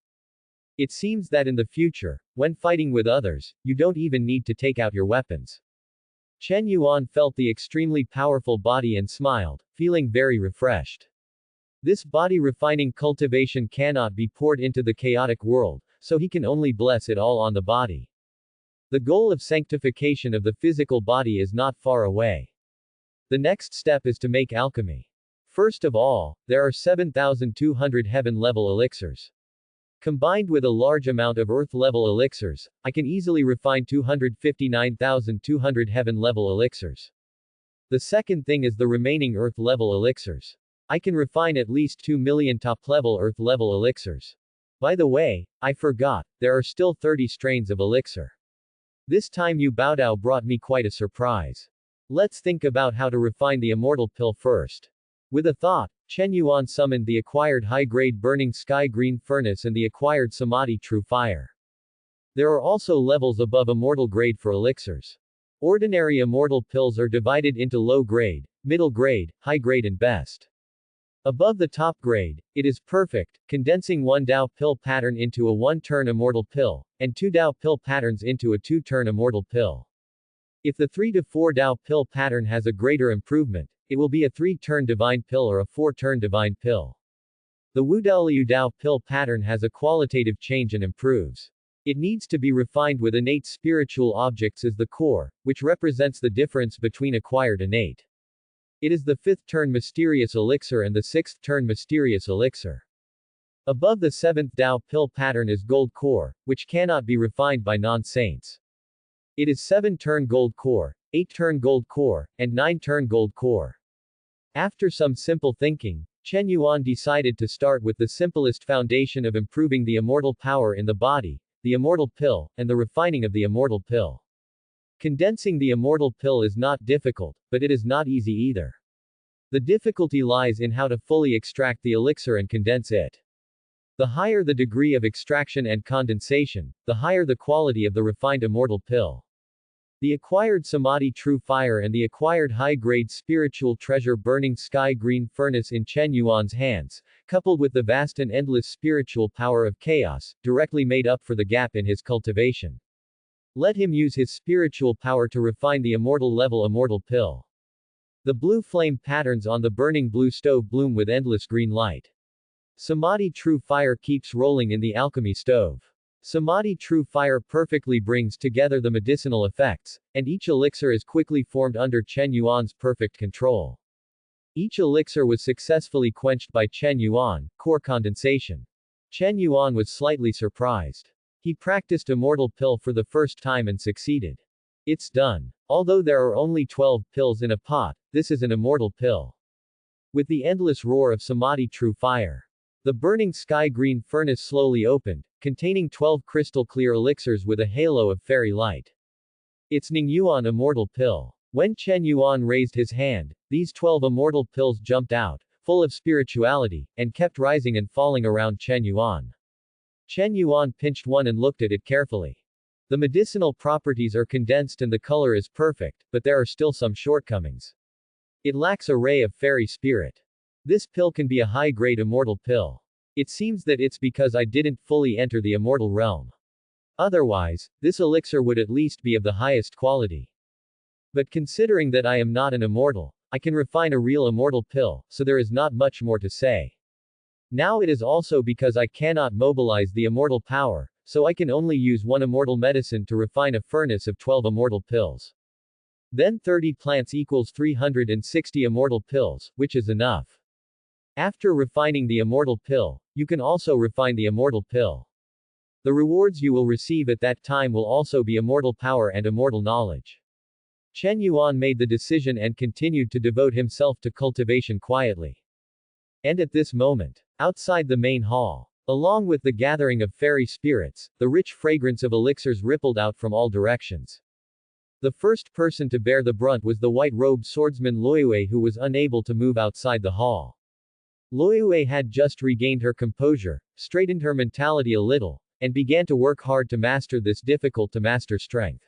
It seems that in the future, when fighting with others, you don't even need to take out your weapons. Chen Yuan felt the extremely powerful body and smiled, feeling very refreshed. This body refining cultivation cannot be poured into the chaotic world, so he can only bless it all on the body. The goal of sanctification of the physical body is not far away. The next step is to make alchemy. First of all, there are 7,200 heaven-level elixirs. Combined with a large amount of earth-level elixirs, I can easily refine 259,200 heaven-level elixirs. The second thing is the remaining earth-level elixirs. I can refine at least 2 million top-level earth-level elixirs. By the way, I forgot, there are still 30 strains of elixir. This time Yu Baodao brought me quite a surprise. Let's think about how to refine the immortal pill first. With a thought, Chen Yuan summoned the acquired high-grade burning sky green furnace and the acquired samadhi true fire. There are also levels above immortal grade for elixirs. Ordinary immortal pills are divided into low grade, middle grade, high grade and best. Above the top grade, it is perfect, condensing 1 Dao pill pattern into a 1-turn immortal pill, and 2 Dao pill patterns into a 2-turn immortal pill. If the 3 to 4 Dao pill pattern has a greater improvement, it will be a 3-turn divine pill or a 4-turn divine pill. The Wudaliu Dao pill pattern has a qualitative change and improves. It needs to be refined with innate spiritual objects as the core, which represents the difference between acquired innate. It is the 5th-turn mysterious elixir and the 6th-turn mysterious elixir. Above the 7th Dao pill pattern is gold core, which cannot be refined by non-saints. It is 7-turn gold core, 8-turn gold core, and 9-turn gold core. After some simple thinking, Chen Yuan decided to start with the simplest foundation of improving the immortal power in the body, the immortal pill, and the refining of the immortal pill. Condensing the immortal pill is not difficult, but it is not easy either. The difficulty lies in how to fully extract the elixir and condense it. The higher the degree of extraction and condensation, the higher the quality of the refined immortal pill. The acquired samadhi true fire and the acquired high-grade spiritual treasure burning sky green furnace in Chen Yuan's hands, coupled with the vast and endless spiritual power of chaos, directly made up for the gap in his cultivation. Let him use his spiritual power to refine the immortal level immortal pill. The blue flame patterns on the burning blue stove bloom with endless green light. Samadhi true fire keeps rolling in the alchemy stove. Samadhi true fire perfectly brings together the medicinal effects, and each elixir is quickly formed under Chen Yuan's perfect control. Each elixir was successfully quenched by Chen Yuan, core condensation. Chen Yuan was slightly surprised. He practiced immortal pill for the first time and succeeded. It's done. Although there are only 12 pills in a pot, this is an immortal pill. With the endless roar of Samadhi true fire, the burning sky green furnace slowly opened, containing 12 crystal clear elixirs with a halo of fairy light. It's Ningyuan immortal pill. When Chen Yuan raised his hand, these 12 immortal pills jumped out, full of spirituality, and kept rising and falling around Chen Yuan. Chen Yuan pinched one and looked at it carefully. The medicinal properties are condensed and the color is perfect, but there are still some shortcomings. It lacks a ray of fairy spirit. This pill can be a high-grade immortal pill. It seems that it's because I didn't fully enter the immortal realm. Otherwise, this elixir would at least be of the highest quality. But considering that I am not an immortal, I can refine a real immortal pill, so there is not much more to say. Now it is also because I cannot mobilize the immortal power, so I can only use one immortal medicine to refine a furnace of 12 immortal pills. Then 30 plants equals 360 immortal pills, which is enough. After refining the immortal pill, you can also refine the immortal pill. The rewards you will receive at that time will also be immortal power and immortal knowledge. Chen Yuan made the decision and continued to devote himself to cultivation quietly. And at this moment, outside the main hall, along with the gathering of fairy spirits, the rich fragrance of elixirs rippled out from all directions. The first person to bear the brunt was the white-robed swordsman Luiyue, who was unable to move outside the hall. Luiyue had just regained her composure, straightened her mentality a little, and began to work hard to master this difficult-to-master strength.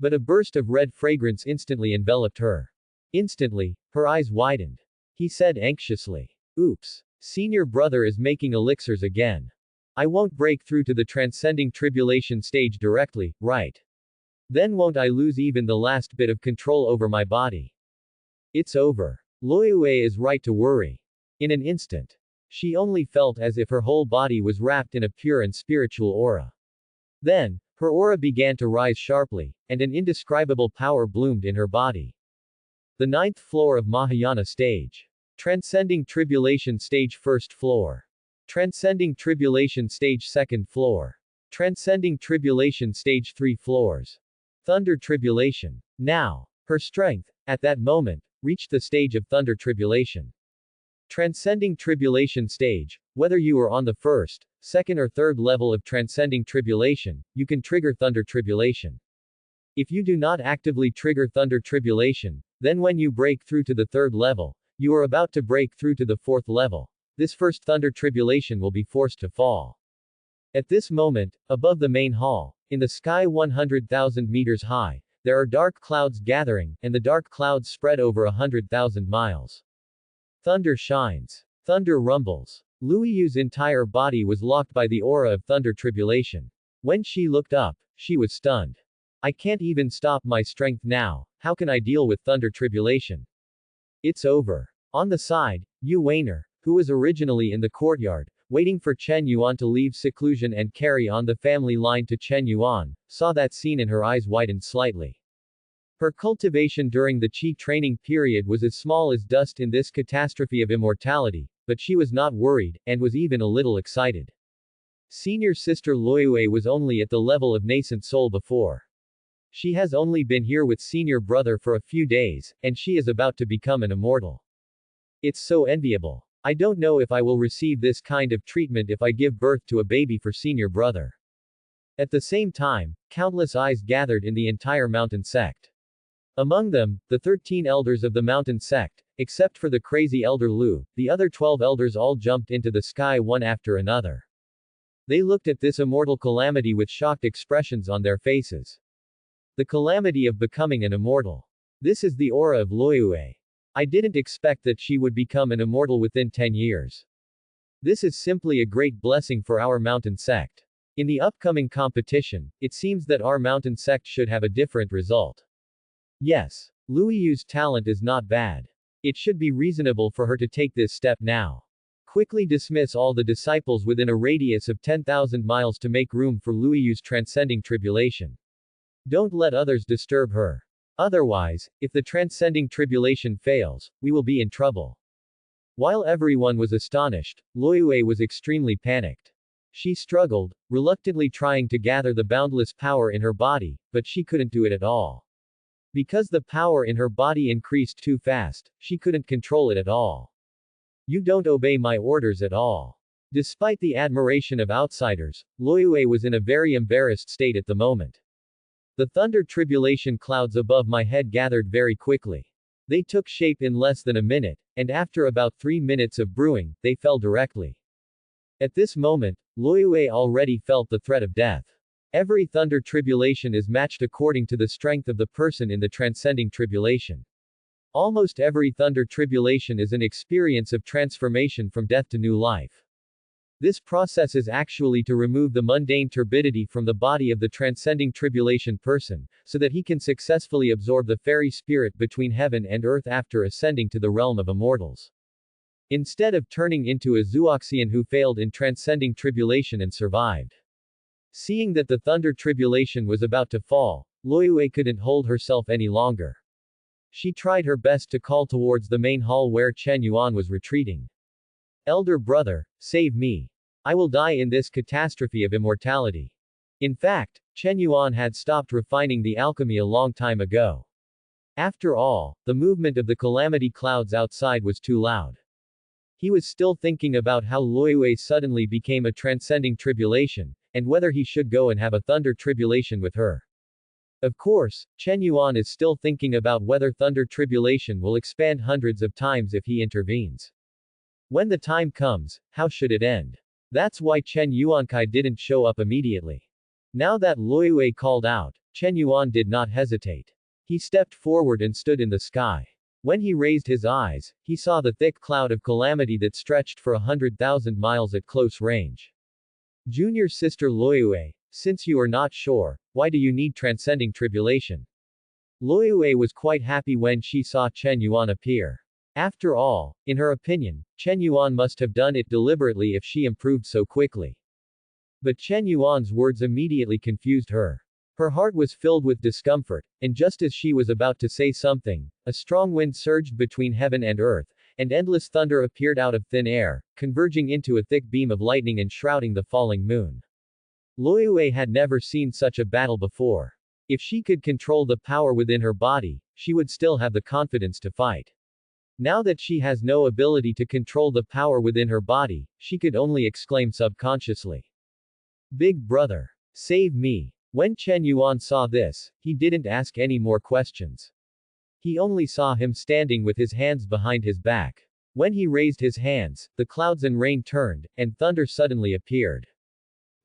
But a burst of red fragrance instantly enveloped her. Instantly, her eyes widened. He said anxiously, "Oops. Senior brother is making elixirs again. I won't break through to the transcending tribulation stage directly, right? Then won't I lose even the last bit of control over my body? It's over. Luiyue is right to worry." In an instant, she only felt as if her whole body was wrapped in a pure and spiritual aura. Then, her aura began to rise sharply, and an indescribable power bloomed in her body. The ninth floor of Mahayana stage. Transcending Tribulation stage first floor. Transcending Tribulation stage second floor. Transcending Tribulation stage 3 floors. Thunder Tribulation. Now, her strength, at that moment, reached the stage of Thunder Tribulation. Transcending Tribulation stage. Whether you are on the first, second or third level of Transcending Tribulation, you can trigger Thunder Tribulation. If you do not actively trigger Thunder Tribulation, then when you break through to the third level, you are about to break through to the fourth level. This first Thunder Tribulation will be forced to fall. At this moment, above the main hall, in the sky 100,000 meters high, there are dark clouds gathering, and the dark clouds spread over 100,000 miles. Thunder shines. Thunder rumbles. Luiyu's entire body was locked by the aura of Thunder Tribulation. When she looked up, she was stunned. I can't even stop my strength now, how can I deal with Thunder Tribulation? It's over. On the side, Yu Weiner, who was originally in the courtyard, waiting for Chen Yuan to leave seclusion and carry on the family line to Chen Yuan, saw that scene and her eyes widened slightly. Her cultivation during the Qi training period was as small as dust in this catastrophe of immortality, but she was not worried, and was even a little excited. Senior sister Luiyue was only at the level of nascent soul before. She has only been here with senior brother for a few days, and she is about to become an immortal. It's so enviable. I don't know if I will receive this kind of treatment if I give birth to a baby for senior brother. At the same time, countless eyes gathered in the entire mountain sect. Among them, the 13 elders of the mountain sect, except for the crazy elder Lu, the other 12 elders all jumped into the sky one after another. They looked at this immortal calamity with shocked expressions on their faces. The calamity of becoming an immortal. This is the aura of Luiyue. I didn't expect that she would become an immortal within 10 years. This is simply a great blessing for our mountain sect. In the upcoming competition, it seems that our mountain sect should have a different result. Yes, Luiyu's talent is not bad. It should be reasonable for her to take this step now. Quickly dismiss all the disciples within a radius of 10,000 miles to make room for Luiyu's transcending tribulation. Don't let others disturb her. Otherwise, if the transcending tribulation fails, we will be in trouble. While everyone was astonished, Luiyue was extremely panicked. She struggled, reluctantly trying to gather the boundless power in her body, but she couldn't do it at all. Because the power in her body increased too fast, she couldn't control it at all. You don't obey my orders at all. Despite the admiration of outsiders, Luiyue was in a very embarrassed state at the moment. The thunder tribulation clouds above my head gathered very quickly. They took shape in less than a minute, and after about 3 minutes of brewing, they fell directly. At this moment, Luiyue already felt the threat of death. Every thunder tribulation is matched according to the strength of the person in the transcending tribulation. Almost every thunder tribulation is an experience of transformation from death to new life. This process is actually to remove the mundane turbidity from the body of the transcending tribulation person, so that he can successfully absorb the fairy spirit between heaven and earth after ascending to the realm of immortals. Instead of turning into a Zhuoxian who failed in transcending tribulation and survived. Seeing that the thunder tribulation was about to fall, Luiyue couldn't hold herself any longer. She tried her best to call towards the main hall where Chen Yuan was retreating. Elder brother, save me. I will die in this catastrophe of immortality. In fact, Chen Yuan had stopped refining the alchemy a long time ago. After all, the movement of the calamity clouds outside was too loud. He was still thinking about how Luiyue suddenly became a transcending tribulation, and whether he should go and have a thunder tribulation with her. Of course, Chen Yuan is still thinking about whether thunder tribulation will expand hundreds of times if he intervenes. When the time comes, how should it end? That's why Chen Yuankai didn't show up immediately. Now that Luiyue called out, Chen Yuan did not hesitate. He stepped forward and stood in the sky. When he raised his eyes, he saw the thick cloud of calamity that stretched for 100,000 miles at close range. Junior sister Luiyue, since you are not sure, why do you need transcending tribulation? Luiyue was quite happy when she saw Chen Yuan appear. After all, in her opinion, Chen Yuan must have done it deliberately if she improved so quickly. But Chen Yuan's words immediately confused her. Her heart was filled with discomfort, and just as she was about to say something, a strong wind surged between heaven and earth, and endless thunder appeared out of thin air, converging into a thick beam of lightning and shrouding the falling moon. Loyue had never seen such a battle before. If she could control the power within her body, she would still have the confidence to fight. Now that she has no ability to control the power within her body, she could only exclaim subconsciously. Big brother. Save me. When Chen Yuan saw this, he didn't ask any more questions. He only saw him standing with his hands behind his back. When he raised his hands, the clouds and rain turned, and thunder suddenly appeared.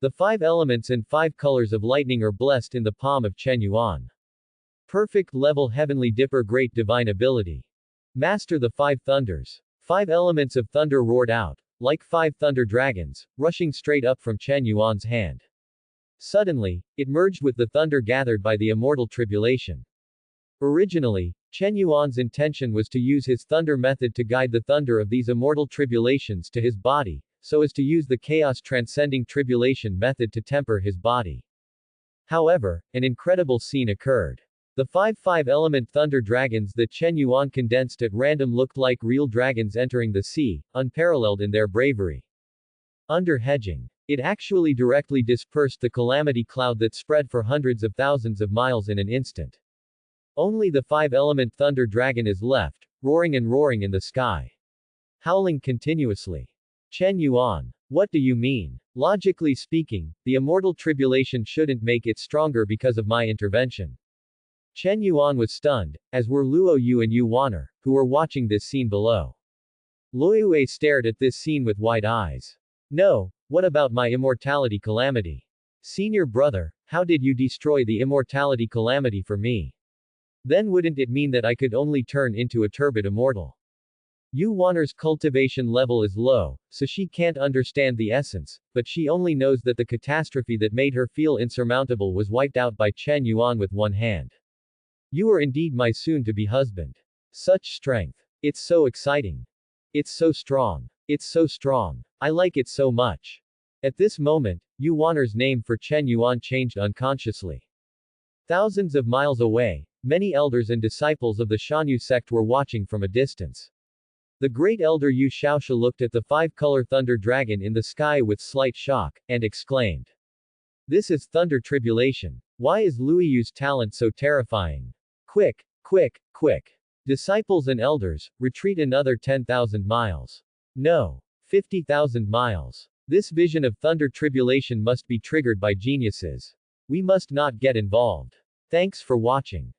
The 5 elements and 5 colors of lightning are blessed in the palm of Chen Yuan. Perfect level heavenly dipper, great divine ability. Master the 5 thunders. 5 elements of thunder roared out, like 5 thunder dragons, rushing straight up from Chen Yuan's hand. Suddenly, it merged with the thunder gathered by the immortal tribulation. Originally, Chen Yuan's intention was to use his thunder method to guide the thunder of these immortal tribulations to his body, so as to use the chaos transcending tribulation method to temper his body. However, an incredible scene occurred. The 5 element thunder dragons that Chen Yuan condensed at random looked like real dragons entering the sea, unparalleled in their bravery. Under hedging, it actually directly dispersed the calamity cloud that spread for hundreds of thousands of miles in an instant. Only the 5 element thunder dragon is left, roaring and roaring in the sky. Howling continuously. Chen Yuan. What do you mean? Logically speaking, the immortal tribulation shouldn't make it stronger because of my intervention. Chen Yuan was stunned, as were Luo Yu and Yu Waner, who were watching this scene below. Loyue stared at this scene with wide eyes. No, what about my immortality calamity? Senior brother, how did you destroy the immortality calamity for me? Then wouldn't it mean that I could only turn into a turbid immortal? Yu Waner's cultivation level is low, so she can't understand the essence, but she only knows that the catastrophe that made her feel insurmountable was wiped out by Chen Yuan with one hand. You are indeed my soon-to-be husband. Such strength. It's so exciting. It's so strong. It's so strong. I like it so much. At this moment, Yu Waner's name for Chen Yuan changed unconsciously. Thousands of miles away, many elders and disciples of the Shanyu sect were watching from a distance. The great elder Yu Shaoxia looked at the 5-color thunder dragon in the sky with slight shock, and exclaimed. This is thunder tribulation. Why is Luiyu's talent so terrifying? Quick, quick, quick. Disciples and elders, retreat another 10,000 miles. No. 50,000 miles. This vision of thunder tribulation must be triggered by geniuses. We must not get involved. Thanks for watching.